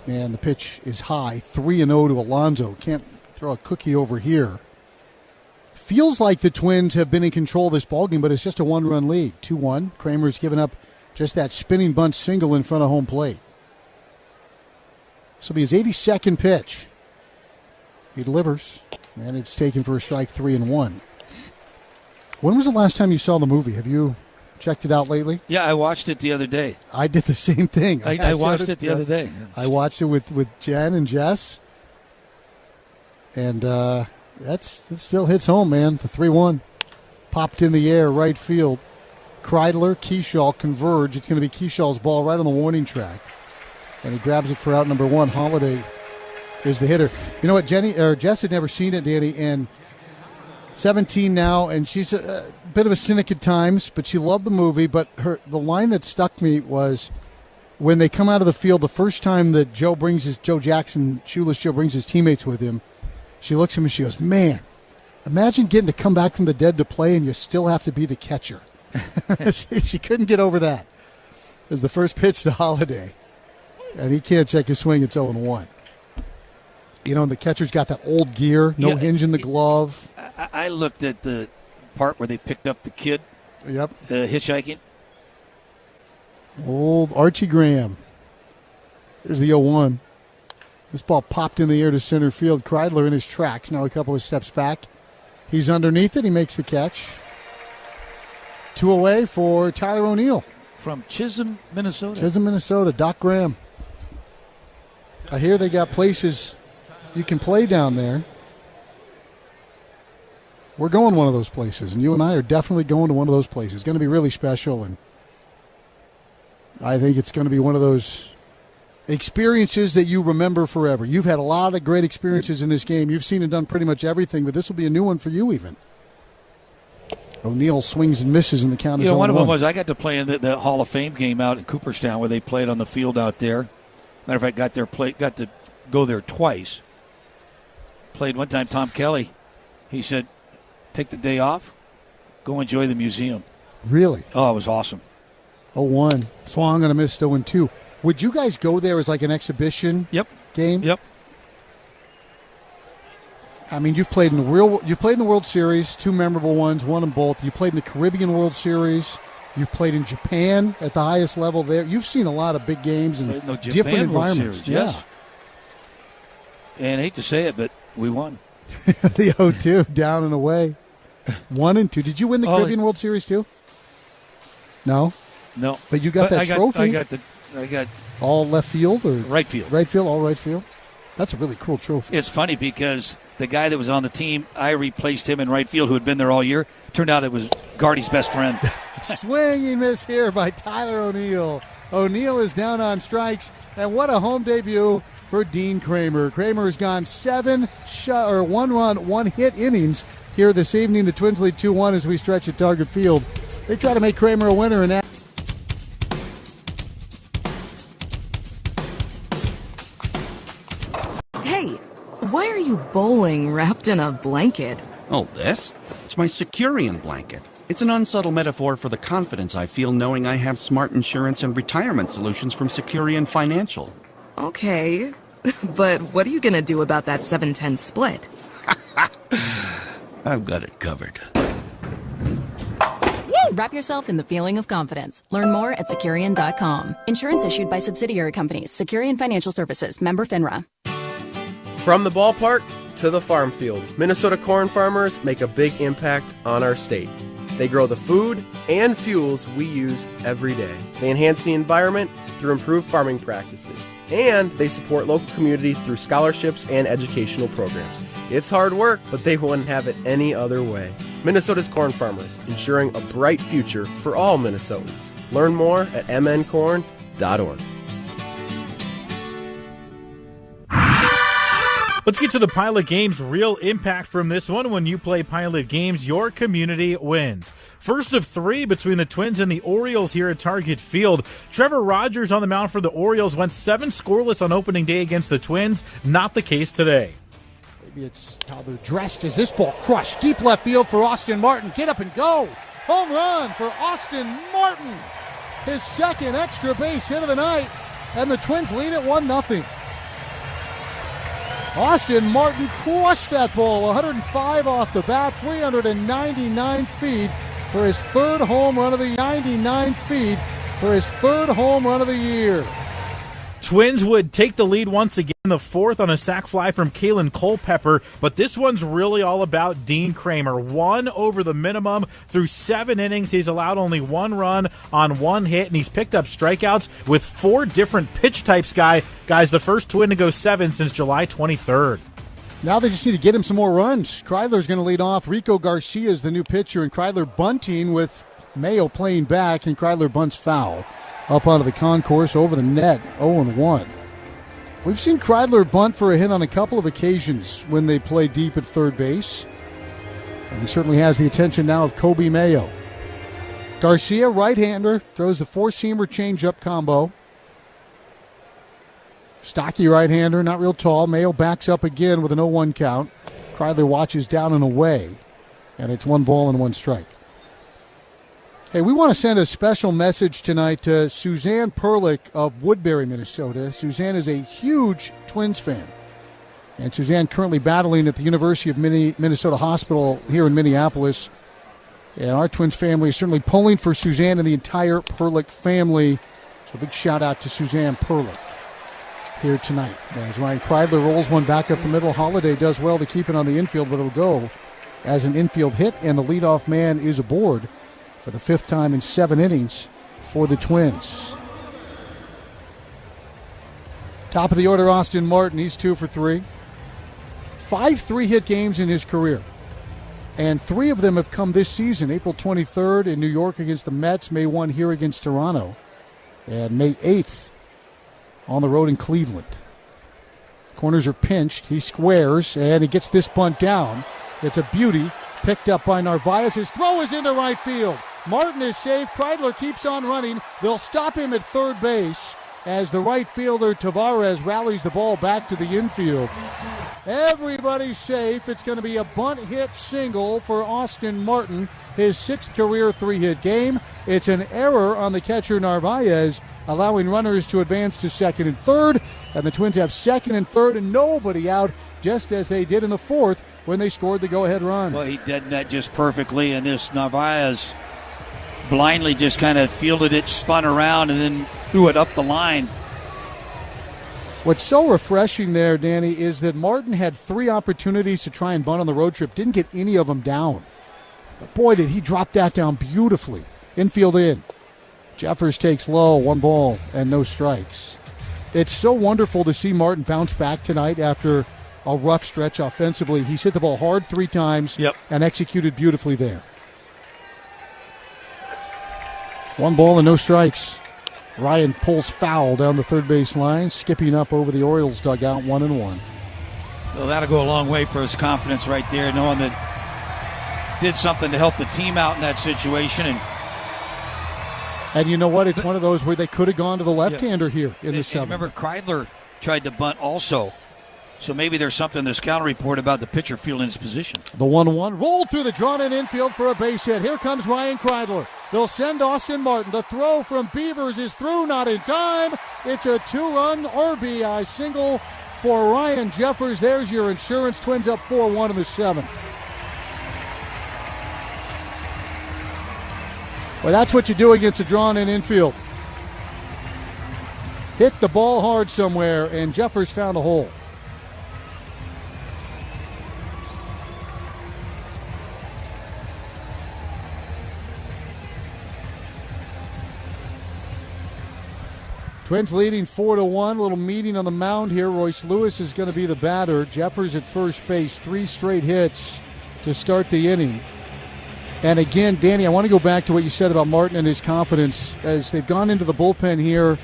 and the pitch is high, 3-0 to Alonso. Can't throw a cookie over here. Feels like the Twins have been in control of this ballgame, but it's just a 1-run lead, 2-1. Kramer's given up just that spinning bunt single in front of home plate. This will be his 82nd pitch. He delivers, and it's taken for a strike, 3-1. When was the last time you saw the movie? Have you checked it out lately? Yeah, I watched it the other day. I did the same thing. I watched it the other day. I watched it with Jen and Jess. And it still hits home, man. The 3-1. Popped in the air, right field. Kreidler, Keyshaw converge. It's going to be Keyshaw's ball right on the warning track. And he grabs it for out number 1. Holiday is the hitter. You know what, Jess had never seen it, Danny, and 17 now, and she's a bit of a cynic at times, but she loved the movie. But the line that stuck me was when they come out of the field the first time that Joe Jackson, Shoeless Joe, brings his teammates with him. She looks at him and she goes, "Man, imagine getting to come back from the dead to play and you still have to be the catcher." She couldn't get over that. It was the first pitch to Holiday, and he can't check his swing. It's 0-1. You know, the catcher's got that old gear, no hinge in the glove. I looked at the part where they picked up the kid. Yep. Hitchhiking. Old Archie Graham. There's the 0-1. This ball popped in the air to center field. Kreidler in his tracks. Now a couple of steps back. He's underneath it. He makes the catch. 2 away for Tyler O'Neill. From Chisholm, Minnesota. Chisholm, Minnesota. Doc Graham. I hear they got places You can play down there. We're going one of those places, and you and I are definitely going to one of those places. It's going to be really special, and I think it's going to be one of those experiences that you remember forever. You've had a lot of great experiences in this game. You've seen and done pretty much everything, but this will be a new one for you even. O'Neill swings and misses, and the count is 0-1. One of them was I got to play in the Hall of Fame game out in Cooperstown where they played on the field out there. Matter of fact, got to go there twice. Played one time. Tom Kelly, he said, "Take the day off, go enjoy the museum." Really? Oh, it was awesome. 0-1. Swung and a missed 0-2. Would you guys go there as like an exhibition game? Yep. I mean, you've played in the World Series, 2 memorable ones, won them both. You played in the Caribbean World Series. You've played in Japan at the highest level there. You've seen a lot of big games in different environments. Series, yes. And I hate to say it, but we won. The 0-2, down and away. 1-2. Did you win the Caribbean World Series too? No? No. But you got that trophy. I got all left field or right field. Right field, all right field. That's a really cool trophy. It's funny because the guy that was on the team, I replaced him in right field who had been there all year. Turned out it was Gardy's best friend. Swinging miss here by Tyler O'Neill. O'Neill is down on strikes, and what a home debut for Dean Kramer. Kramer has gone 7 1-run, 1-hit innings here this evening. The Twins lead 2-1 as we stretch at Target Field. They try to make Kramer a winner, and that. Hey, why are you bowling wrapped in a blanket? Oh, this? It's my Securian blanket. It's an unsubtle metaphor for the confidence I feel knowing I have smart insurance and retirement solutions from Securian Financial. Okay, but what are you going to do about that 7-10 split? I've got it covered. Wrap yourself in the feeling of confidence. Learn more at Securian.com. Insurance issued by subsidiary companies. Securian Financial Services. Member FINRA. From the ballpark to the farm field, Minnesota corn farmers make a big impact on our state. They grow the food and fuels we use every day. They enhance the environment through improved farming practices. And they support local communities through scholarships and educational programs. It's hard work, but they wouldn't have it any other way. Minnesota's corn farmers, ensuring a bright future for all Minnesotans. Learn more at mncorn.org. Let's get to the Pilot Games real impact from this one. When you play Pilot Games, your community wins. First of 3 between the Twins and the Orioles here at Target Field. Trevor Rogers on the mound for the Orioles went 7 scoreless on opening day against the Twins. Not the case today. Maybe it's how they're dressed as this ball crushed. Deep left field for Austin Martin. Get up and go. Home run for Austin Martin. His second extra base hit of the night. And the Twins lead at 1-0. Austin Martin crushed that ball, 105 off the bat, 399 feet for his third home run of the 99 feet for his third home run of the year. Twins would take the lead once again in the 4th on a sac fly from Kalen Culpepper, but this one's really all about Dean Kramer. 1 over the minimum through 7 innings. He's allowed only 1 run on 1 hit, and he's picked up strikeouts with 4 different pitch types. Guys, the first Twin to go 7 since July 23rd. Now they just need to get him some more runs. Kreidler's going to lead off. Rico Garcia is the new pitcher, and Kreidler bunting with Mayo playing back, and Kreidler bunts foul. Up onto the concourse, over the net, 0-1. We've seen Kreidler bunt for a hit on a couple of occasions when they play deep at third base. And he certainly has the attention now of Kobe Mayo. Garcia, right-hander, throws the 4-seamer change-up combo. Stocky right-hander, not real tall. Mayo backs up again with an 0-1 count. Kreidler watches down and away. And it's 1 ball and 1 strike. Hey, we want to send a special message tonight to Suzanne Perlick of Woodbury, Minnesota. Suzanne is a huge Twins fan. And Suzanne currently battling at the University of Minnesota Hospital here in Minneapolis. And our Twins family is certainly pulling for Suzanne and the entire Perlick family. So a big shout out to Suzanne Perlick here tonight. As Ryan Kreidler rolls one back up the middle, Holiday does well to keep it on the infield, but it'll go as an infield hit, and the leadoff man is aboard for the 5th time in 7 innings for the Twins. Top of the order, Austin Martin. He's 2 for 3. 5 3-hit games in his career. And 3 of them have come this season. April 23rd in New York against the Mets, May 1 here against Toronto, and May 8th on the road in Cleveland. Corners are pinched. He squares, and he gets this bunt down. It's a beauty. Picked up by Narvaez. His throw is into right field. Martin is safe. Kreidler keeps on running. They'll stop him at third base as the right fielder Tavares rallies the ball back to the infield. Everybody's safe. It's going to be a bunt hit single for Austin Martin, his 6th career 3-hit game. It's an error on the catcher Narvaez, allowing runners to advance to second and third, and the Twins have second and third and nobody out, just as they did in the 4th when they scored the go-ahead run. Well, he did that just perfectly, and this Narvaez blindly just kind of fielded it, spun around, and then threw it up the line. What's so refreshing there, Danny, is that Martin had 3 opportunities to try and bunt on the road trip. Didn't get any of them down. But boy, did he drop that down beautifully. Infield in. Jeffers takes low, 1 ball and no strikes. It's so wonderful to see Martin bounce back tonight after a rough stretch offensively. He's hit the ball hard 3 times and executed beautifully there. 1 ball and no strikes. Ryan pulls foul down the third base line, skipping up over the Orioles dugout, 1-1. Well, that'll go a long way for his confidence right there, knowing that did something to help the team out in that situation. And you know what? It's one of those where they could have gone to the left-hander here in the 7th. Remember, Kreidler tried to bunt also. So maybe there's something in the scouting report about the pitcher fielding his position. The 1-1 rolled through the drawn-in infield for a base hit. Here comes Ryan Kreidler. They'll send Austin Martin. The throw from Beavers is through, not in time. It's a 2-run RBI single for Ryan Jeffers. There's your insurance. Twins up 4-1 in the 7th. Well, that's what you do against a drawn-in infield. Hit the ball hard somewhere, and Jeffers found a hole. Twins leading 4-1. A little meeting on the mound here. Royce Lewis is going to be the batter. Jeffers at first base. 3 straight hits to start the inning. And again, Danny, I want to go back to what you said about Martin and his confidence. As they've gone into the bullpen here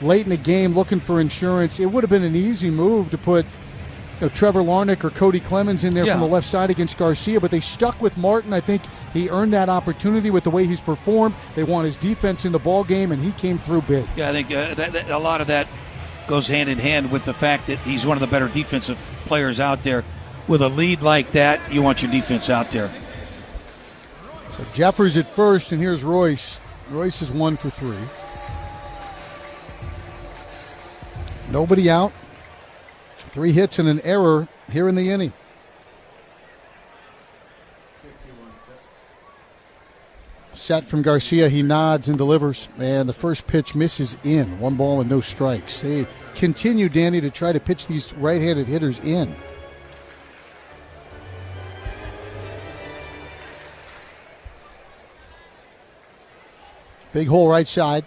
late in the game looking for insurance, it would have been an easy move to put Trevor Larnach or Cody Clemens in there from the left side against Garcia, but they stuck with Martin. I think he earned that opportunity with the way he's performed. They want his defense in the ball game, and he came through big. Yeah, I think that a lot of that goes hand in hand with the fact that he's one of the better defensive players out there. With a lead like that, you want your defense out there. So Jeffers at first, and here's Royce. Royce is 1 for 3. Nobody out. 3 hits and an error here in the inning. Set from Garcia, he nods and delivers, and the first pitch misses in. 1 ball and no strikes. They continue, Danny, to try to pitch these right-handed hitters in. Big hole right side.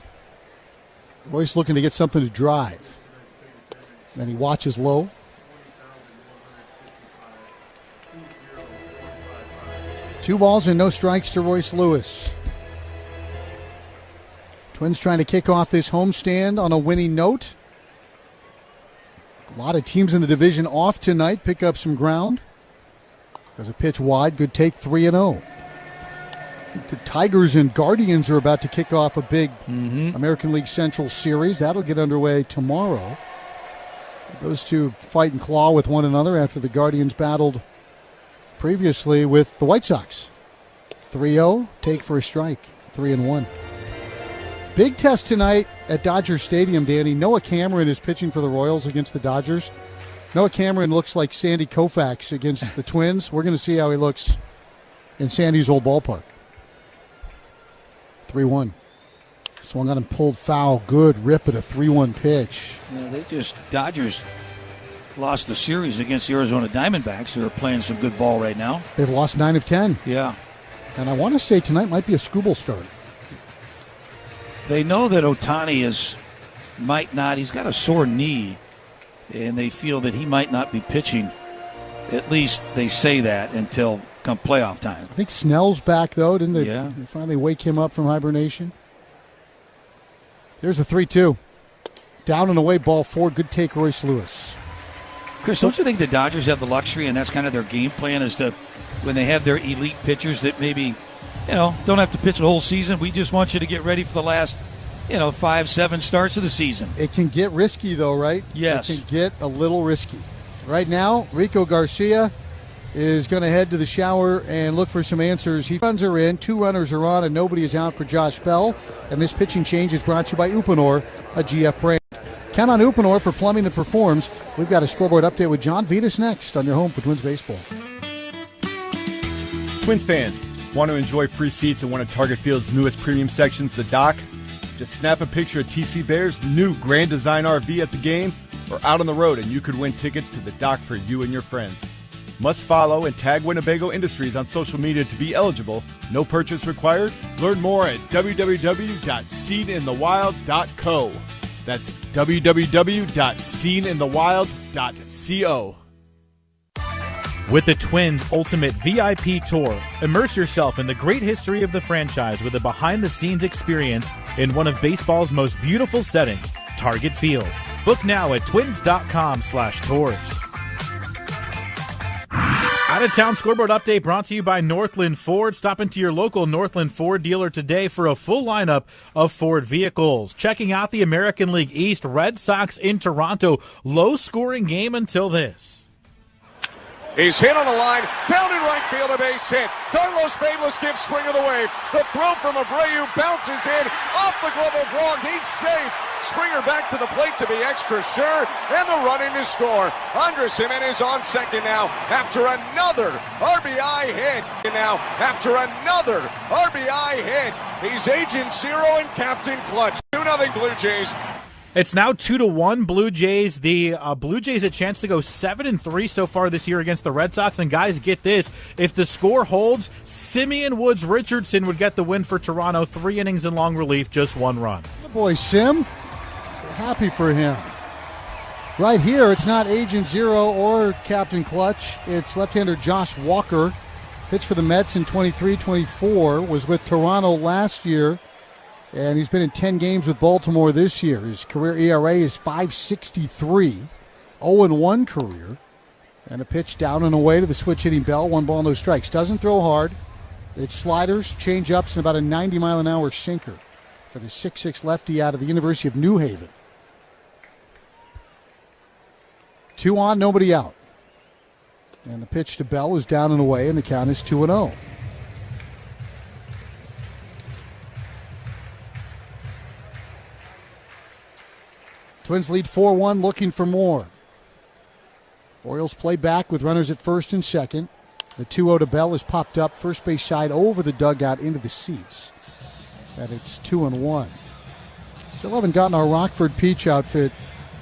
Royce looking to get something to drive. Then he watches low. Two balls and no strikes to Royce Lewis. Twins trying to kick off this homestand on a winning note. A lot of teams in the division off tonight. Pick up some ground. There's a pitch wide. Good take, 3-0. The Tigers and Guardians are about to kick off a big American League Central series. That'll get underway tomorrow. Those two fight and claw with one another after the Guardians battled previously with the White Sox. 3-0, take for a strike, 3-1. Big test tonight at Dodger Stadium, Danny. Noah Cameron is pitching for the Royals against the Dodgers. Noah Cameron looks like Sandy Koufax against the Twins. We're going to see how he looks in Sandy's old ballpark. 3-1. Swung on and pulled foul. Good rip at a 3-1 pitch. Yeah, Dodgers lost the series against the Arizona Diamondbacks, who are playing some good ball right now. They've lost 9 of 10. Yeah. And I want to say tonight might be a Skubal start. They know that Ohtani might not. He's got a sore knee, and they feel that he might not be pitching At least they say that until come playoff time. I think Snell's back, though. Didn't they? Yeah. They finally wake him up from hibernation. There's a 3-2. Down and away, ball 4. Good take, Royce Lewis. Chris, don't you think the Dodgers have the luxury, and that's kind of their game plan, is to, when they have their elite pitchers that maybe, don't have to pitch the whole season. We just want you to get ready for the last, 5-7 starts of the season. It can get risky, though, right? Yes. It can get a little risky. Right now, Rico Garcia is going to head to the shower and look for some answers. Runs are in, 2 runners are on, and nobody is out for Josh Bell. And this pitching change is brought to you by Uponor, a GF brand. Count on Uponor for plumbing that performs. We've got a scoreboard update with John Vitas next on your home for Twins baseball. Twins fans, want to enjoy free seats in one of Target Field's newest premium sections, the Dock? Just snap a picture of TC Bears' new Grand Design RV at the game or out on the road, and you could win tickets to the Dock for you and your friends. Must follow and tag Winnebago Industries on social media to be eligible. No purchase required. Learn more at www.seeninthewild.co. That's www.seeninthewild.co. With the Twins Ultimate VIP Tour, immerse yourself in the great history of the franchise with a behind-the-scenes experience in one of baseball's most beautiful settings, Target Field. Book now at twins.com/tours. Out-of-town scoreboard update brought to you by Northland Ford. Stop into your local Northland Ford dealer today for a full lineup of Ford vehicles. Checking out the American League East, Red Sox in Toronto. Low-scoring game until this. He's hit on the line, down in right field, a base hit. Carlos Fabulous gives Springer the wave. The throw from Abreu bounces in, off the glove of Wong. He's safe. Springer back to the plate to be extra sure, and the run in to score. Andres Jimenez on second now after another RBI hit. He's Agent Zero and Captain Clutch. 2-0 Blue Jays. It's now 2-1 Blue Jays. The Blue Jays a chance to go 7-3 so far this year against the Red Sox. And guys, get this: if the score holds, Simeon Woods Richardson would get the win for Toronto. 3 innings in long relief, just 1 run. Good boy, Sim. Happy for him. Right here, it's not Agent Zero or Captain Clutch. It's left-hander Josh Walker. Pitched for the Mets in 23-24. Was with Toronto last year. And he's been in 10 games with Baltimore this year. His career ERA is .563, 0-1 career. And a pitch down and away to the switch-hitting Bell. 1 ball, no strikes. Doesn't throw hard. It's sliders, change-ups, and about a 90-mile-an-hour sinker for the 6'6 lefty out of the University of New Haven. 2 on, nobody out. And the pitch to Bell is down and away, and the count is 2-0. Twins lead 4-1, looking for more. Orioles play back with runners at first and second. The 2-0 to Bell is popped up first base side over the dugout into the seats. And it's 2-1. Still haven't gotten our Rockford Peach outfit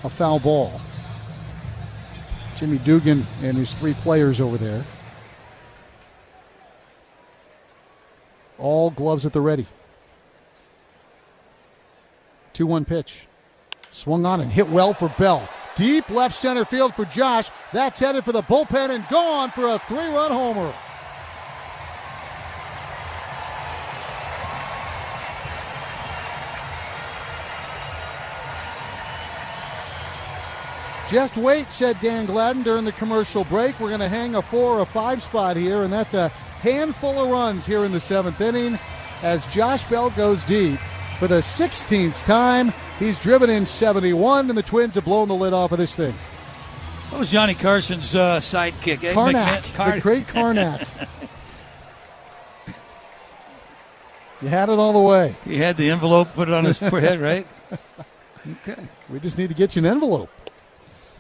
a foul ball. Jimmy Dugan and his 3 players over there. All gloves at the ready. 2-1 pitch. Swung on and hit well for Bell. Deep left center field for Josh. That's headed for the bullpen and gone for a 3-run homer. Just wait, said Dan Gladden during the commercial break. We're going to hang a 4 or 5 spot here, and that's a handful of runs here in the 7th inning as Josh Bell goes deep. For the 16th time, he's driven in 71, and the Twins have blown the lid off of this thing. What was Johnny Carson's sidekick? Karnak, the great Karnak. You had it all the way. He had the envelope, put it on his forehead, right? Okay. We just need to get you an envelope.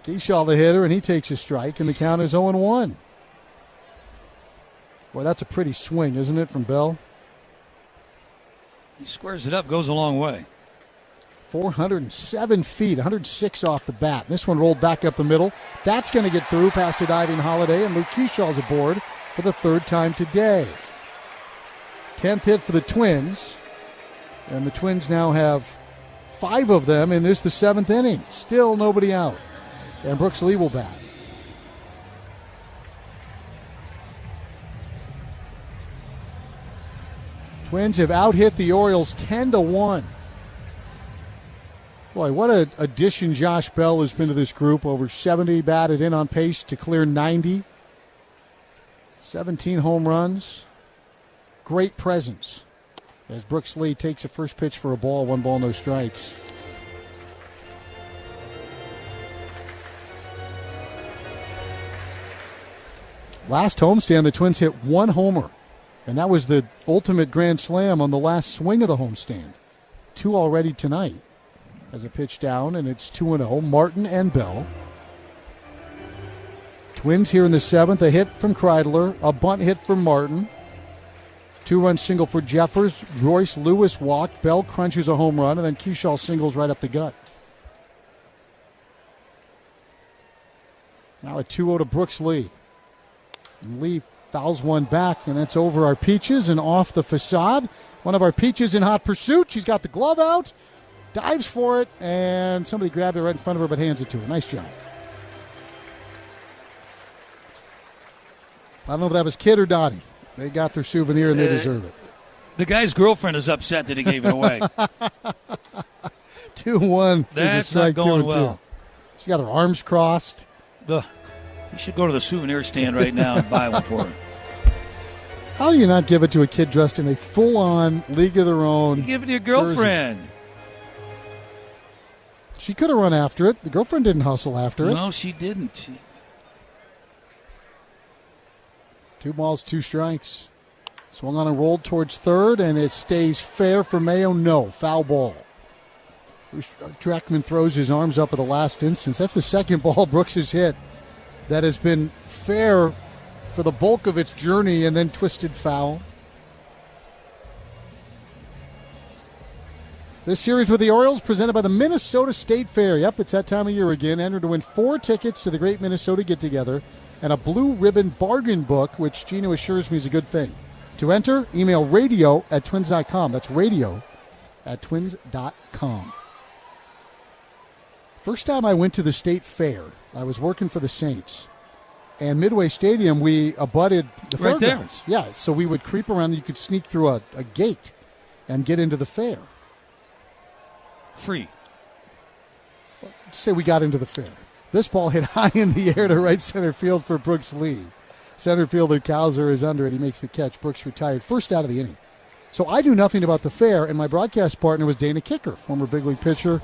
Keyshaw the hitter, and he takes a strike, and the count is 0-1. Boy, that's a pretty swing, isn't it, from Bell? He squares it up, goes a long way. 407 feet, 106 off the bat. This one rolled back up the middle. That's going to get through past a diving Holiday, and Luke Keyshaw's aboard for the 3rd time today. 10th hit for the Twins, and the Twins now have 5 of them in this, the 7th inning. Still nobody out, and Brooks Lee will bat. Twins have out-hit the Orioles 10-1. Boy, what an addition Josh Bell has been to this group. Over 70 batted in, on pace to clear 90. 17 home runs. Great presence as Brooks Lee takes a first pitch for a ball, 1 ball, no strikes. Last homestand, the Twins hit 1 homer, and that was the ultimate grand slam on the last swing of the homestand. 2 already tonight. As a pitch down, and it's 2-0, Martin and Bell. Twins here in the 7th, a hit from Kreidler, a bunt hit from Martin. 2-run single for Jeffers. Royce Lewis walked. Bell crunches a home run, and then Kershaw singles right up the gut. Now a 2-0 to Brooks Lee. And Lee fouls one back, and that's over our Peaches and off the facade. One of our Peaches in hot pursuit. She's got the glove out, dives for it, and somebody grabbed it right in front of her but hands it to her. Nice job. I don't know if that was Kid or Dottie. They got their souvenir and they deserve it. The guy's girlfriend is upset that he gave it away. 2-1. That's not going well. She's got her arms crossed. You should go to the souvenir stand right now and buy one for her. How do you not give it to a kid dressed in a full-on League of Their Own? You give it to your girlfriend. Jersey? She could have run after it. The girlfriend didn't hustle after it. No, she didn't. 2 balls, 2 strikes. Swung on and rolled towards third, and it stays fair for Mayo. No, foul ball. Trackman throws his arms up at the last instance. That's the second ball Brooks has hit that has been fair for the bulk of its journey and then twisted foul. This series with the Orioles presented by the Minnesota State Fair. Yep, it's that time of year again. Enter to win 4 tickets to the Great Minnesota Get-Together and a blue ribbon bargain book, which Gino assures me is a good thing. To enter, email radio@twins.com. That's radio@twins.com. First time I went to the State Fair, I was working for the Saints. And Midway Stadium, we abutted the right fairgrounds. there. Yeah, so we would creep around. You could sneak through a gate and get into the fair. Free. Say we got into the fair. This ball hit high in the air to right center field for Brooks Lee. Center fielder Kauser is under it. He makes the catch. Brooks retired. First out of the inning. So I knew nothing about the fair, and my broadcast partner was Dana Kicker, former big league pitcher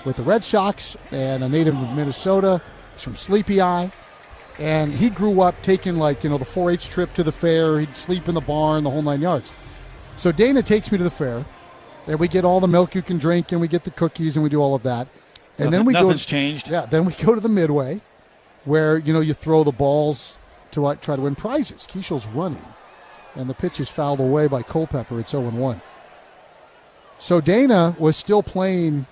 with the Red Sox and a native of Minnesota. He's from Sleepy Eye. And he grew up taking, the 4-H trip to the fair. He'd sleep in the barn, the whole 9 yards. So Dana takes me to the fair, and we get all the milk you can drink, and we get the cookies, and we do all of that. And then nothing's changed. Yeah, then we go to the Midway, where, you throw the balls to try to win prizes. Keishel's running, and the pitch is fouled away by Culpepper. It's 0-1. So Dana was still playing,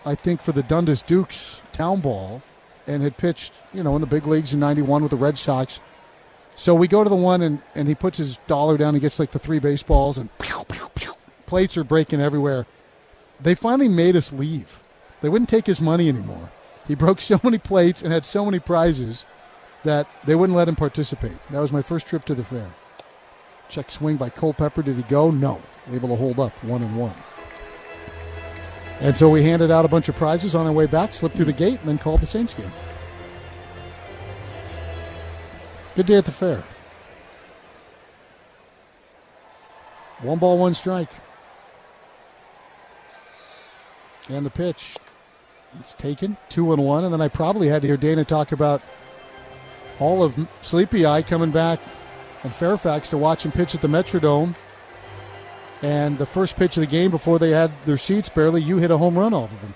I think, for the Dundas Dukes town ball, and had pitched, in the big leagues in 91 with the Red Sox. So we go to the one, and he puts his dollar down. He gets the 3 baseballs, and pew, pew, pew. Plates are breaking everywhere. They finally made us leave. They wouldn't take his money anymore. He broke so many plates and had so many prizes that they wouldn't let him participate. That was my first trip to the fair. Check swing by Culpepper. Did he go? No. Able to hold up 1-1. And so we handed out a bunch of prizes on our way back, slipped through the gate, and then called the Saints game. Good day at the fair. 1 ball, 1 strike. And the pitch. It's taken, 2-1. And then I probably had to hear Dana talk about all of Sleepy Eye coming back and Fairfax to watch him pitch at the Metrodome. And the first pitch of the game before they had their seats barely, you hit a home run off of him.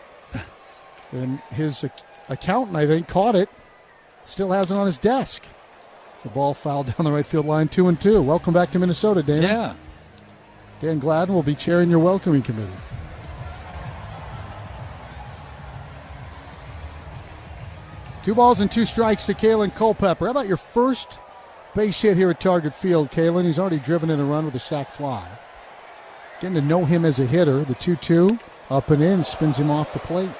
And his accountant, I think, caught it. Still has it on his desk. The ball fouled down the right field line, 2-2. Welcome back to Minnesota, Dana. Yeah. Dan Gladden will be chairing your welcoming committee. Two balls and 2 strikes to Kalen Culpepper. How about your first base hit here at Target Field, Kalen? He's already driven in a run with a sac fly. Getting to know him as a hitter. The 2-2 up and in, spins him off the plate.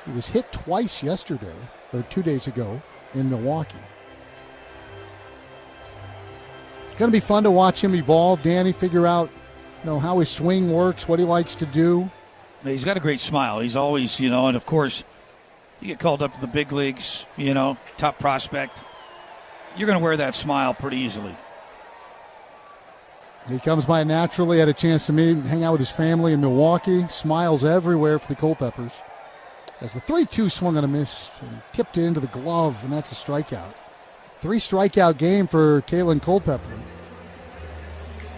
He was hit twice yesterday, or 2 days ago, in Milwaukee. It's going to be fun to watch him evolve, Danny, figure out how his swing works, what he likes to do. He's got a great smile. He's always, and of course, you get called up to the big leagues, top prospect. You're going to wear that smile pretty easily. He comes by naturally, had a chance to hang out with his family in Milwaukee. Smiles everywhere for the Culpeppers. As the 3-2 swung on a miss, and he tipped it into the glove, and that's a strikeout. 3-strikeout game for Kalen Culpepper.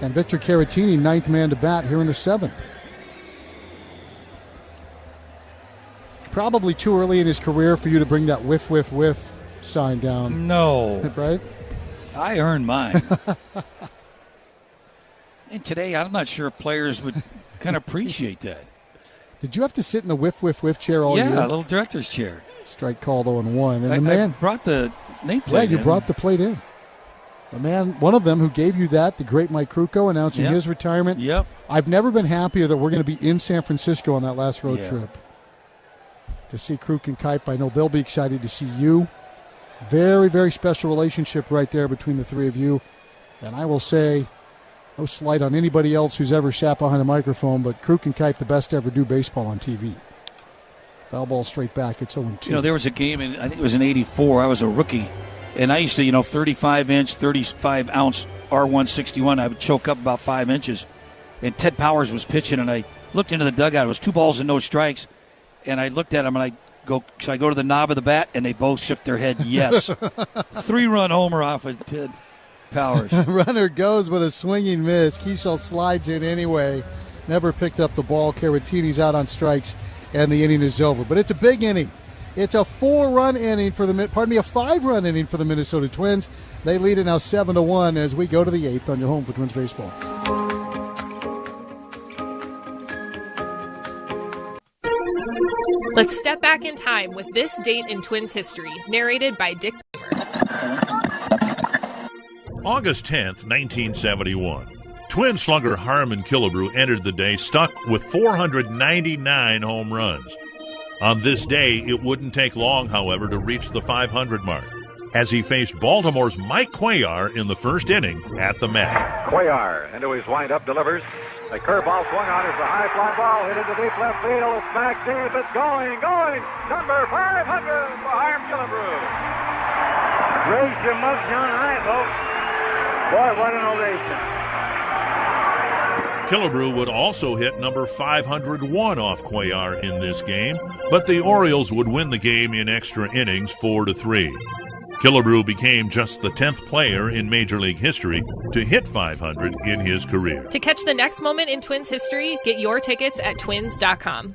And Victor Caratini, ninth man to bat here in the seventh. Probably too early in his career for you to bring that whiff, whiff, whiff sign down. No. Right? I earned mine. And today, I'm not sure if players would kind of appreciate that. Did you have to sit in the whiff, whiff, whiff chair all year? Yeah, a little director's chair. Strike called 0-1. And I brought the nameplate in. Yeah, you brought the plate in. The man, one of them who gave you that, the great Mike Krukow, announcing his retirement. Yep. I've never been happier that we're going to be in San Francisco on that last road trip. To see Kruk and Kipe, I know they'll be excited to see you. Very, very special relationship right there between the three of you. And I will say, no slight on anybody else who's ever sat behind a microphone, but Kruk and Kipe, the best to ever do baseball on TV. Foul ball straight back, it's 0-2. There was a game, I think it was in '84, I was a rookie, and I used to, 35-inch, 35-ounce R161, I would choke up about 5 inches, and Ted Powers was pitching, and I looked into the dugout. It was 2 balls and no strikes, and I looked at him, and should I go to the knob of the bat? And they both shook their head, yes. 3-run homer off of Ted Powers. Runner goes with a swinging miss. Keishel slides in anyway. Never picked up the ball. Caratini's out on strikes, and the inning is over. But it's a big inning. It's a 4-run inning for a 5-run inning for the Minnesota Twins. They lead it now 7-1 as we go to the 8th on your home for Twins baseball. Let's step back in time with this date in Twins history, narrated by Dick Bramer. August 10th, 1971. Twin slugger Harmon Killebrew entered the day stuck with 499 home runs. On this day, it wouldn't take long, however, to reach the 500 mark, as he faced Baltimore's Mike Cuellar in the first inning at the mat. Cuellar into his windup delivers. A curveball swung on is a high fly ball hit into deep left field. It's back deep. It's going. Number 500 for Harmon Killebrew. Raise your mugs on high, folks. Boy, what an ovation. Killebrew would also hit number 501 off Cuellar in this game, but the Orioles would win the game in extra innings 4-3. Killebrew became just the 10th player in Major League history to hit 500 in his career. To catch the next moment in Twins history, get your tickets at twins.com.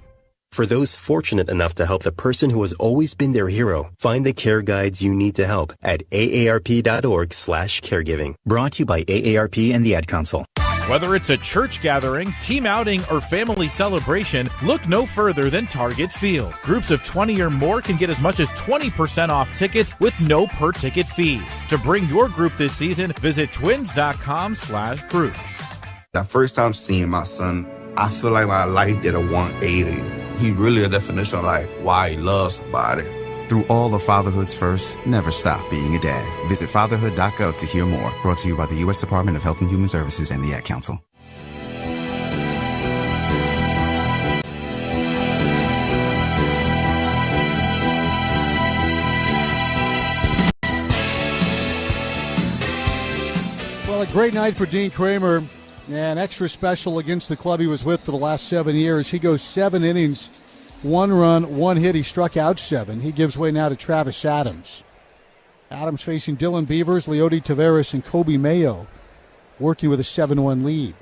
For those fortunate enough to help the person who has always been their hero, find the care guides you need to help at aarp.org/caregiving. Brought to you by AARP and the Ad Council. Whether it's a church gathering, team outing, or family celebration, look no further than Target Field. Groups of 20 or more can get as much as 20% off tickets with no per-ticket fees. To bring your group this season, visit twins.com/groups. That first time seeing my son, I feel like my life did a 180. He really a definition of like why he loves somebody. Through all of fatherhood's first, never stop being a dad. Visit fatherhood.gov to hear more. Brought to you by the U.S. Department of Health and Human Services and the Ad Council. Well, a great night for Dean Kramer, and extra special against the club he was with for the last 7 years. He goes 7 innings, 1 run, 1 hit. He struck out 7. He gives way now to Travis Adams. Adams facing Dylan Beavers, Leody Taveras, and Kobe Mayo, working with a 7-1 lead.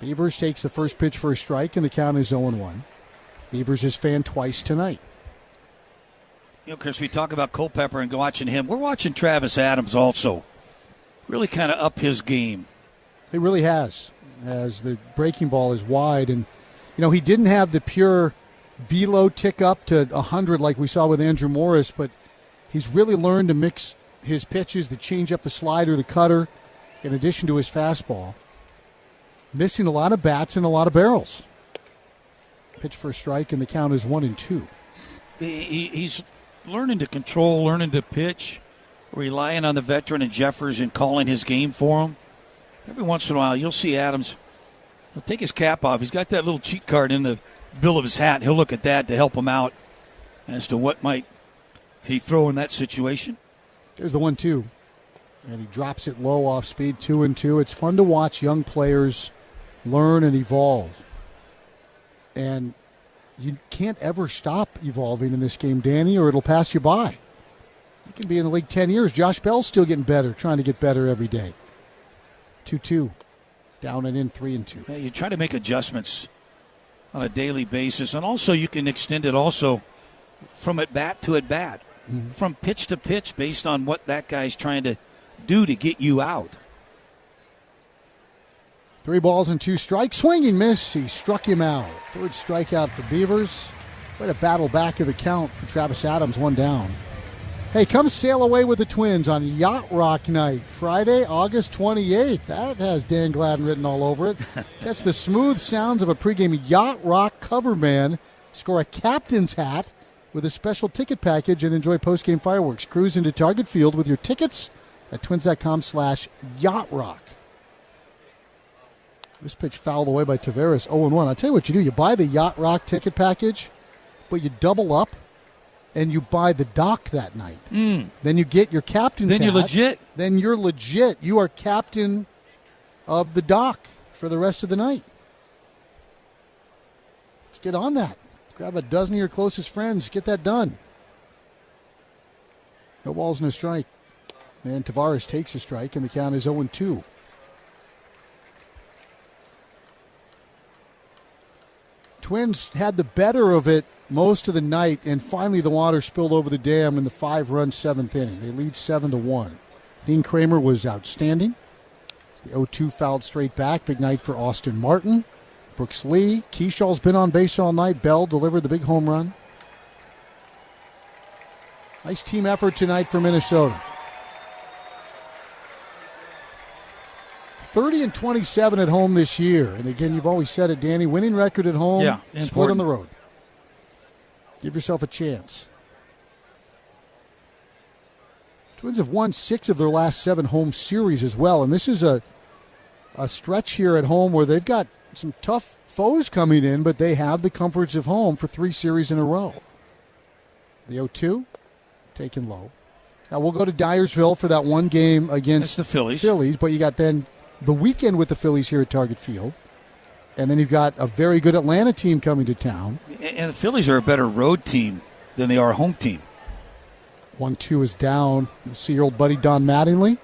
Beavers takes the first pitch for a strike, and the count is 0-1. Beavers has fanned twice tonight. Chris, we talk about Culpepper and watching him. We're watching Travis Adams also. Really kind of up his game. He really has, as the breaking ball is wide. And, he didn't have the pure velo tick up to 100 like we saw with Andrew Morris, but he's really learned to mix his pitches, the changeup, the slider, the cutter, in addition to his fastball. Missing a lot of bats and a lot of barrels. Pitch for a strike, and the count is 1-2. He's learning to control, learning to pitch, relying on the veteran and Jeffers and calling his game for him. Every once in a while, you'll see Adams He'll take his cap off. He's got that little cheat card in the bill of his hat. He'll look at that to help him out as to what might he throw in that situation. There's the 1-2. And he drops it low off speed, 2-2. It's fun to watch young players learn and evolve. And you can't ever stop evolving in this game, Danny, or it'll pass you by. You can be in the league 10 years. Josh Bell's still getting better, trying to get better every day. 2-2. Down and in, 3-2. Yeah, you try to make adjustments on a daily basis. And also you can extend it also from at bat to at bat. Mm-hmm. From pitch to pitch based on what that guy's trying to do to get you out. 3 balls and 2 strikes. Swinging miss. He struck him out. Third strikeout for Beavers. Way to battle back of the count for Travis Adams, 1 down. Hey, come sail away with the Twins on Yacht Rock Night, Friday, August 28th. That has Dan Gladden written all over it. Catch the smooth sounds of a pregame Yacht Rock cover band. Score a captain's hat with a special ticket package and enjoy postgame fireworks. Cruise into Target Field with your tickets at twins.com/yachtrock. This pitch fouled away by Taveras, 0-1. I'll tell you what you do. You buy the Yacht Rock ticket package, but you double up and you buy the dock that night. Then you get your captain's hat. Then you're legit. Then you're legit. You are captain of the dock for the rest of the night. Let's get on that. Grab a dozen of your closest friends. Get that done. No balls, no strike. And Tavares takes a strike, and the count is 0-2. Twins had the better of it most of the night, and finally the water spilled over the dam in the 5-run 7th inning. They lead 7-1. Dean Kramer was outstanding. The 0-2 fouled straight back. Big night for Austin Martin. Brooks Lee. Keeshaw's been on base all night. Bell delivered the big home run. Nice team effort tonight for Minnesota. 30-27 at home this year. And again, you've always said it, Danny, winning record at home, split important on the road. Give yourself a chance. Twins have won 6 of their last 7 home series as well. And this is a stretch here at home where they've got some tough foes coming in, but they have the comforts of home for 3 series in a row. The 0-2, taken low. Now we'll go to Dyersville for that one game against the Phillies. But you got then the weekend with the Phillies here at Target Field. And then you've got a very good Atlanta team coming to town. And the Phillies are a better road team than they are a home team. 1-2 is down. You'll see your old buddy Don Mattingly.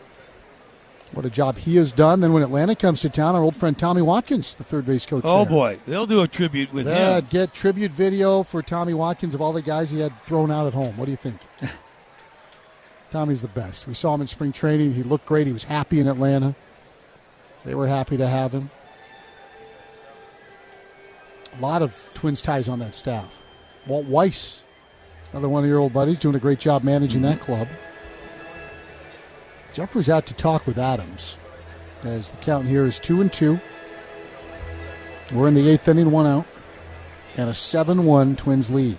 What a job he has done. Then when Atlanta comes to town, our old friend Tommy Watkins, the third base coach. Oh, boy. They'll do a tribute with him. Get tribute video for Tommy Watkins of all the guys he had thrown out at home. What do you think? Tommy's the best. We saw him in spring training. He looked great. He was happy in Atlanta. They were happy to have him. A lot of Twins ties on that staff. Walt Weiss, another one of your old buddies, doing a great job managing that club. Jeffrey's out to talk with Adams as the count here is 2-2. We're in the 8th inning, 1 out, and a 7-1 Twins lead.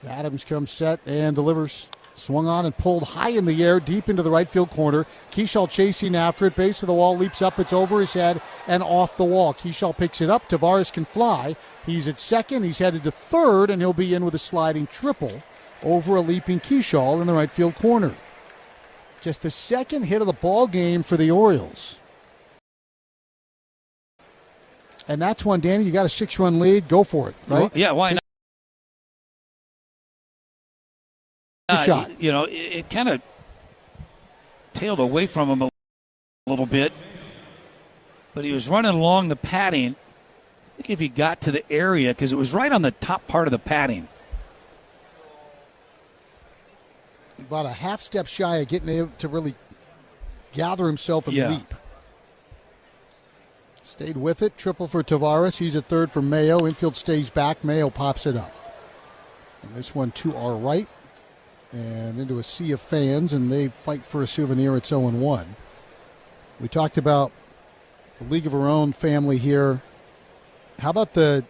Adams comes set and delivers. Swung on and pulled high in the air, deep into the right field corner. Keeshall chasing after it. Base of the wall, leaps up. It's over his head and off the wall. Keeshall picks it up. Tavares can fly. He's at second. He's headed to third, and he'll be in with a sliding triple over a leaping Keeshall in the right field corner. Just the second hit of the ball game for the Orioles. And that's one, Danny, you got a 6-run lead. Go for it, right? Well, yeah, why not? Shot. It kind of tailed away from him a little bit, but he was running along the padding. I think if he got to the area, because it was right on the top part of the padding. About a half step shy of getting able to really gather himself and leap. Stayed with it. Triple for Tavares. He's at third for Mayo. Infield stays back. Mayo pops it up. And this one to our right. And into a sea of fans, and they fight for a souvenir. It's 0-1. We talked about the League of Our Own family here. How about the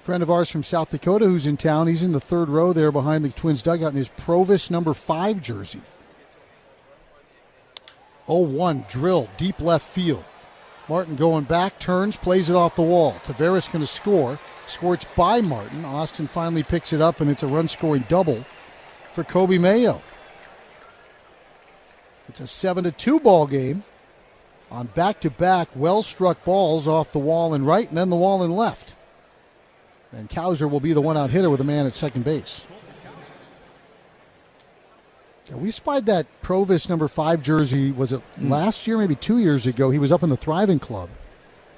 Friend of ours from South Dakota who's in town. He's in the third row there behind the Twins dugout in his Provis number 5 jersey. 0-1 drill, deep left field. Martin going back, turns, plays it off the wall. Taveras going to score. Scored by Martin. Austin finally picks it up, and it's a run-scoring double for Kobe Mayo. It's a 7-2 ball game on back-to-back well-struck balls off the wall and right, and then the wall and left. And Kauser will be the one-out hitter with a man at second base. Yeah, we spied that Provis number 5 jersey, was it last year, maybe 2 years ago? He was up in the Thriving Club,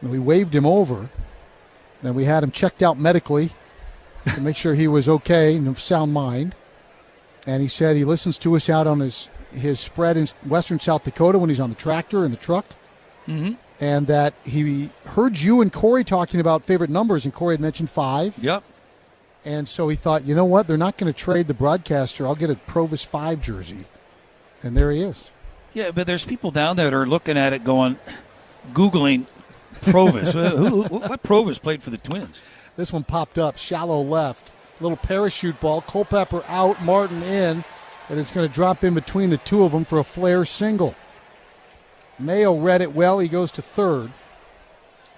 and we waved him over. Then we had him checked out medically to make sure he was okay and of sound mind. And he said he listens to us out on his spread in western South Dakota when he's on the tractor and the truck. Mm-hmm. And that he heard you and Corey talking about favorite numbers, and Corey had mentioned 5. Yep. And so he thought, you know what, they're not going to trade the broadcaster. I'll get a Provis 5 jersey. And there he is. Yeah, but there's people down there that are looking at it going, Googling Provis. What Provis played for the Twins? This one popped up, shallow left. Little parachute ball. Culpepper out, Martin in. And it's going to drop in between the two of them for a flare single. Mayo read it well. He goes to third.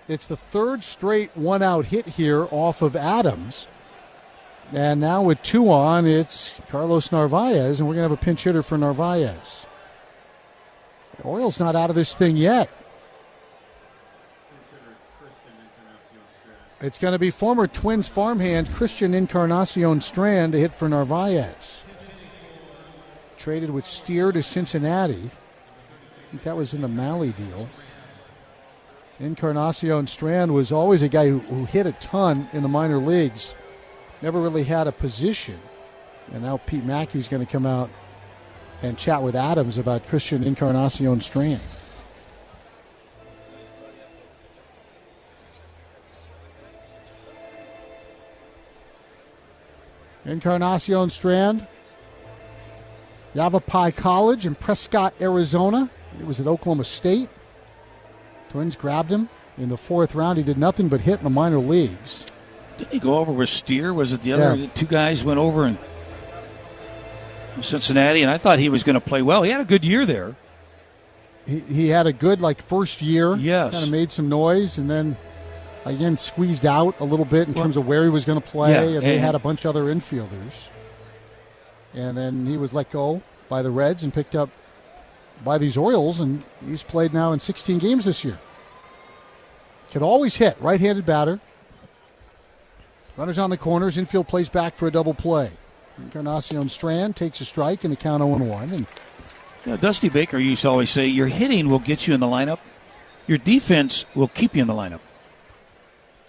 It's the third straight one-out hit here off of Adams. And now with 2 on, it's Carlos Narvaez, and we're going to have a pinch hitter for Narvaez. The Orioles not out of this thing yet. It's going to be former Twins farmhand Christian Encarnacion Strand to hit for Narvaez. Traded with Steer to Cincinnati. I think that was in the Malley deal. Encarnacion Strand was always a guy who hit a ton in the minor leagues. Never really had a position. And now Pete Mackey's going to come out and chat with Adams about Christian Encarnacion Strand. Encarnacion Strand, Yavapai College in Prescott, Arizona. It was at Oklahoma State. Twins grabbed him in the 4th round. He did nothing but hit in the minor leagues. Didn't he go over with Steer? Was it the other 2 guys went over in Cincinnati? And I thought he was going to play well. He had a good year there. He had a good first year. Yes. Kind of made some noise, and then again squeezed out a little bit in terms of where he was going to play. Yeah, and they had a bunch of other infielders. And then he was let go by the Reds and picked up by these Orioles, and he's played now in 16 games this year. Can always hit. Right-handed batter. Runners on the corners. Infield plays back for a double play. Encarnacion Strand takes a strike in the count 0-1. And Dusty Baker used to always say, your hitting will get you in the lineup. Your defense will keep you in the lineup.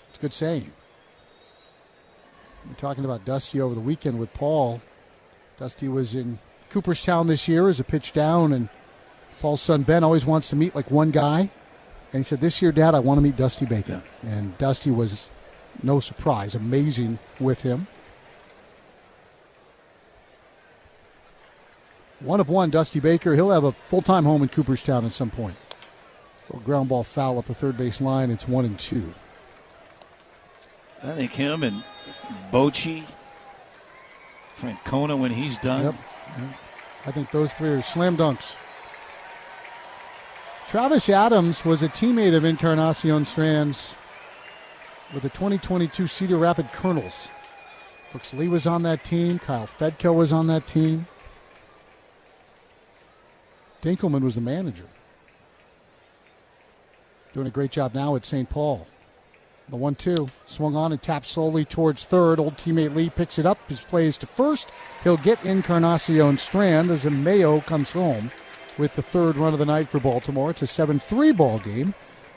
It's a good saying. We're talking about Dusty over the weekend with Paul. Dusty was in Cooperstown this year as a pitch down, and Paul's son Ben always wants to meet one guy. And he said, this year, Dad, I want to meet Dusty Baker. Yeah. And Dusty was, no surprise, amazing with him. 1 of 1, Dusty Baker. He'll have a full-time home in Cooperstown at some point. Little ground ball foul up the third base line. It's 1-2. I think him and Bochy, Francona when he's done. Yep. I think those 3 are slam dunks. Travis Adams was a teammate of Encarnacion Strand's with the 2022 Cedar Rapids Colonels. Brooks Lee was on that team. Kyle Fedko was on that team. Dinkelman was the manager. Doing a great job now at St. Paul. The 1-2 swung on and tapped slowly towards third. Old teammate Lee picks it up. His play is to first. He'll get Encarnacion Strand as Mayo comes home with the 3rd run of the night for Baltimore. It's a 7-3 ball game.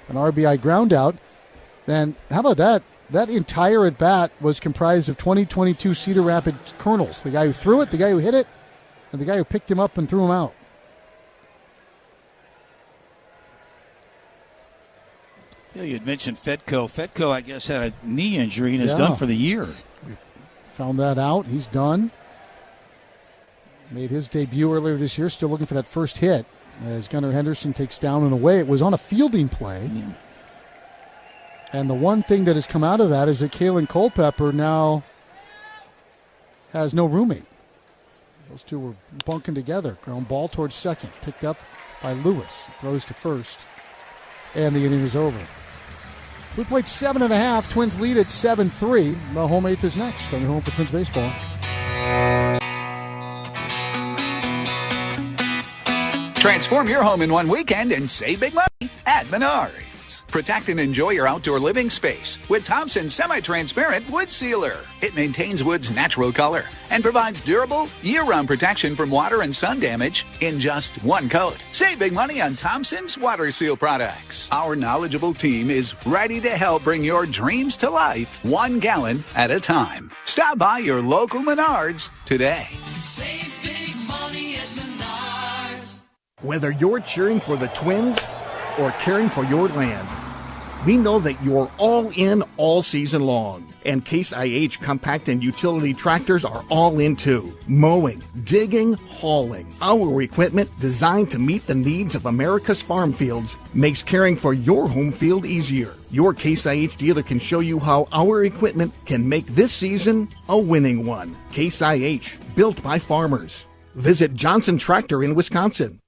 An RBI ground out. And how about that? That entire at-bat was comprised of 2022 Cedar Rapids Colonels. The guy who threw it, the guy who hit it, and the guy who picked him up and threw him out. Yeah, you had mentioned Fedko. Fedko, I guess, had a knee injury and is done for the year. We found that out. He's done. Made his debut earlier this year. Still looking for that first hit as Gunnar Henderson takes down and away. It was on a fielding play. Yeah. And the one thing that has come out of that is that Kalen Culpepper now has no roommate. Those two were bunking together. Ground ball towards second. Picked up by Lewis. Throws to first. And the inning is over. We played 7.5. Twins lead at 7-3. The home eighth is next on your home for Twins baseball. Transform your home in one weekend and save big money at Menards. Protect and enjoy your outdoor living space with Thompson's semi-transparent wood sealer. It maintains wood's natural color and provides durable, year-round protection from water and sun damage in just one coat. Save big money on Thompson's water seal products. Our knowledgeable team is ready to help bring your dreams to life 1 gallon at a time. Stop by your local Menards today. Save big money at Menards. Whether you're cheering for the Twins or caring for your land, we know that you're all in all season long. And Case IH compact and utility tractors are all in too. Mowing, digging, hauling. Our equipment designed to meet the needs of America's farm fields makes caring for your home field easier. Your Case IH dealer can show you how our equipment can make this season a winning one. Case IH, built by farmers. Visit Johnson Tractor in Wisconsin.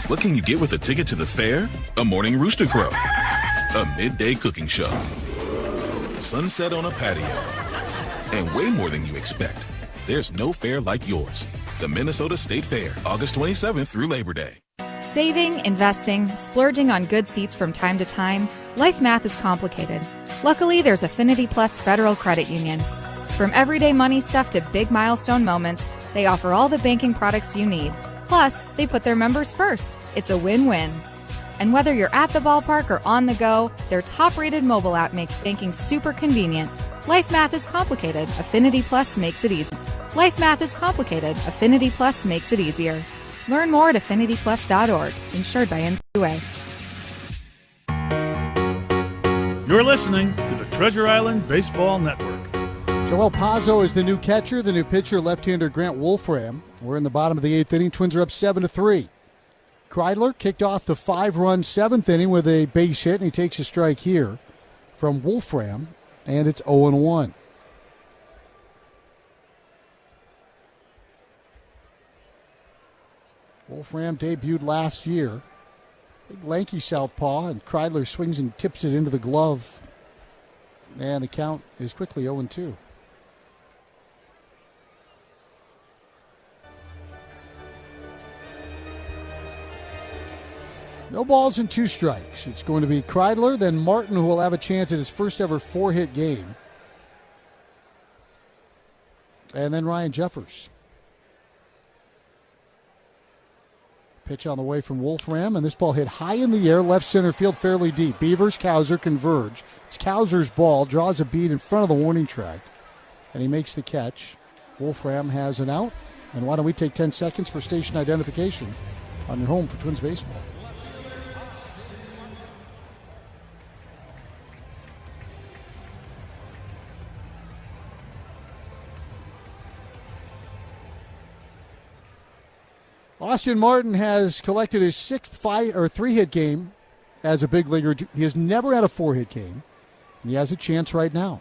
What can you get with a ticket to the fair? A morning rooster crow, a midday cooking show, sunset on a patio, and way more than you expect. There's no fair like yours. The Minnesota State Fair, August 27th through Labor Day. Saving, investing, splurging on good seats from time to time, life math is complicated. Luckily, there's Affinity Plus Federal Credit Union. From everyday money stuff to big milestone moments, they offer all the banking products you need. Plus, they put their members first. It's a win-win. And whether you're at the ballpark or on the go, their top-rated mobile app makes banking super convenient. Life math is complicated. Affinity Plus makes it easy. Life math is complicated. Affinity Plus makes it easier. Learn more at affinityplus.org. Insured by NCUA. You're listening to the Treasure Island Baseball Network. Joel Pazzo is the new catcher. The new pitcher, left-hander Grant Wolfram. We're in the bottom of the eighth inning. Twins are up 7-3. Kreidler kicked off the 5-run seventh inning with a base hit, and he takes a strike here from Wolfram, and it's 0-1. Wolfram debuted last year. Big lanky southpaw, and Kreidler swings and tips it into the glove. And the count is quickly 0-2. No balls and 2 strikes. It's going to be Kreidler, then Martin, who will have a chance at his first ever 4-hit game. And then Ryan Jeffers. Pitch on the way from Wolfram, and this ball hit high in the air, left center field, fairly deep. Beavers, Cowser converge. It's Cowser's ball, draws a bead in front of the warning track, and he makes the catch. Wolfram has an out, and why don't we take 10 seconds for station identification on your home for Twins baseball. Austin Martin has collected his 6th 3-hit game as a big leaguer. He has never had a 4-hit game, and he has a chance right now.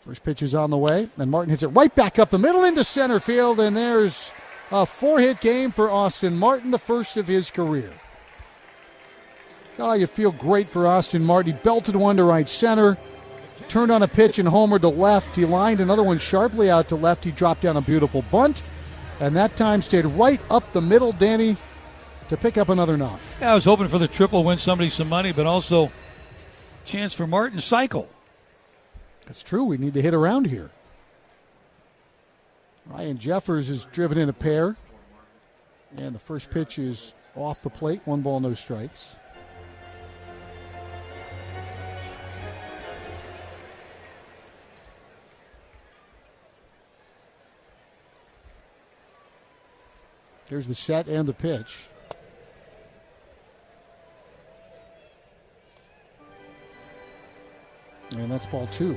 First pitch is on the way, and Martin hits it right back up the middle into center field, and there's a 4-hit game for Austin Martin, the first of his career. Oh, you feel great for Austin Martin. He belted one to right center, turned on a pitch and homered to left. He lined another one sharply out to left. He dropped down a beautiful bunt. And that time stayed right up the middle, Danny, to pick up another knock. Yeah, I was hoping for the triple, win somebody some money, but also chance for Martin to cycle. That's true. We need to hit around here. Ryan Jeffers is driven in a pair. And the first pitch is off the plate. 1 ball, no strikes. Here's the set and the pitch. And that's ball 2.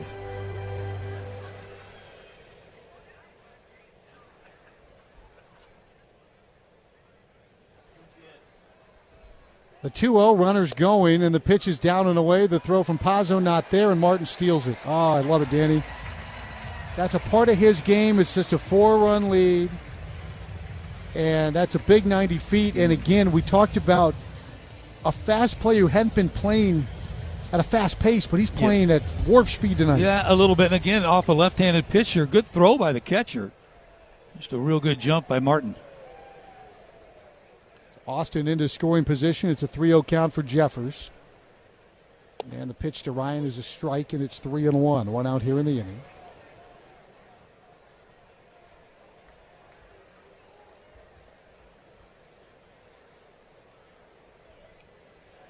The 2-0, runners going, and the pitch is down and away. The throw from Pazzo not there, and Martin steals it. Oh, I love it, Danny. That's a part of his game. It's just a 4-run lead, and that's a big 90 feet. And again, we talked about a fast player who hadn't been playing at a fast pace, but he's playing at warp speed tonight. Yeah, a little bit. And again, off a left-handed pitcher. Good throw by the catcher. Just a real good jump by Martin. Austin into scoring position. It's a 3-0 count for Jeffers. And the pitch to Ryan is a strike, and it's 3-1. One out here in the inning.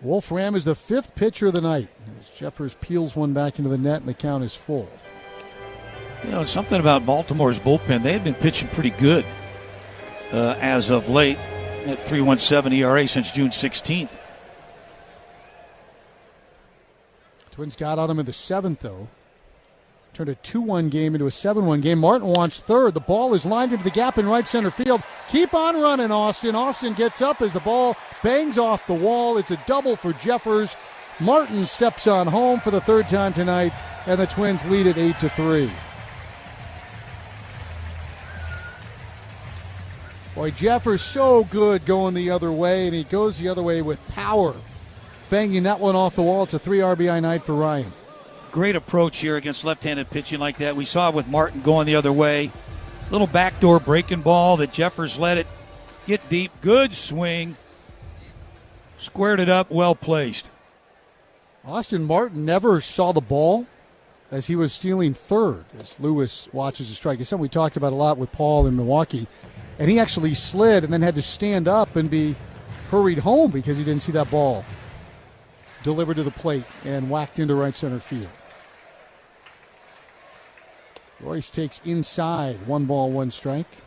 Wolfram is the 5th pitcher of the night as Jeffers peels one back into the net, and the count is full. You know, something about Baltimore's bullpen. They had been pitching pretty good as of late. At 3.17 ERA since June 16th. Twins got on him in the 7th, though. Turned a 2-1 game into a 7-1 game. Martin wants third. The ball is lined into the gap in right center field. Keep on running, Austin. Austin gets up as the ball bangs off the wall. It's a double for Jeffers. Martin steps on home for the 3rd time tonight, and the Twins lead at 8-3. Boy, Jeffers so good going the other way, and he goes the other way with power. Banging that one off the wall. It's a 3 RBI night for Ryan. Great approach here against left-handed pitching like that. We saw it with Martin going the other way. Little backdoor breaking ball that Jeffers let it get deep. Good swing. Squared it up, well placed. Austin Martin never saw the ball as he was stealing third as Lewis watches the strike. It's something we talked about a lot with Paul in Milwaukee. And he actually slid and then had to stand up and be hurried home because he didn't see that ball delivered to the plate and whacked into right center field. Royce takes inside. 1 ball, 1 strike.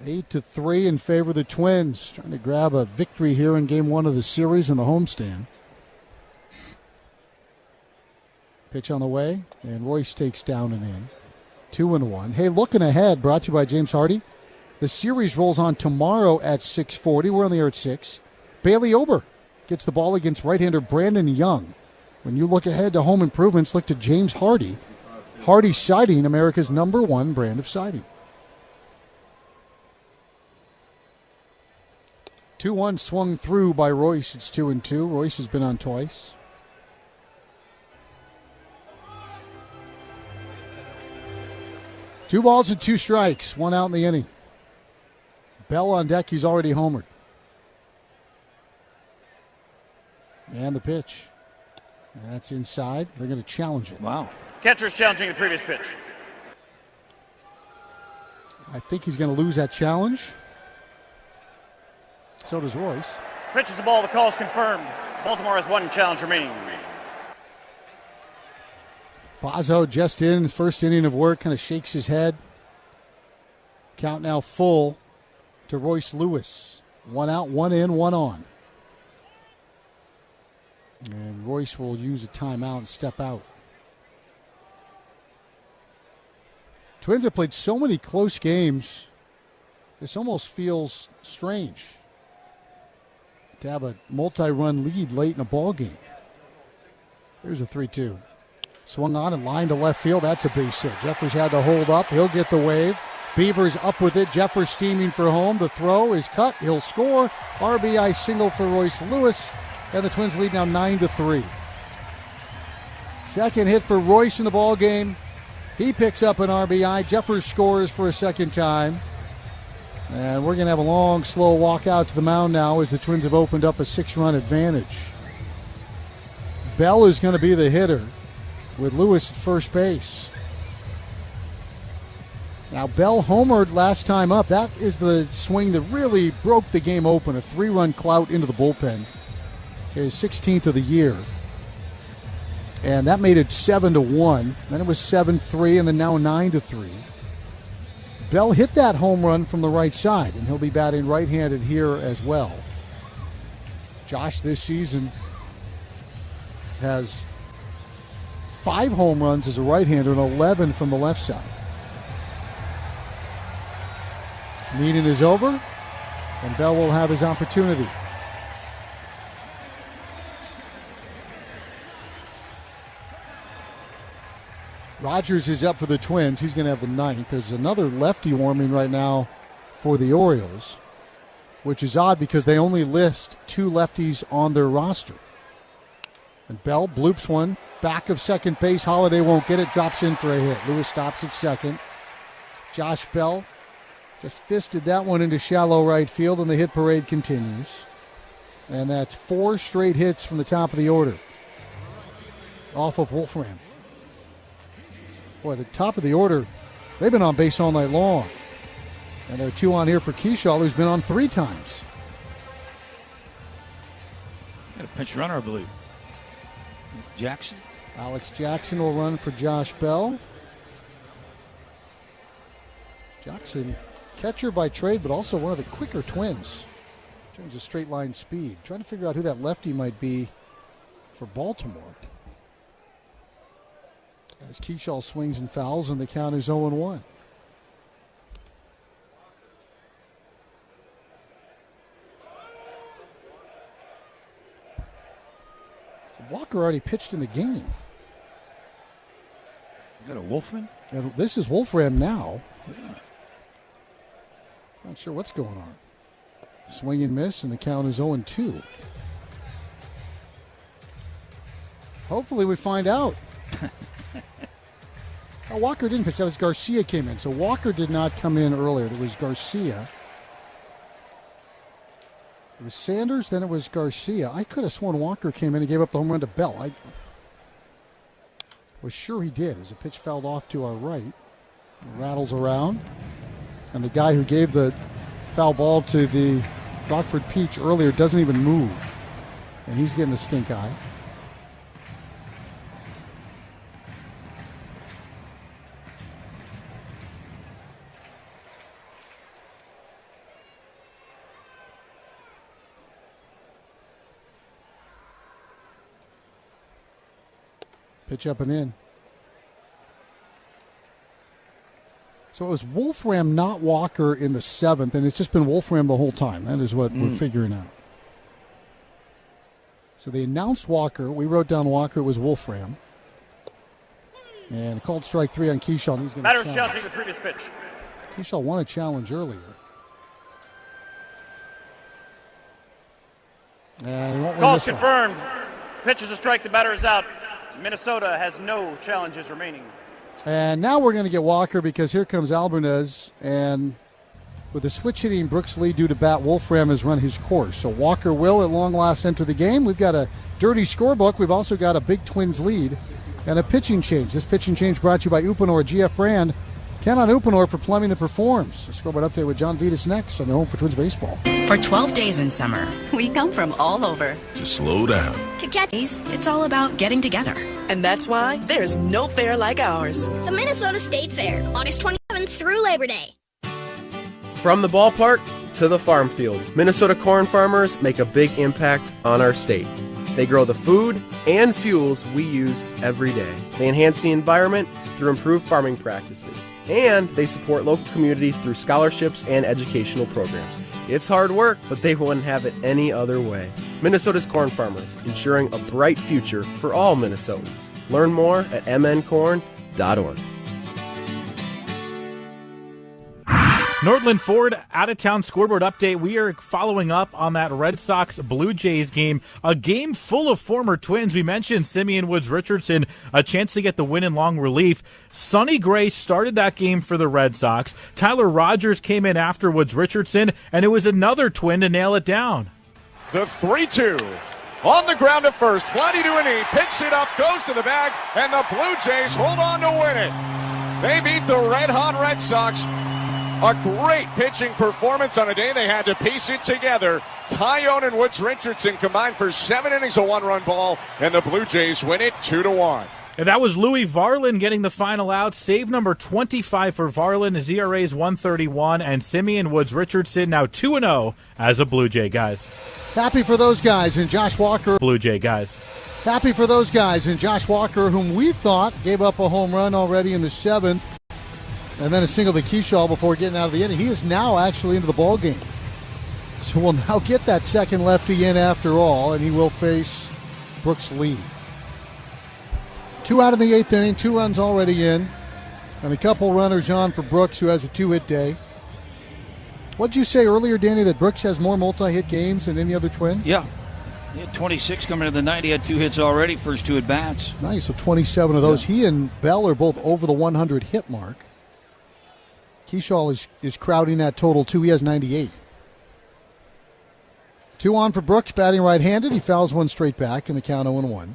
8-3 in favor of the Twins. Trying to grab a victory here in game 1 of the series in the homestand. Pitch on the way, and Royce takes down and in. 2-1. Hey, looking ahead, brought to you by James Hardy. The series rolls on tomorrow at 6:40. We're on the air at 6. Bailey Ober gets the ball against right-hander Brandon Young. When you look ahead to home improvements, look to James Hardy. Hardy Siding, America's #1 brand of siding. 2-1 swung through by Royce. It's 2-2. Royce has been on twice. Two balls and 2 strikes. 1 out in the inning. Bell on deck. He's already homered. And the pitch. That's inside. They're going to challenge it. Wow. Catcher's challenging the previous pitch. I think he's going to lose that challenge. So does Royce. Pitches the ball. The call is confirmed. Baltimore has 1 challenge remaining. Pazzo just in his first inning of work, kind of shakes his head. Count now full to Royce Lewis. 1 out, 1 in, 1 on. And Royce will use a timeout and step out. Twins have played so many close games, this almost feels strange to have a multi-run lead late in a ball game. Here's a 3-2. Swung on and lined to left field. That's a base hit. Jeffers had to hold up. He'll get the wave. Beavers up with it. Jeffers steaming for home. The throw is cut. He'll score. RBI single for Royce Lewis. And the Twins lead now 9-3. Second hit for Royce in the ball game. He picks up an RBI. Jeffers scores for a second time. And we're going to have a long, slow walk out to the mound now as the Twins have opened up a 6-run advantage. Bell is going to be the hitter with Lewis at first base. Now, Bell homered last time up. That is the swing that really broke the game open. A 3-run clout into the bullpen. His 16th of the year. And that made it 7-1. Then it was 7-3, and then now 9-3. Bell hit that home run from the right side, and he'll be batting right-handed here as well. Josh this season has 5 home runs as a right-hander and 11 from the left side. Meeting is over. And Bell will have his opportunity. Rogers is up for the Twins. He's going to have the ninth. There's another lefty warming right now for the Orioles, which is odd because they only list 2 lefties on their roster. And Bell bloops one. Back of second base. Holiday won't get it. Drops in for a hit. Lewis stops at second. Josh Bell just fisted that one into shallow right field, and the hit parade continues. And that's 4 straight hits from the top of the order off of Wolfram. Boy, the top of the order, they've been on base all night long. And there are 2 on here for Keyshaw, who's been on 3 times. Got a pinch runner, I believe. Jackson. Alex Jackson will run for Josh Bell. Jackson, catcher by trade, but also one of the quicker Twins in terms of straight line speed. Trying to figure out who that lefty might be for Baltimore. As Keyshaw swings and fouls, and the count is 0-1. So Walker already pitched in the game. Is that a Wolfram? And this is Wolfram now. Yeah. Not sure what's going on. Swing and miss, and the count is 0-2. Hopefully we find out. Walker didn't pitch. That was Garcia came in. So Walker did not come in earlier. There was Garcia. It was Sanders, then it was Garcia. I could have sworn Walker came in and gave up the home run to Bell. I was sure he did as a pitch fouled off to our right. It rattles around. And the guy who gave the foul ball to the Rockford Peach earlier doesn't even move. And he's getting the stink eye. Pitch up and in. So it was Wolfram, not Walker, in the 7th, and it's just been Wolfram the whole time. That is what we're figuring out. So they announced Walker. We wrote down Walker. It was Wolfram. And called strike 3 on Keyshaw. He's going to Batter's challenge. challenging the previous pitch. Keyshaw won a challenge earlier. And he won't win Call's this one. confirmed. Pitch is a strike. The batter is out. Minnesota has no challenges remaining. And now we're going to get Walker because here comes Alvarez. And with the switch hitting Brooks Lee due to bat, Wolfram has run his course. So Walker will at long last enter the game. We've got a dirty scorebook. We've also got a big Twins lead and a pitching change. This pitching change brought to you by Uponor, GF brand. Count on Uponor for plumbing that performs. A scoreboard update with John Vitas next on the Home for Twins Baseball. For 12 days in summer, we come from all over. To slow down. To Jetties, it's all about getting together. And that's why there's no fair like ours. The Minnesota State Fair, August 27th through Labor Day. From the ballpark to the farm field, Minnesota corn farmers make a big impact on our state. They grow the food and fuels we use every day. They enhance the environment through improved farming practices. And they support local communities through scholarships and educational programs. It's hard work, but they wouldn't have it any other way. Minnesota's corn farmers, ensuring a bright future for all Minnesotans. Learn more at mncorn.org. Nordland Ford out-of-town scoreboard update. We are following up on that Red Sox-Blue Jays game, a game full of former Twins. We mentioned Simeon Woods-Richardson, a chance to get the win in long relief. Sonny Gray started that game for the Red Sox. Tyler Rogers came in after Woods-Richardson, and it was another Twin to nail it down. The 3-2 on the ground at first. Flatty to an E, picks it up, goes to the bag, and the Blue Jays hold on to win it. They beat the red-hot Red Sox. A great pitching performance on a day they had to piece it together. Tyone and Woods-Richardson combined for 7 innings of one-run ball, and the Blue Jays win it 2-1. And that was Louis Varland getting the final out. Save number 25 for Varland. His ERA is 1.31, and Simeon Woods-Richardson now 2-0 as a Blue Jay, guys. Happy for those guys, and Josh Walker. Blue Jay, guys. Happy for those guys, and Josh Walker, whom we thought gave up a home run already in the 7th. And then a single to Keyshaw before getting out of the inning. He is now actually into the ball game. So we'll now get that second lefty in after all, and he will face Brooks Lee. 2 out in the 8th inning, 2 runs already in, and a couple runners on for Brooks, who has a 2-hit day. What did you say earlier, Danny, that Brooks has more multi-hit games than any other Twin? Yeah. He had 26 coming into the night. He had 2 hits already, first 2 at-bats. Nice, so 27 of those. Yeah. He and Bell are both over the 100 hit mark. Keyshaw is crowding that total, too. He has 98. 2 on for Brooks, batting right-handed. He fouls one straight back in the count 0-1.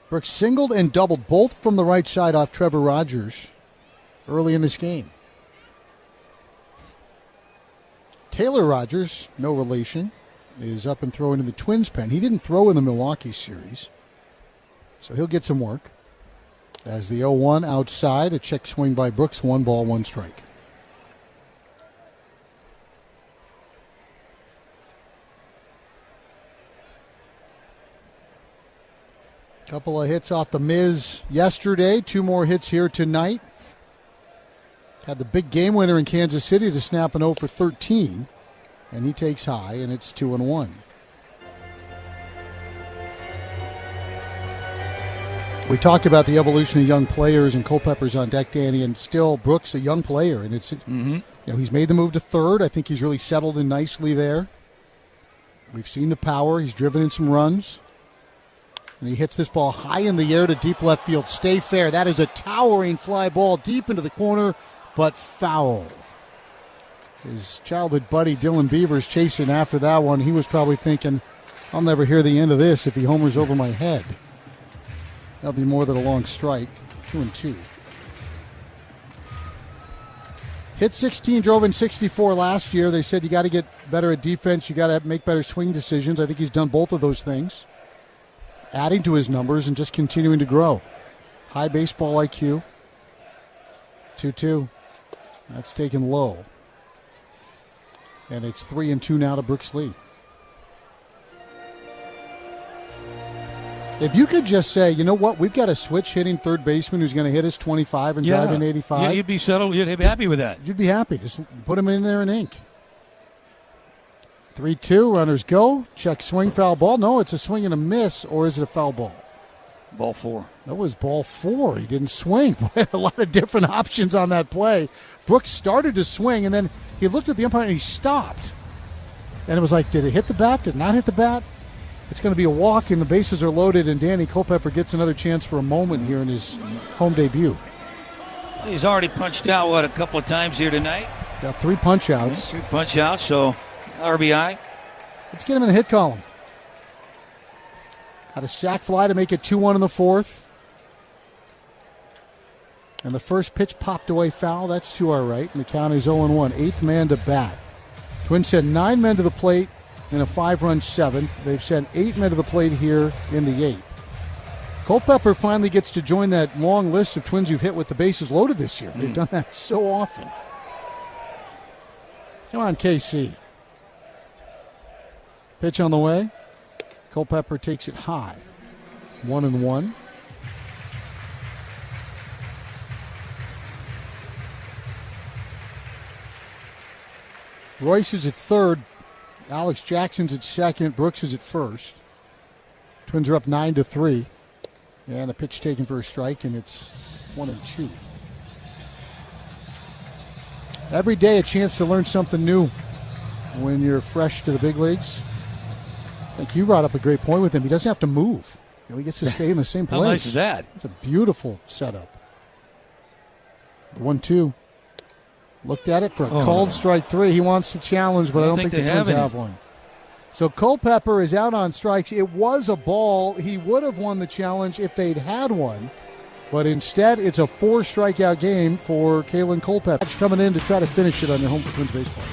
Brooks singled and doubled both from the right side off Trevor Rogers early in this game. Taylor Rogers, no relation, is up and throwing in the Twins pen. He didn't throw in the Milwaukee series, so he'll get some work. As the 0-1 outside, a check swing by Brooks, 1 ball, 1 strike. Couple of hits off the Miz yesterday, 2 more hits here tonight. Had the big game winner in Kansas City to snap an 0 for 13, and he takes high, and it's 2-1. We talked about the evolution of young players and Culpepper's on deck, Danny, and still Brooks, a young player, and it's you know, he's made the move to third. I think he's really settled in nicely there. We've seen the power. He's driven in some runs. And he hits this ball high in the air to deep left field. Stay fair. That is a towering fly ball deep into the corner, but foul. His childhood buddy Dylan Beavers chasing after that one. He was probably thinking, I'll never hear the end of this if he homers over my head. That'll be more than a long strike. 2-2. Hit 16, drove in 64 last year. They said you got to get better at defense. You got to make better swing decisions. I think he's done both of those things. Adding to his numbers and just continuing to grow. High baseball IQ. 2-2. That's taken low. And it's 3-2 now to Brooks Lee. If you could just say, you know what, we've got a switch hitting third baseman who's going to hit us 25 and drive in 85. Yeah, you'd be settled. You'd be happy with that. You'd be happy. Just put him in there in ink. 3-2, runners go. Check swing, foul ball. No, it's a swing and a miss, or is it a foul ball? Ball 4. That was ball 4. He didn't swing. A lot of different options on that play. Brooks started to swing, and then he looked at the umpire and he stopped. And it was like, did it hit the bat? Did it not hit the bat? It's going to be a walk, and the bases are loaded, and Danny Culpepper gets another chance for a moment here in his home debut. He's already punched out, a couple of times here tonight? Got 3 punch-outs. 3 punch-outs, so RBI. Let's get him in the hit column. Had a sac fly to make it 2-1 in the 4th. And the first pitch popped away foul. That's to our right, and the count is 0-1. 8th man to bat. Twins sent 9 men to the plate in a 5-run 7th. They've sent 8 men to the plate here in the 8th. Culpepper finally gets to join that long list of Twins who've hit with the bases loaded this year. They've done that so often. Come on, KC. Pitch on the way. Culpepper takes it high. 1-1. Royce is at third. Alex Jackson's at second. Brooks is at first. Twins are up 9-3. And a pitch taken for a strike, and it's 1-2. Every day a chance to learn something new when you're fresh to the big leagues. I think you brought up a great point with him. He doesn't have to move. He gets to stay in the same place. How nice is that? It's a beautiful setup. The 1-2. Looked at it for a called strike 3. He wants to challenge, but I don't think the Twins have one. So Culpepper is out on strikes. It was a ball. He would have won the challenge if they'd had one. But instead, it's a 4-strikeout game for Kalen Culpepper. Coming in to try to finish it on their home for Twins baseball.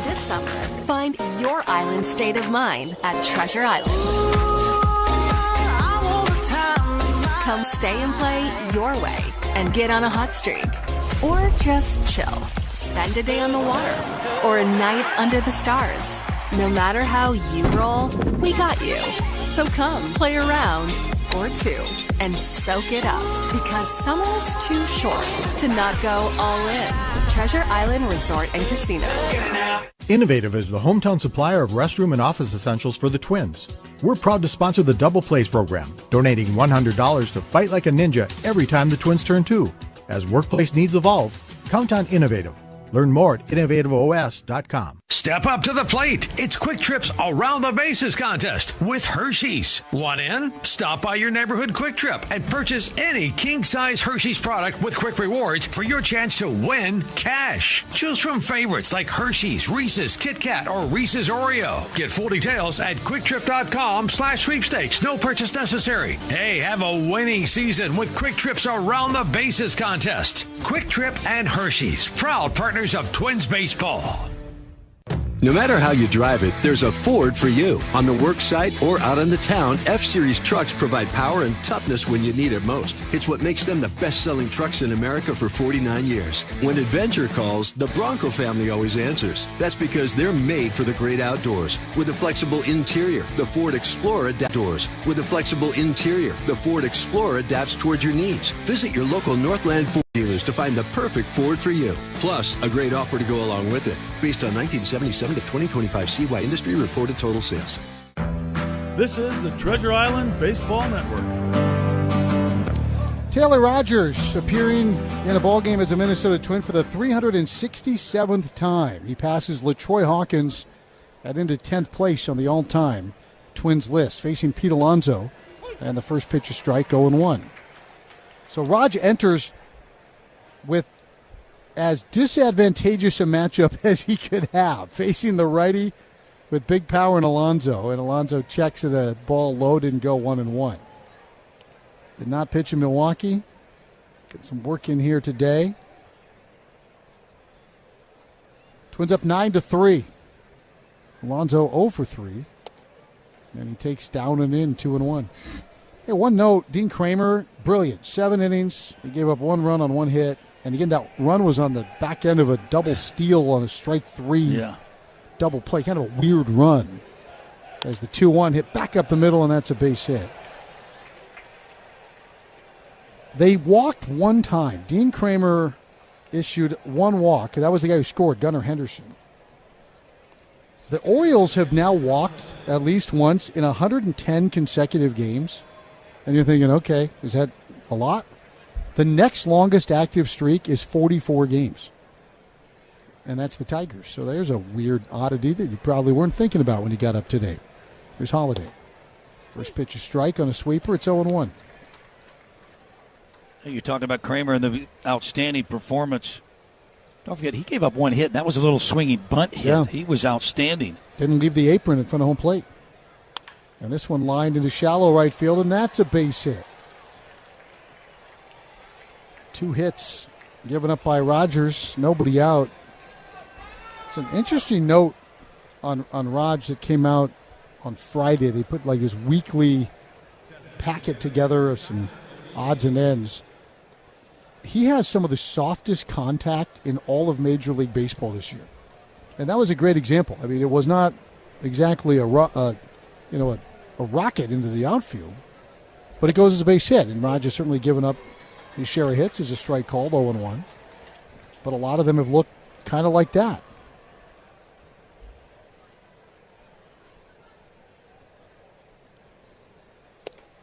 This summer, find your island state of mind at Treasure Island. Come stay and play your way and get on a hot streak. Or just chill. Spend a day on the water. Or a night under the stars. No matter how you roll, we got you. So come play around or two and soak it up, because summer's too short to not go all in. Treasure Island Resort and Casino. Innovative is the hometown supplier of restroom and office essentials for the Twins. We're proud to sponsor the Double Plays program, donating $100 to Fight Like a Ninja every time the Twins turn 2. As workplace needs evolve, count on Innovative. Learn more at innovativeos.com. Step up to the plate. It's Quick Trip's Around the Bases contest with Hershey's. Want in? Stop by your neighborhood Quick Trip and purchase any king-size Hershey's product with Quick Rewards for your chance to win cash. Choose from favorites like Hershey's, Reese's, Kit Kat, or Reese's Oreo. Get full details at QuickTrip.com/sweepstakes. No purchase necessary. Hey, have a winning season with Quick Trip's Around the Bases contest. Quick Trip and Hershey's, proud partners of Twins baseball. No matter how you drive it, there's a Ford for you. On the work site or out in the town, F-Series trucks provide power and toughness when you need it most. It's what makes them the best-selling trucks in America for 49 years. When adventure calls, the Bronco family always answers. That's because they're made for the great outdoors. With a flexible interior, the Ford Explorer adapts doors. With a flexible interior, the Ford Explorer adapts towards your needs. Visit your local Northland Ford dealers to find the perfect Ford for you. Plus, a great offer to go along with it. Based on 1977 to 2025 CY industry reported total sales. This is the Treasure Island Baseball Network. Taylor Rogers appearing in a ballgame as a Minnesota Twin for the 367th time. He passes LaTroy Hawkins at into 10th place on the all-time Twins list, facing Pete Alonso, and the first pitch is strike, 0-1. So Raj enters with as disadvantageous a matchup as he could have, facing the righty with big power in Alonso, and Alonso checks at a ball low, didn't go 1-1. Did not pitch in Milwaukee. Get some work in here today. Twins up 9-3. Alonso 0 for 3. And he takes down and in 2-1. Hey, one note, Dean Kramer, brilliant. 7 innings. He gave up 1 run on 1 hit. And again, that run was on the back end of a double steal on a strike 3 double play. Kind of a weird run. As the 2-1 hit back up the middle, and that's a base hit. They walked 1 time. Dean Kramer issued 1 walk. That was the guy who scored, Gunnar Henderson. The Orioles have now walked at least once in 110 consecutive games. And you're thinking, okay, is that a lot? The next longest active streak is 44 games. And that's the Tigers. So there's a weird oddity that you probably weren't thinking about when you got up today. There's Holiday. First pitch is strike on a sweeper. It's 0-1. You're talking about Kramer and the outstanding performance. Don't forget, he gave up 1 hit. That was a little swinging bunt hit. Yeah. He was outstanding. Didn't leave the apron in front of home plate. And this one lined into shallow right field, and that's a base hit. 2 hits given up by Rogers. Nobody out. It's an interesting note on Raj that came out on Friday. They put like this weekly packet together of some odds and ends. He has some of the softest contact in all of Major League Baseball this year. And that was a great example. I mean, it was not exactly a rocket into the outfield, but it goes as a base hit. And Raj has certainly given up his share of hits as a strike called, 0-1. But a lot of them have looked kind of like that.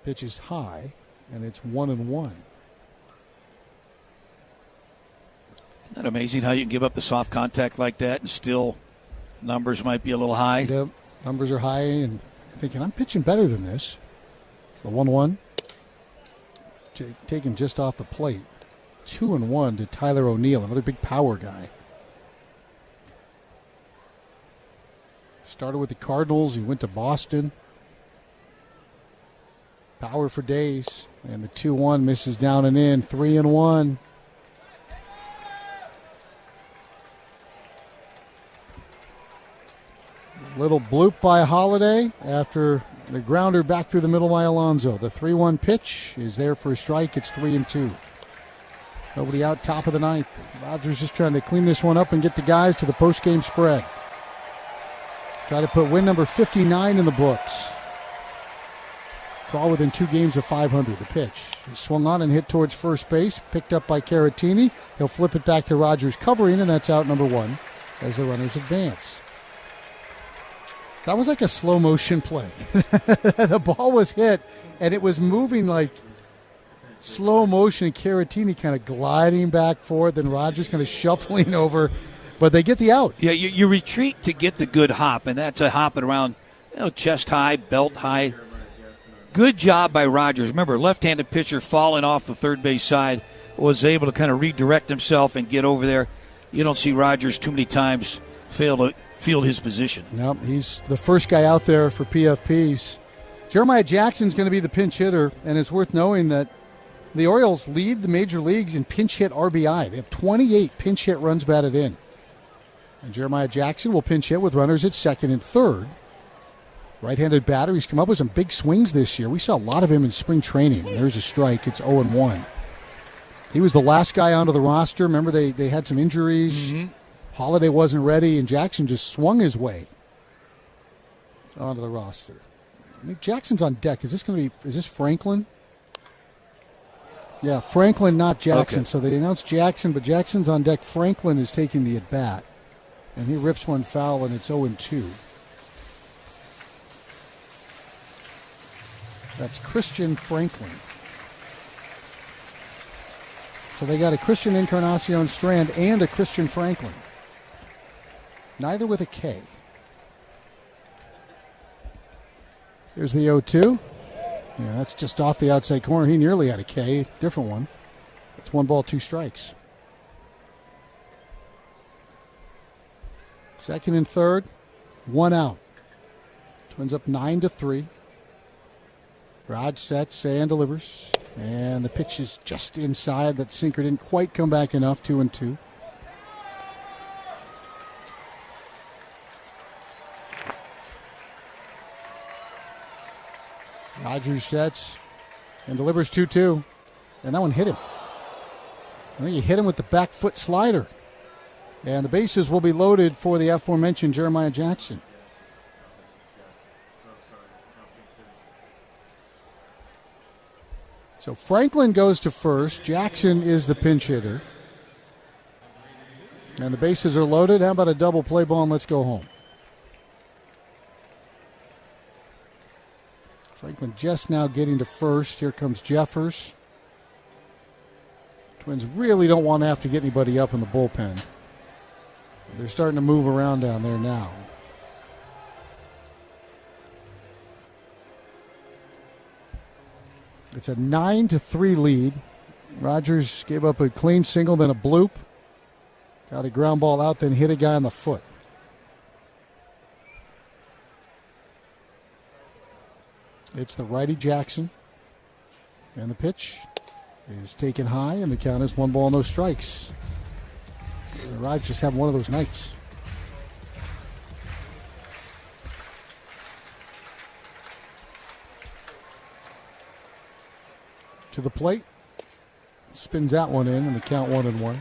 Pitch is high, and it's 1-1. Isn't that amazing how you can give up the soft contact like that and still numbers might be a little high? Yep, numbers are high, and thinking, I'm pitching better than this. The 1-1. Taken just off the plate. 2-1 to Tyler O'Neill, another big power guy. Started with the Cardinals. He went to Boston. Power for days. And the 2-1 misses down and in. 3-1. Little bloop by Holiday after the grounder back through the middle by Alonso. The 3-1 pitch is there for a strike. It's 3-2. Nobody out, top of the 9th. Rogers just trying to clean this one up and get the guys to the post-game spread. Try to put win number 59 in the books. all within 2 games of 500. The pitch he swung on and hit towards first base, picked up by Caratini. He'll flip it back to Rogers covering, and that's out number 1 as the runners advance. That was like a slow motion play. The ball was hit, and it was moving like slow motion. Caratini kind of gliding back forward, then Rogers kind of shuffling over, but they get the out. Yeah, you retreat to get the good hop, and that's a hop at around chest high, belt high. Good job by Rogers. Remember, left-handed pitcher falling off the third base side was able to kind of redirect himself and get over there. You don't see Rogers too many times fail to field his position. Nope, he's the first guy out there for PFPs. Jeremiah Jackson's going to be the pinch hitter, and it's worth knowing that the Orioles lead the major leagues in pinch hit RBI. They have 28 pinch hit runs batted in. And Jeremiah Jackson will pinch hit with runners at second and third. Right-handed batter. He's come up with some big swings this year. We saw a lot of him in spring training. There's a strike. It's 0-1. He was the last guy onto the roster. Remember, they had some injuries. Mm-hmm. Holiday wasn't ready, and Jackson just swung his way onto the roster. I mean, Jackson's on deck. Is this Franklin? Yeah, Franklin, not Jackson. Okay. So they announced Jackson, but Jackson's on deck. Franklin is taking the at-bat, and he rips one foul, and it's 0-2. That's Christian Franklin. So they got a Christian Encarnacion Strand and a Christian Franklin. Neither with a K. Here's the 0-2. Yeah, that's just off the outside corner. He nearly had a K. Different one. It's 1 ball, 2 strikes. Second and third, 1 out. Twins up 9-3. Rod sets and delivers. And the pitch is just inside. That sinker didn't quite come back enough. 2-2. Rogers sets and delivers 2-2. And that one hit him. I think he hit him with the back foot slider. And the bases will be loaded for the aforementioned Jeremiah Jackson. So Franklin goes to first. Jackson is the pinch hitter. And the bases are loaded. How about a double play ball and let's go home? Franklin just now getting to first. Here comes Jeffers. Twins really don't want to have to get anybody up in the bullpen. They're starting to move around down there now. It's a 9-3 lead. Rogers gave up a clean single, then a bloop. Got a ground ball out, then hit a guy on the foot. It's the righty Jackson. And the pitch is taken high, and the count is 1 ball, no strikes. The Rogers just having one of those nights. To the plate. Spins that one in, and the count 1-1.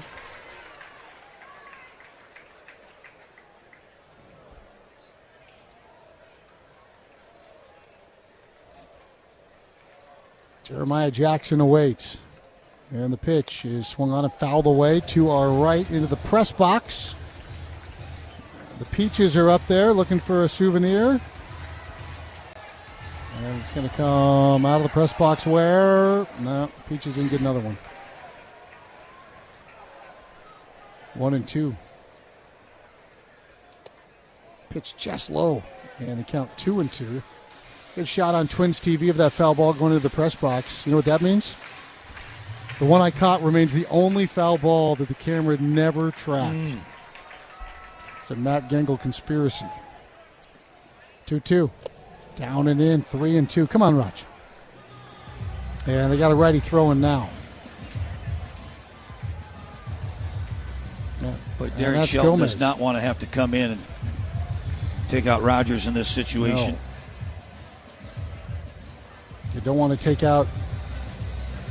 Jeremiah Jackson awaits. And the pitch is swung on and fouled away to our right into the press box. The Peaches are up there looking for a souvenir. And it's going to come out of the press box where? No, Peaches didn't get another one. 1-2. Pitch just low. And the count 2-2. Good shot on Twins TV of that foul ball going into the press box. You know what that means? The one I caught remains the only foul ball that the camera never tracked. It's a Matt Gengel conspiracy. 2-2. Down and in, 3-2. Come on, Raj. And they got a righty throwing now. But Derek Shelton Gomez does not want to have to come in and take out Rogers in this situation. No. You don't want to take out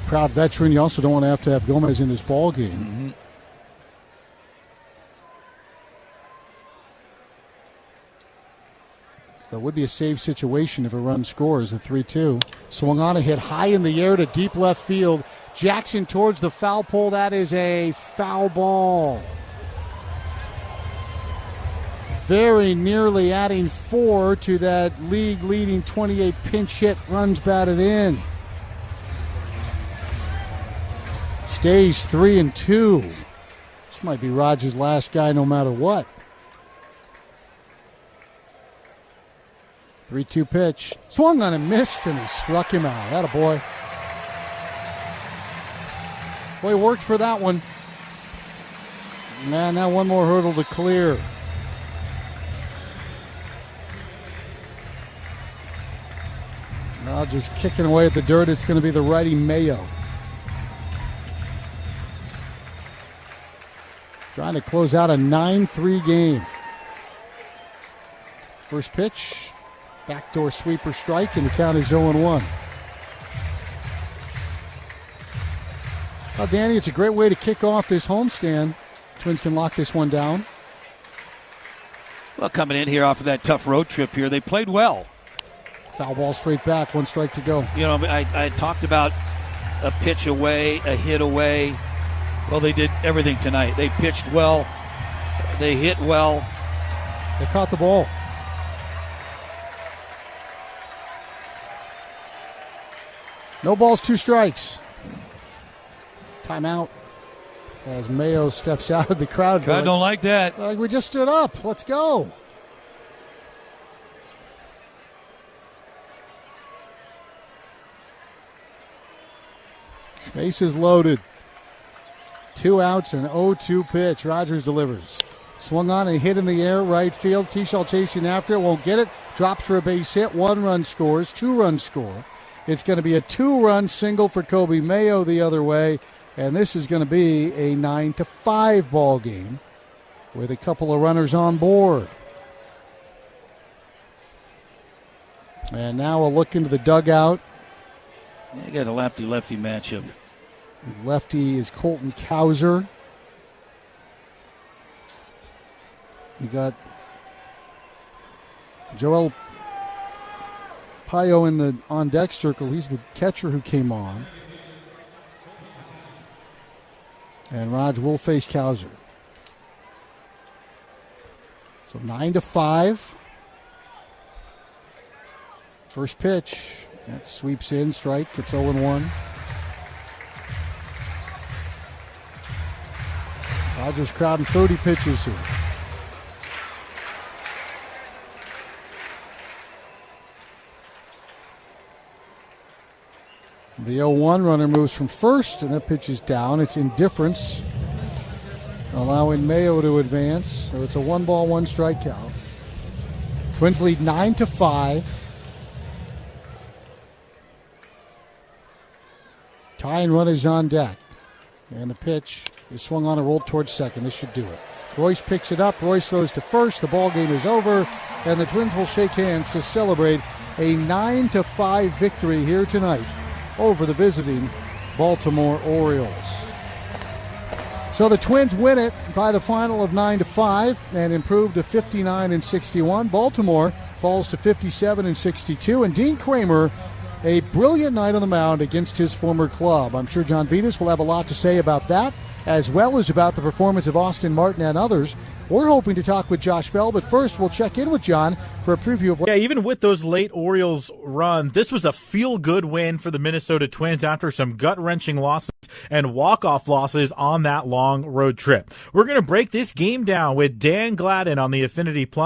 proud veteran. You also don't want to have Gomez in this ball game. Mm-hmm. That would be a save situation if a run scores, a 3-2. Swung on a hit high in the air to deep left field. Jackson towards the foul pole. That is a foul ball. Very nearly adding 4 to that league-leading 28 pinch hit runs batted in. Stays 3-2. This might be Rogers' last guy no matter what. 3-2 pitch. Swung on and missed, and he struck him out. Atta boy. Boy, worked for that one. Man, now one more hurdle to clear. Rogers kicking away at the dirt. It's going to be the righty Mayo. Trying to close out a 9-3 game. First pitch. Backdoor sweeper strike, and the count is 0-1. Well, Danny, it's a great way to kick off this homestand. Twins can lock this one down. Well, coming in here off of that tough road trip here, they played well. Foul ball straight back, 1 strike to go. You know, I talked about a pitch away, a hit away. Well, they did everything tonight. They pitched well. They hit well. They caught the ball. No balls, 2 strikes. Timeout as Mayo steps out of the crowd. Crowd don't like that. Like, we just stood up. Let's go. Bases loaded. 2 outs and 0-2 pitch. Rogers delivers. Swung on and hit in the air, right field. Keyshaw chasing after it, won't get it. Drops for a base hit. 1 run scores, 2 runs score. It's going to be a 2-run single for Kobe Mayo the other way, and this is going to be a 9-5 ball game with a couple of runners on board. And now a look into the dugout. They got a lefty-lefty matchup. Lefty is Colton Cowser. You got Joel Payo in the on-deck circle. He's the catcher who came on. And Raj will face Cowser. So 9-5. First pitch. That sweeps in, strike. It's 0-1. Rogers crowding 30 pitches here. The 0-1 runner moves from first, and that pitch is down. It's indifference, allowing Mayo to advance. So it's a 1-ball, 1-strike count. Twins lead 9-5. Tying run is on deck. And the pitch is swung on and rolled towards second. This should do it. Royce picks it up. Royce throws to first. The ball game is over, and the Twins will shake hands to celebrate a 9-5 victory here tonight over the visiting Baltimore Orioles. So the Twins win it by the final of 9-5 and improve to 59-61. Baltimore falls to 57-62, and Dean Kramer, a brilliant night on the mound against his former club. I'm sure John Vitas will have a lot to say about that, as well as about the performance of Austin Martin and others. We're hoping to talk with Josh Bell, but first we'll check in with John for a preview of what... Yeah, even with those late Orioles runs, this was a feel-good win for the Minnesota Twins after some gut-wrenching losses and walk-off losses on that long road trip. We're going to break this game down with Dan Gladden on the Affinity Plus